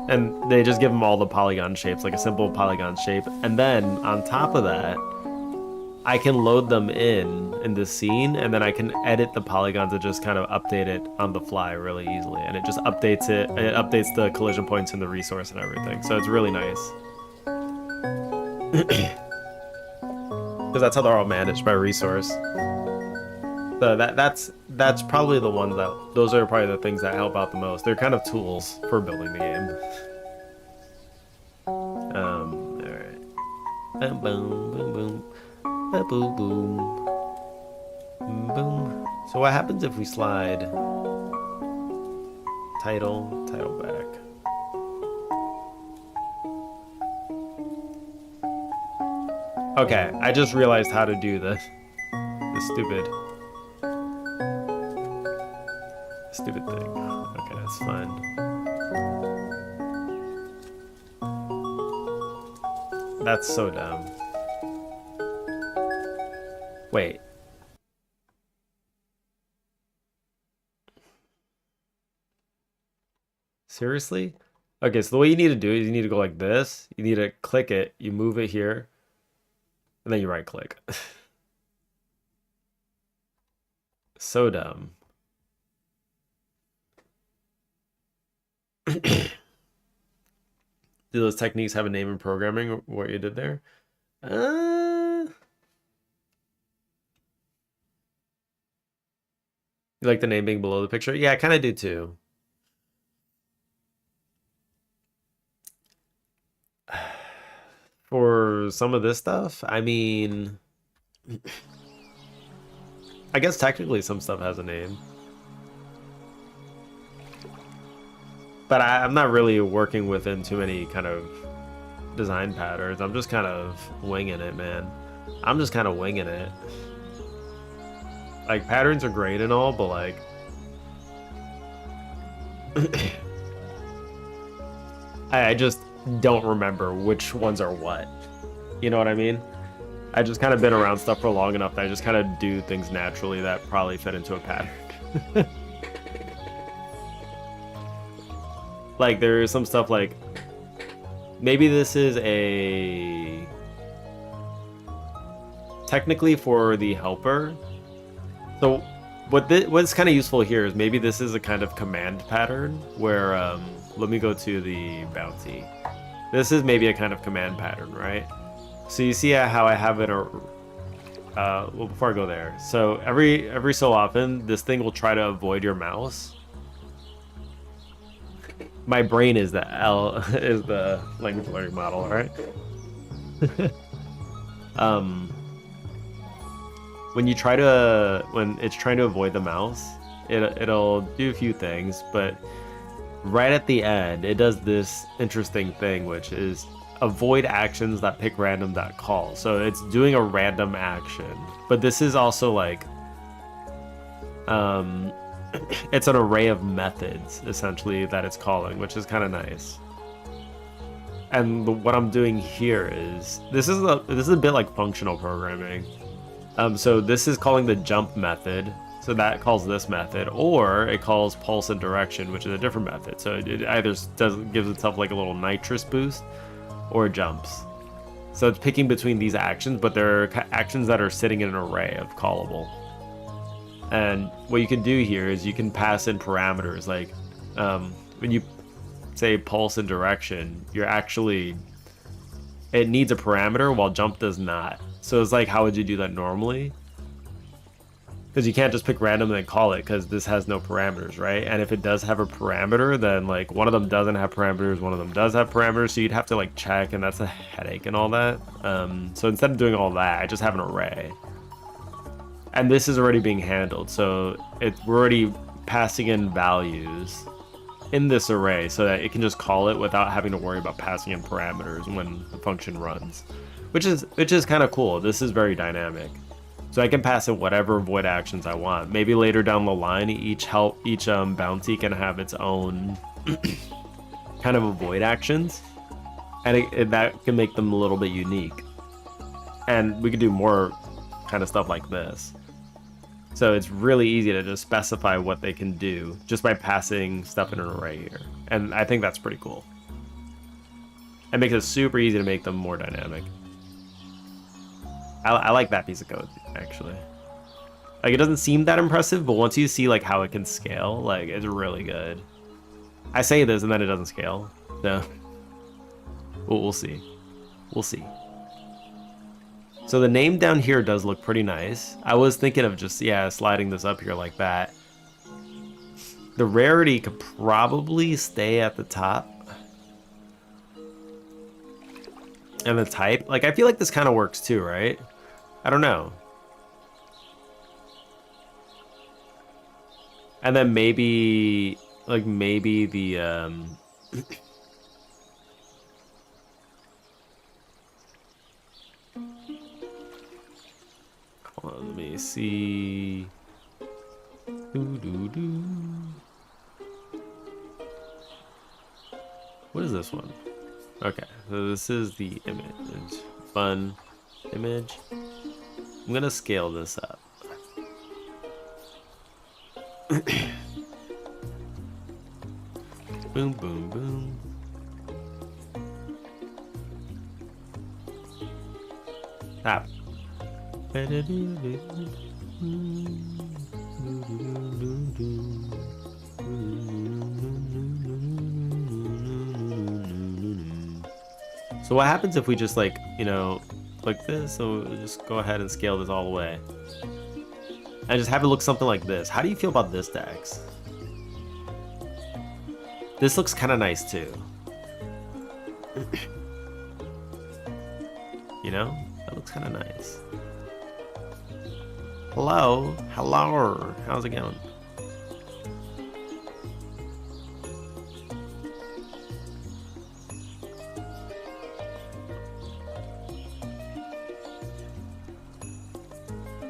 And they just give them all the polygon shapes, like a simple polygon shape. And then on top of that, I can load them in the scene, and then I can edit the polygons and just kind of update it on the fly really easily. And it just updates it. It updates the collision points and the resource and everything. So it's really nice. Because that's how they're all managed, by resource. So that's probably the ones those are probably the things that help out the most. They're kind of tools for building the game. Alright. Boom, boom, boom, boom. Boom, boom. Boom. So what happens if we slide title back? Okay, I just realized how to do this stupid thing. Okay, that's fine. That's so dumb. Wait. Seriously? Okay, so the way you need to do it is you need to go like this. You need to click it, you move it here, and then you right click. So dumb. Do those techniques have a name in programming, what you did there? You like the name being below the picture? Yeah, I kind of do too. For some of this stuff, I mean, I guess technically some stuff has a name. But I'm not really working within too many kind of design patterns. I'm just kind of winging it, man. I'm just kind of winging it. Like, patterns are great and all, but like... I just don't remember which ones are what. You know what I mean? I just kind of been around stuff for long enough that I just kind of do things naturally that probably fit into a pattern. Like, there's some stuff like... Maybe this is a... Technically for the helper. So what's kind of useful here is maybe this is a kind of command pattern where... let me go to the bounty. This is maybe a kind of command pattern, right? So you see how I have it... well, before I go there. So every so often, this thing will try to avoid your mouse. My brain is the language learning model, right? When it's trying to avoid the mouse, it'll do a few things, but right at the end, it does this interesting thing, which is avoid actions that pick random.call. So it's doing a random action, but this is also like it's an array of methods essentially that it's calling, which is kind of nice. And what I'm doing here is this is a bit like functional programming. So this is calling the jump method. So that calls this method, or it calls pulse and direction, which is a different method. So it either gives itself like a little nitrous boost, or it jumps. So it's picking between these actions, but they're actions that are sitting in an array of callable. And what you can do here is you can pass in parameters like when you say pulse and direction, it needs a parameter while jump does not. So it's like, how would you do that normally? Because you can't just pick random and then call it, because this has no parameters, right? And if it does have a parameter, then like one of them doesn't have parameters, one of them does have parameters, so you'd have to like check, and that's a headache and all that. So instead of doing all that, I just have an array. And this is already being handled, so we're already passing in values in this array so that it can just call it without having to worry about passing in parameters when the function runs, which is kind of cool. This is very dynamic. So I can pass in whatever void actions I want. Maybe later down the line, each bounty can have its own kind of avoid actions, and that can make them a little bit unique. And we could do more kind of stuff like this. So it's really easy to just specify what they can do just by passing stuff in an array here. And I think that's pretty cool. It makes it super easy to make them more dynamic. I like that piece of code, actually. Like, it doesn't seem that impressive, but once you see like how it can scale, like, it's really good. I say this and then it doesn't scale. So we'll see. We'll see. So the name down here does look pretty nice. I was thinking of just, sliding this up here like that. The rarity could probably stay at the top. And the type. Like, I feel like this kind of works too, right? I don't know. And then maybe the, hold on, let me see. What is this one? Okay, so this is the image. Fun image. I'm gonna scale this up. Boom, boom, boom. Tap. So what happens if we just like, like this? So we'll just go ahead and scale this all the way. And just have it look something like this. How do you feel about this, Dax? This looks kind of nice too. That looks kind of nice. Hello? Hello? How's it going?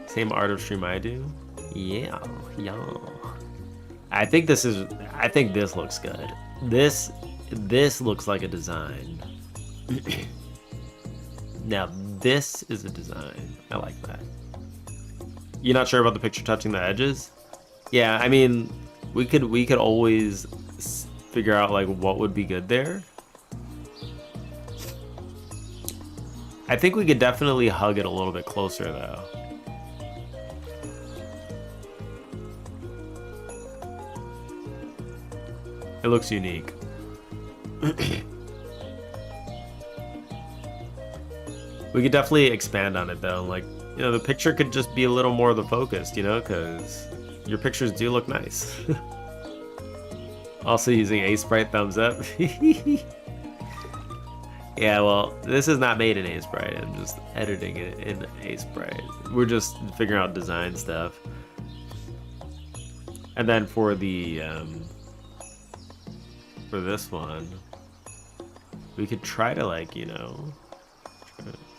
Same art of stream I do? Yeah. I think this looks good. This looks like a design. Now this is a design. I like that. You're not sure about the picture touching the edges? Yeah, I mean, we could always figure out like what would be good there. I think we could definitely hug it a little bit closer though. It looks unique. We could definitely expand on it though. Like, the picture could just be a little more of the focus, because your pictures do look nice. Also using A-Sprite, thumbs up. Yeah, well, this is not made in A-Sprite. I'm just editing it in A-Sprite. We're just figuring out design stuff. And then for the for this one, we could try to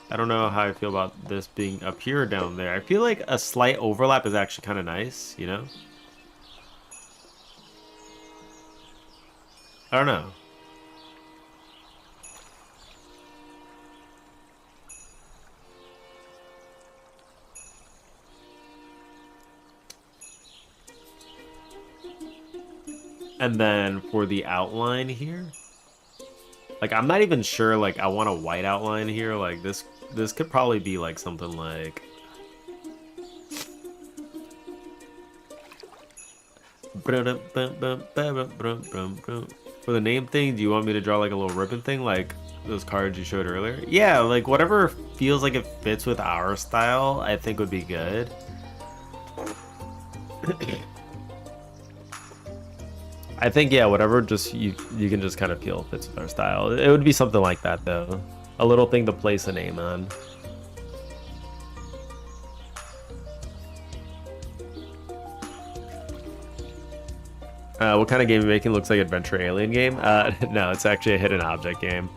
I don't know how I feel about this being up here or down there. I feel like a slight overlap is actually kind of nice, I don't know. And then for the outline here, like I'm not even sure, like I want a white outline here. Like this could probably be like something like for the name thing. Do you want me to draw like a little ribbon thing like those cards you showed earlier? Yeah, like whatever feels like it fits with our style, I think would be good. I think, yeah, whatever just you can just kind of feel fits with our style. It would be something like that though. A little thing to place a name on. What kind of game are you making? Looks like Adventure Alien game. No, it's actually a hidden object game.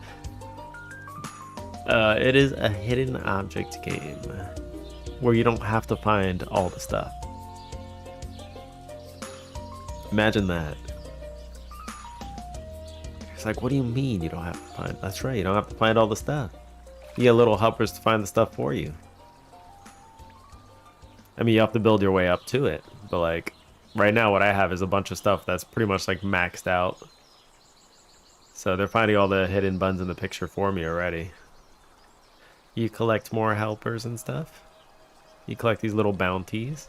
It is a hidden object game where you don't have to find all the stuff. Imagine that. It's like, what do you mean you don't have to find? That's right, you don't have to find all the stuff. You get little helpers to find the stuff for you. I mean, you have to build your way up to it, but like right now what I have is a bunch of stuff that's pretty much like maxed out. So they're finding all the hidden buns in the picture for me already. You collect more helpers and stuff. You collect these little bounties.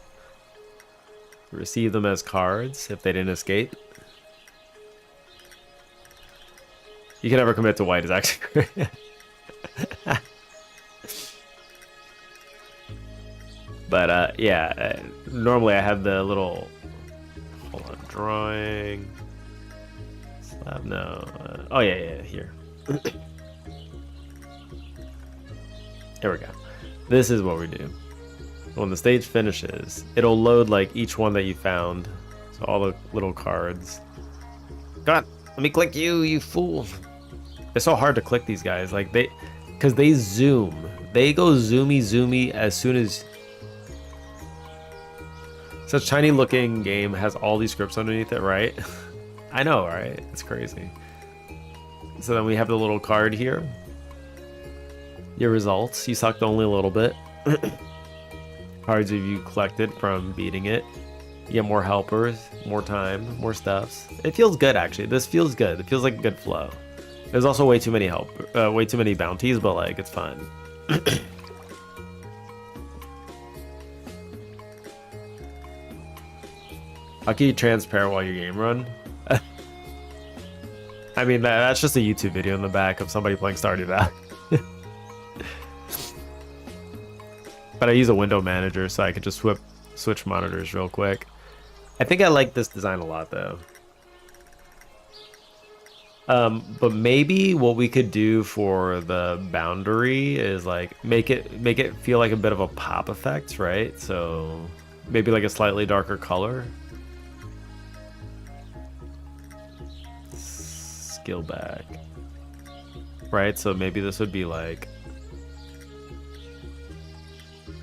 Receive them as cards if they didn't escape. You can never commit to white is actually great. But yeah, normally I have the little, hold on, drawing, slab, no, oh yeah, here. Here we go. This is what we do. When the stage finishes, it'll load like each one that you found. So all the little cards. God, let me click you, you fool. It's so hard to click these guys. Like because they zoom. They go zoomy as soon as. Such tiny looking game has all these scripts underneath it, right? I know, right? It's crazy. So then we have the little card here. Your results. You sucked only a little bit. Cards have you collected from beating it. You get more helpers, more time, more stuffs. It feels good actually. This feels good. It feels like a good flow. There's also way too many way too many bounties, but like it's fun. I'll keep you transparent while your game run. I mean that's just a YouTube video in the back of somebody playing Stardew Valley. But I use a window manager so I can just switch monitors real quick. I think I like this design a lot though. But maybe what we could do for the boundary is like make it feel like a bit of a pop effect, right? So maybe like a slightly darker color. Scale back. Right? So maybe this would be like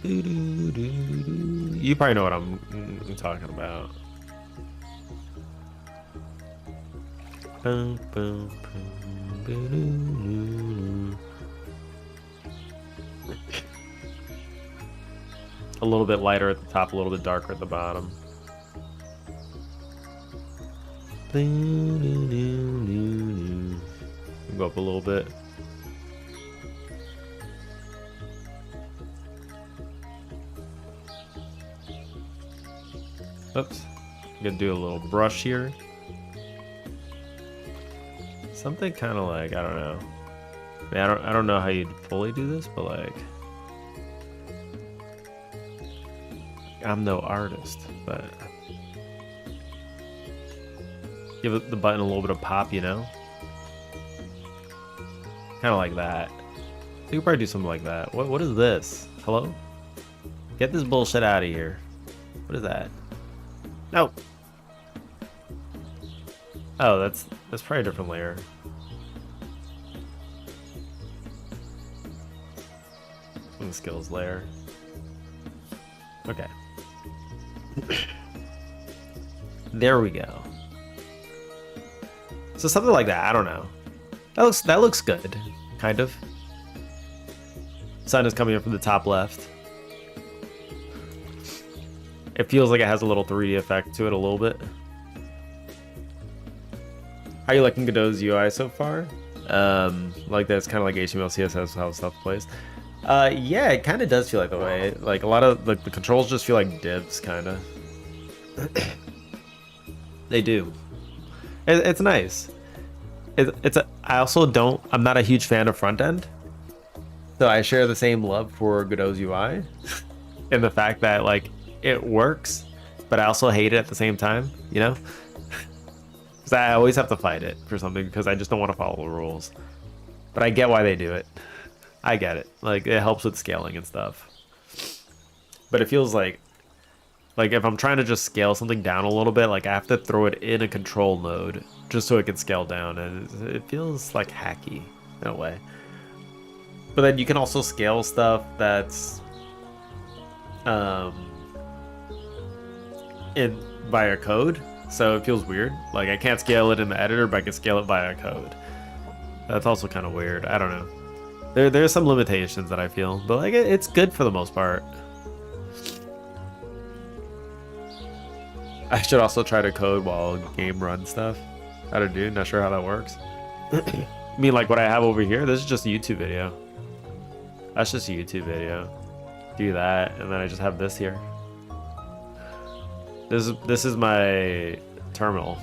you probably know what I'm talking about. A little bit lighter at the top, a little bit darker at the bottom. Go up a little bit. Oops. I'm gonna do a little brush here. Something kind of like, I don't know. I mean, I don't know how you'd fully do this, but like, I'm no artist, but give the button a little bit of pop, you know? Kind of like that. You could probably do something like that. What is this? Hello? Get this bullshit out of here. What is that? No. Oh, that's probably a different layer. The skills layer. Okay. There we go. So something like that. I don't know. That looks good, kind of. Sun is coming in from the top left. It feels like it has a little 3D effect to it a little bit. How you liking Godot's UI so far? Like that's kind of like HTML, CSS, how stuff plays. Yeah, it kind of does feel like the way. Like a lot of the controls just feel like divs, kind of. They do. It's nice. I also don't. I'm not a huge fan of front end, so I share the same love for Godot's UI, and the fact that like it works, but I also hate it at the same time. You know, because I always have to fight it for something because I just don't want to follow the rules. But I get why they do it. I get it. Like it helps with scaling and stuff. But it feels like if I'm trying to just scale something down a little bit, like I have to throw it in a control mode just so it can scale down, and it feels like hacky in a way. But then you can also scale stuff that's in via code, so it feels weird. Like I can't scale it in the editor, but I can scale it via code. That's also kind of weird. I don't know. There's some limitations that I feel, but like it's good for the most part. I should also try to code while game run stuff. How to do? Not sure how that works. I mean, like what I have over here. This is just a YouTube video. That's just a YouTube video. Do that, and then I just have this here. This is my terminal.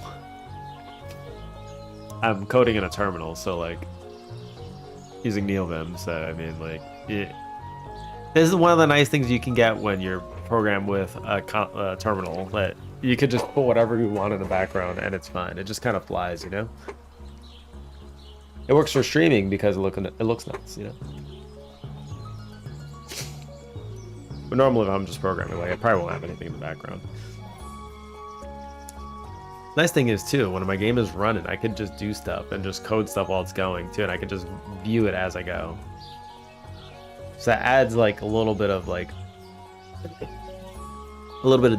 I'm coding in a terminal, so like using NeoVim. So I mean, like, this is one of the nice things you can get when you're programmed with a terminal, that you could just put whatever you want in the background and it's fine. It just kind of flies, you know. It works for streaming because it looks nice, you know. But normally if I'm just programming, like I probably won't have anything in the background. Nice thing is too, when my game is running, I could just do stuff and just code stuff while it's going too, and I could just view it as I go. So that adds like a little bit of like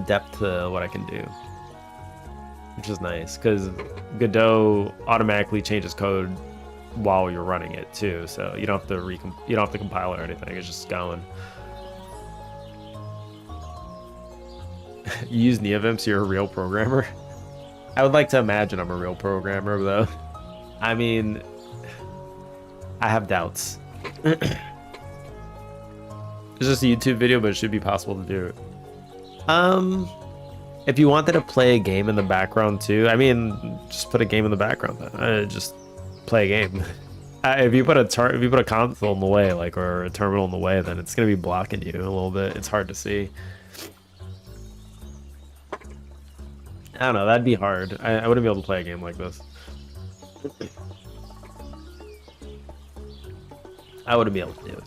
depth to what I can do, which is nice because Godot automatically changes code while you're running it too, so you don't have to compile it or anything. It's just going. You use NeoVim, so you're a real programmer. I would like to imagine I'm a real programmer, though. I mean, I have doubts. It's just a YouTube video, but it should be possible to do it. If you wanted to play a game in the background too, I mean, just put a game in the background. Just play a game. If you put a console in the way, like, or a terminal in the way, then it's gonna be blocking you a little bit. It's hard to see. I don't know. That'd be hard. I wouldn't be able to play a game like this. I wouldn't be able to do it.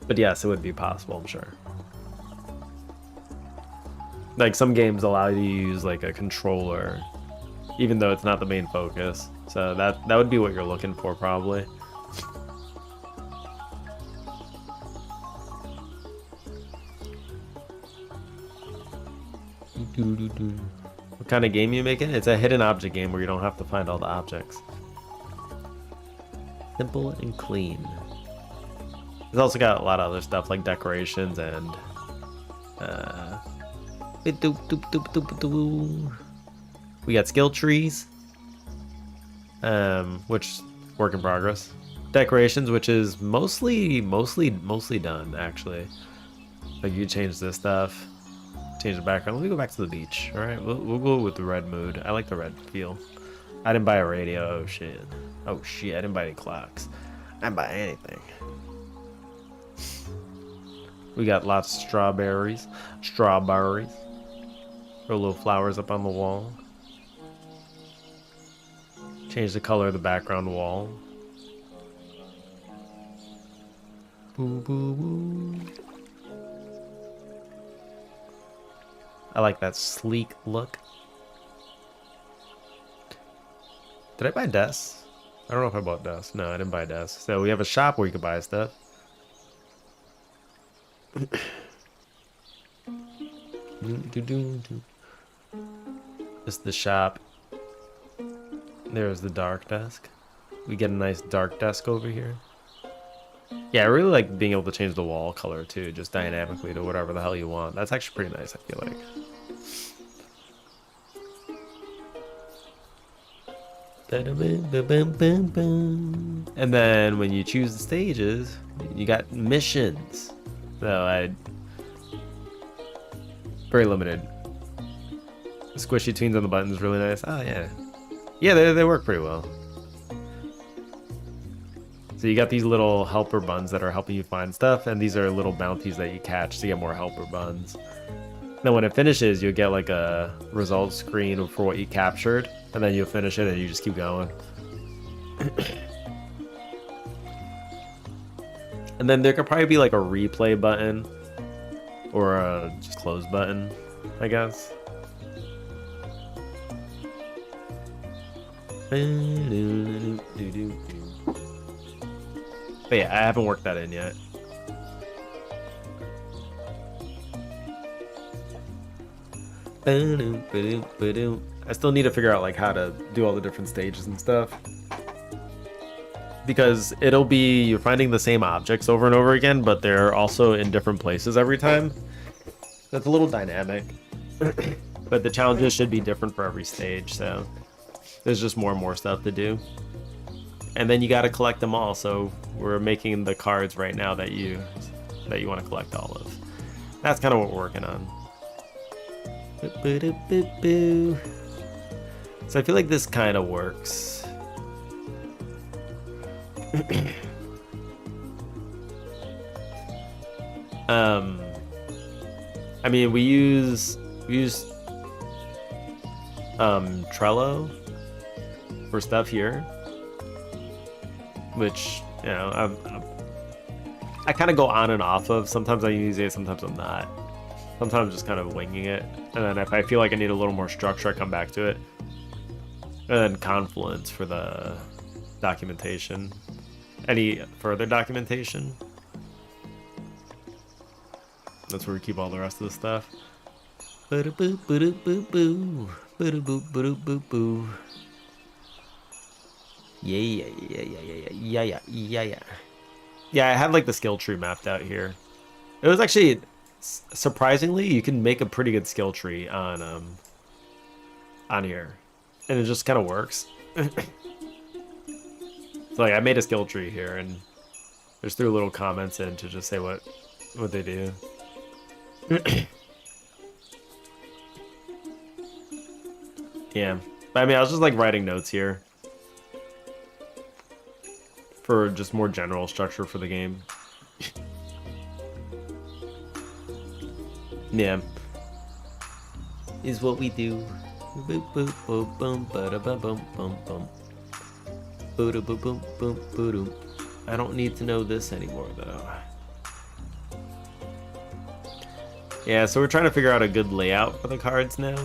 But yes, it would be possible, I'm sure. Like some games allow you to use like a controller, even though it's not the main focus. So that would be what you're looking for, probably. What kind of game you making? It's a hidden object game where you don't have to find all the objects. Simple and clean. It's also got a lot of other stuff like decorations and we got skill trees, which work in progress. Decorations, which is mostly done actually. Like you change this stuff, change the background. Let me go back to the beach. All right, we'll go with the red mood. I like the red feel. I didn't buy a radio. Oh shit! I didn't buy any clocks. I didn't buy anything. We got lots of strawberries. Throw little flowers up on the wall. Change the color of the background wall. Boo boo boo. I like that sleek look. Did I buy desks? I don't know if I bought desks. No, I didn't buy desks. So we have a shop where you can buy stuff. This is the shop. There's the dark desk. We get a nice dark desk over here. Yeah, I really like being able to change the wall color too, just dynamically to whatever the hell you want. That's actually pretty nice, I feel like. And then when you choose the stages, you got missions. So I very limited. The squishy tweens on the buttons is really nice. Oh yeah. Yeah, they work pretty well. So you got these little helper buns that are helping you find stuff, and these are little bounties that you catch to get more helper buns. Then when it finishes, you'll get like a result screen for what you captured, and then you'll finish it and you just keep going. And then there could probably be like a replay button or a just close button, I guess. But yeah, I haven't worked that in yet. I still need to figure out like how to do all the different stages and stuff. Because it'll be you're finding the same objects over and over again, but they're also in different places every time. That's a little dynamic. But the challenges should be different for every stage, so there's just more and more stuff to do. And then you got to collect them all, so we're making the cards right now that you want to collect all of. That's kind of what we're working on. So I feel like this kind of works. I mean, we use Trello for stuff here, which, you know, I kind of go on and off of. Sometimes I use it, sometimes I'm not. Sometimes I'm just kind of winging it, and then if I feel like I need a little more structure, I come back to it. And then Confluence for the documentation. Any further documentation? That's where we keep all the rest of the stuff. Yeah, I had like the skill tree mapped out here. It was actually surprisingly, you can make a pretty good skill tree on here, and it just kind of works. So like I made a skill tree here, and just threw little comments in to just say what they do. Yeah, but I mean, I was just like writing notes here for just more general structure for the game. Yeah, is what we do. Boop boop boop boom ba da ba bum bum bum. Boop boop boop boop boop. I don't need to know this anymore though. Yeah, so we're trying to figure out a good layout for the cards now.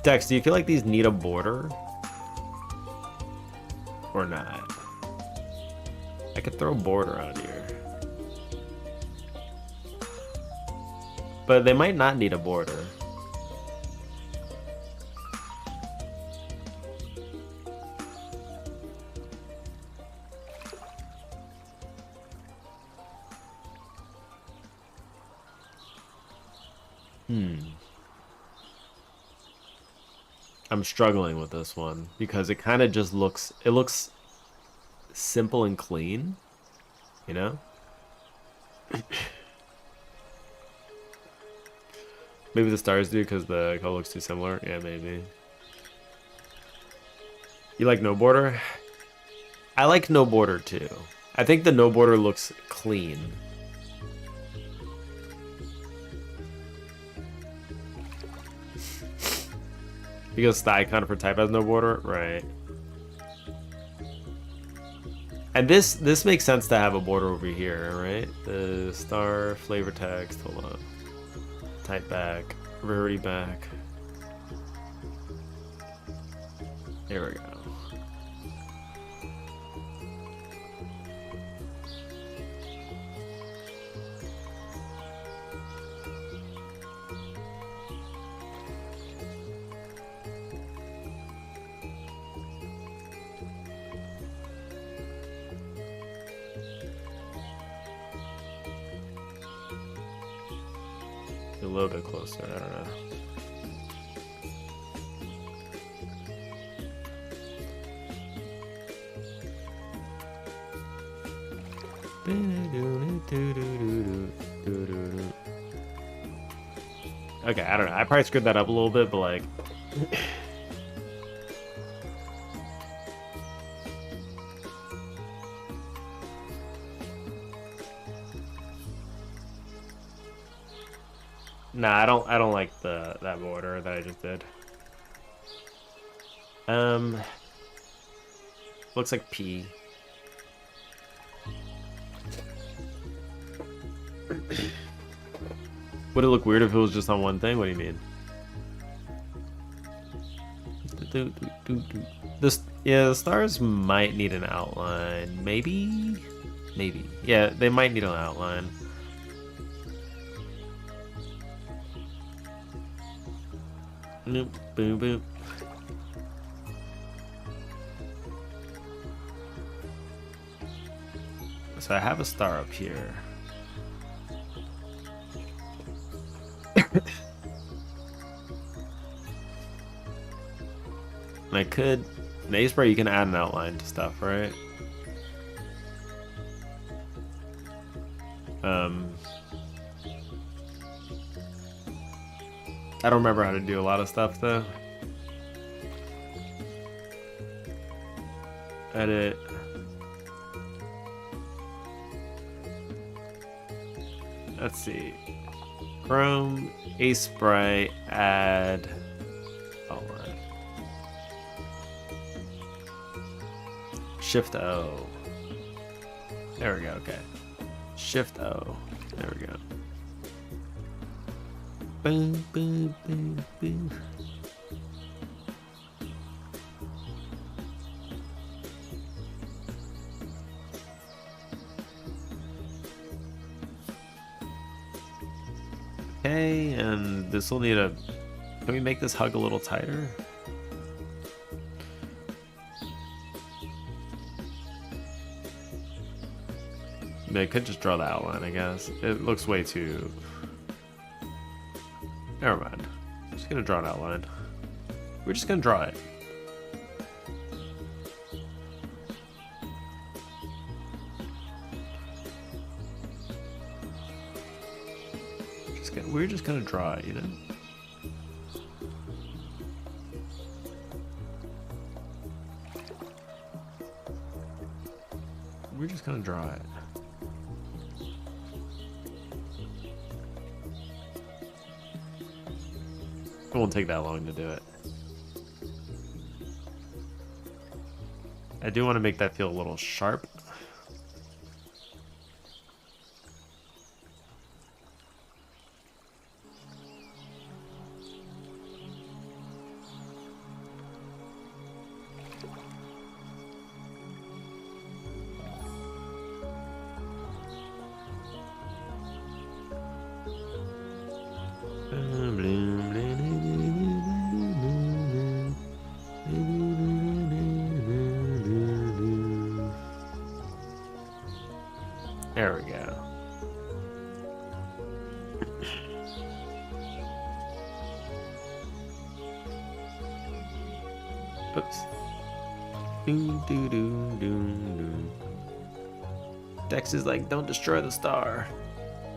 Dex, do you feel like these need a border? Or not? I could throw a border on here. But they might not need a border. I'm struggling with this one because it kind of just looks simple and clean, you know? Maybe the stars do because the color looks too similar. Yeah, maybe. You like no border? I like no border too. I think the no border looks clean. Because the icon for type has no border, right? And this makes sense to have a border over here, right? The star flavor text, hold on. Type back, rarity back. There we go. A little bit closer, I don't know. Okay, I don't know. I probably screwed that up a little bit, but like... Nah, I don't like that border that I just did. Looks like P. Would it look weird if it was just on one thing? What do you mean? Yeah, the stars might need an outline. Maybe? Maybe. Yeah, they might need an outline. Nope, boom, boom. So I have a star up here. And I could... In A-Spray, you can add an outline to stuff, right? I don't remember how to do a lot of stuff, though. Edit. Let's see. Chrome, A-Spray, add outline. Shift O. There we go, okay. Shift O. There we go. Boom, boom, boom, boom. Okay, and this will need a... Can we make this hug a little tighter? They could just draw the outline, I guess. It looks way too... Never mind. I'm just gonna draw an outline. We're just gonna draw it. We're just gonna draw it, you know? We're just gonna draw it. It won't take that long to do it. I do want to make that feel a little sharp. There we go. Oops. Doo, doo, doo, doo, doo. Dex is like, don't destroy the star.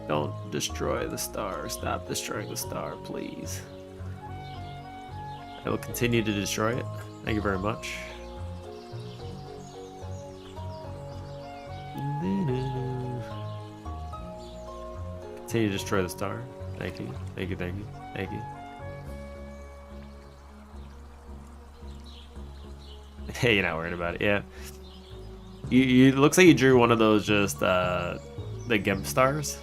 Don't destroy the star. Stop destroying the star, please. I will continue to destroy it. Thank you very much. Continue to destroy the star. Thank you. Thank you, thank you, thank you. Hey, you're not worried about it, yeah. You looks like you drew one of those just the GIMP stars.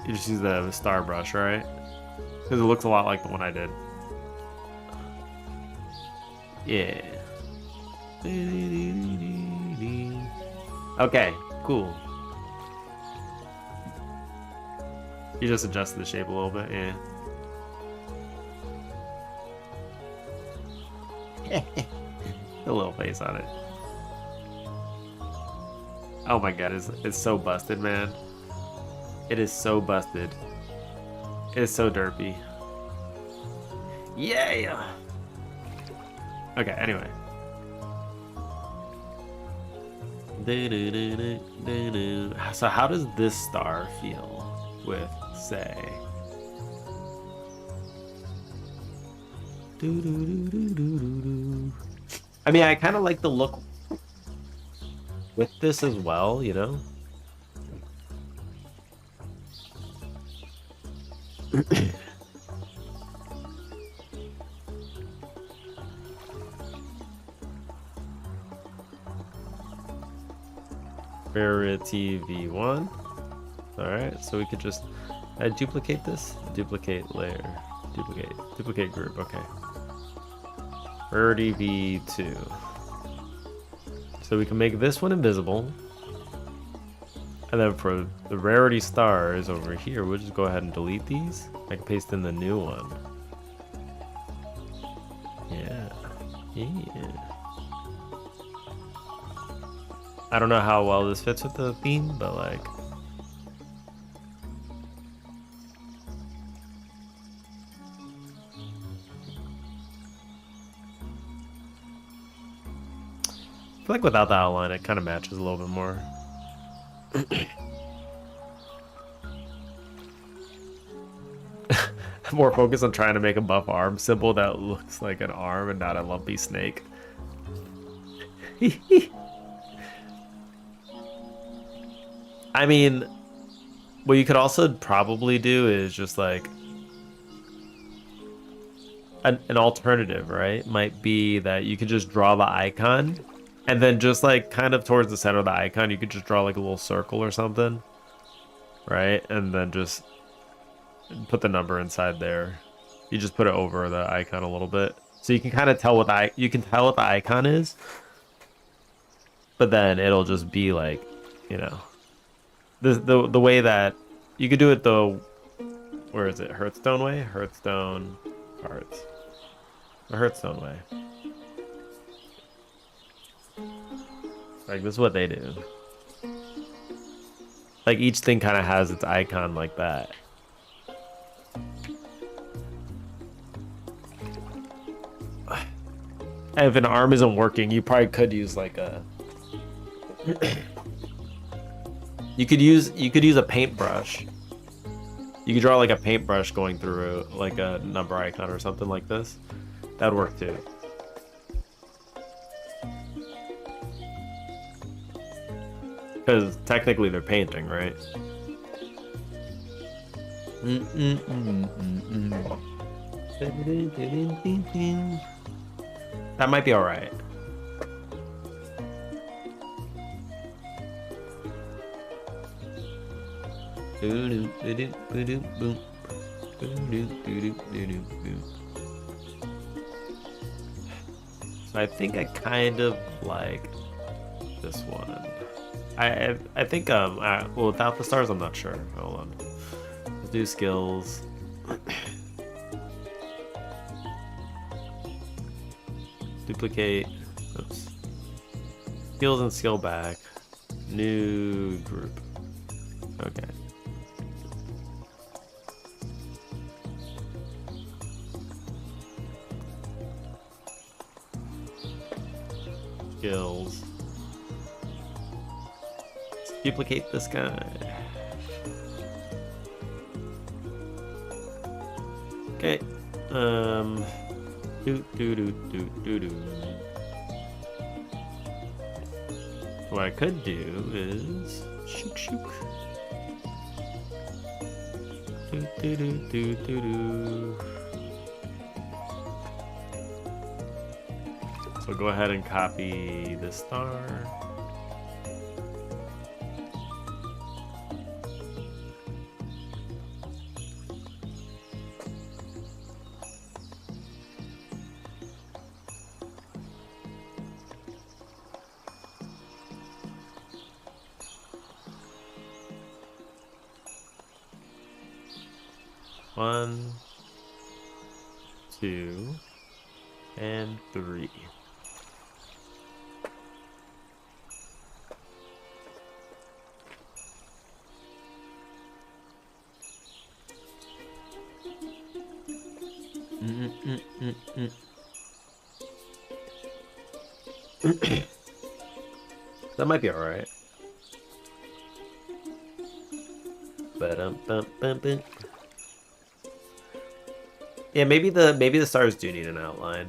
You just use the star brush, right? Because it looks a lot like the one I did. Yeah. Okay, cool. You just adjusted the shape a little bit, yeah. A little face on it. Oh my god, it's so busted, man. It is so busted. It is so derpy. Yeah! Okay, anyway. So how does this star feel with, say, I mean, I kind of like the look with this as well, you know? Rarity V1. Alright, so we could just duplicate this. Duplicate layer. Duplicate group, okay. Rarity V2. So we can make this one invisible. And then for the rarity stars over here, we'll just go ahead and delete these. I can paste in the new one. Yeah. I don't know how well this fits with the theme, but like... I feel like without the outline, it kind of matches a little bit more. More focused on trying to make a buff arm symbol that looks like an arm and not a lumpy snake. I mean, what you could also probably do is just like an alternative, right? Might be that you could just draw the icon and then just like kind of towards the center of the icon, you could just draw like a little circle or something, right? And then just put the number inside there. You just put it over the icon a little bit, so you can kind of tell what you can tell what the icon is, but then it'll just be like, you know, the way that you could do it the, where is it? Hearthstone way? Hearthstone cards. The Hearthstone way. Like, this is what they do. Like, each thing kind of has its icon like that. And if an arm isn't working, you probably could use like a... You could use a paintbrush. You could draw like a paintbrush going through like a number icon or something like this. That'd work too. Because technically they're painting, right? That might be alright. So I think I kind of like this one. I think well, without the stars I'm not sure. Hold on. Let's do skills. Duplicate. Oops. Skills and skill back. New group. Okay. Skills. Let's duplicate this guy. Okay. What I could do is shook. So go ahead and copy this star. One, 2, and 3. That might be alright. Yeah, maybe the stars do need an outline.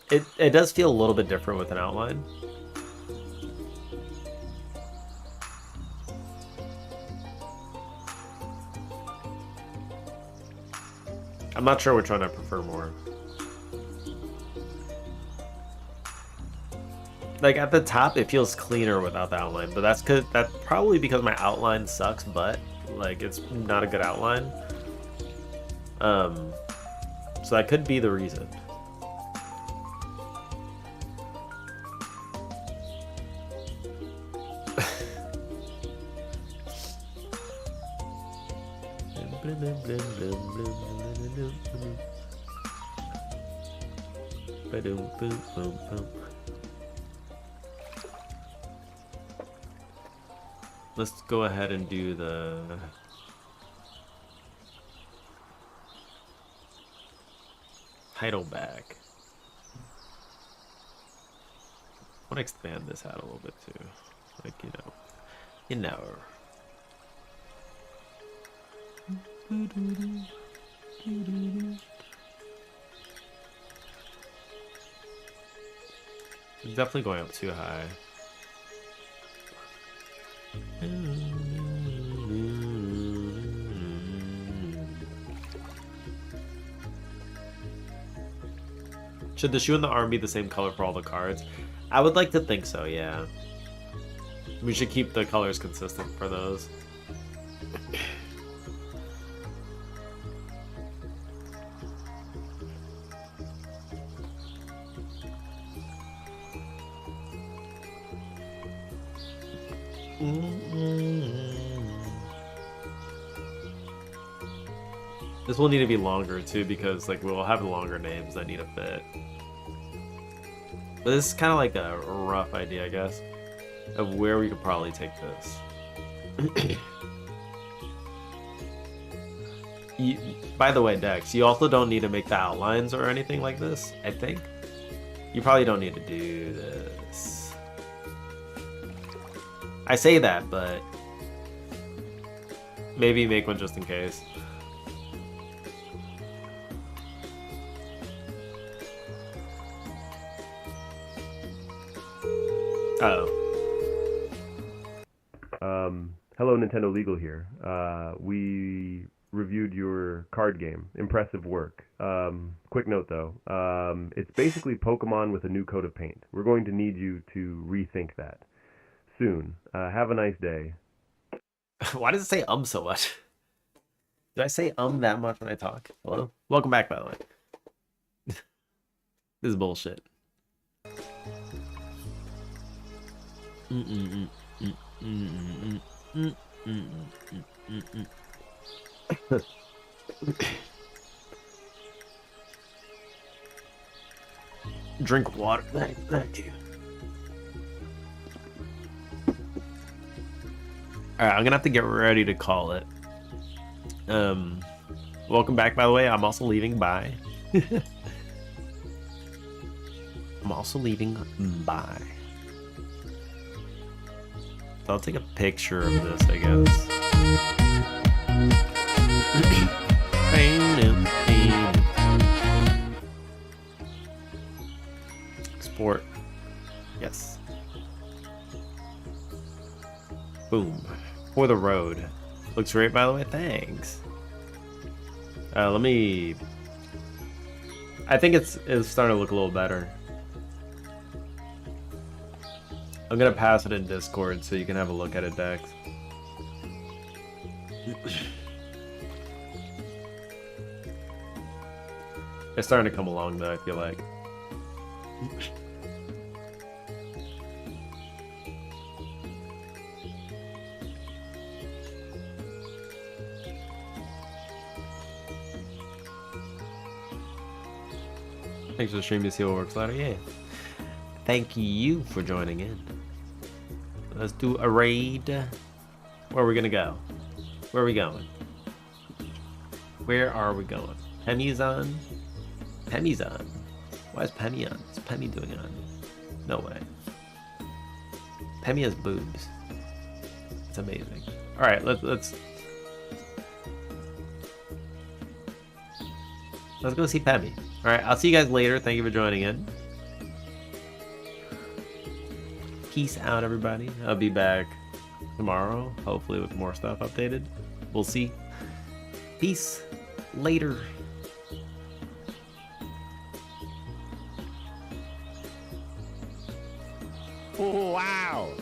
It does feel a little bit different with an outline. I'm not sure which one I prefer more. Like at the top, it feels cleaner without the outline, but that's probably because my outline sucks, but like it's not a good outline. So that could be the reason. Let's go ahead and do the title back. I want to expand this out a little bit too. Like, you know. It's definitely going up too high. Should the shoe and the arm be the same color for all the cards? I would like to think so, yeah. We should keep the colors consistent for those. This will need to be longer too, because like we'll have longer names that need a fit. But this is kind of like a rough idea, I guess, of where we could probably take this. By the way, Dex, you also don't need to make the outlines or anything like this, I think. You probably don't need to do this. I say that, but maybe make one just in case. Hello, Nintendo Legal here. We reviewed your card game. Impressive work. Quick note, though. It's basically Pokemon with a new coat of paint. We're going to need you to rethink that soon. Have a nice day. Why does it say so much? Did I say that much when I talk? Hello? Welcome back, by the way. This is bullshit. Drink water. Thank you. Alright, I'm gonna have to get ready to call it. Welcome back, by the way. I'm also leaving. Bye. I'm also leaving. Bye. So I'll take a picture of this, I guess. Export. Yes. Boom. For the road. Looks great, by the way. Thanks. Let me... I think it's starting to look a little better. I'm gonna pass it in Discord so you can have a look at it, Dex. It's starting to come along though, I feel like. Thanks for the stream to see what works louder. Yeah. Thank you for joining in. Let's do a raid. Where are we gonna go? Where are we going? Where are we going? Penny's on? Penny's on. Why is Penny on? What's Penny doing on? No way. Pemmy has boobs. It's amazing. All right, let's go see Pemmy. All right, I'll see you guys later. Thank you for joining in. Peace out, everybody. I'll be back tomorrow, hopefully with more stuff updated. We'll see. Peace. Later. Wow.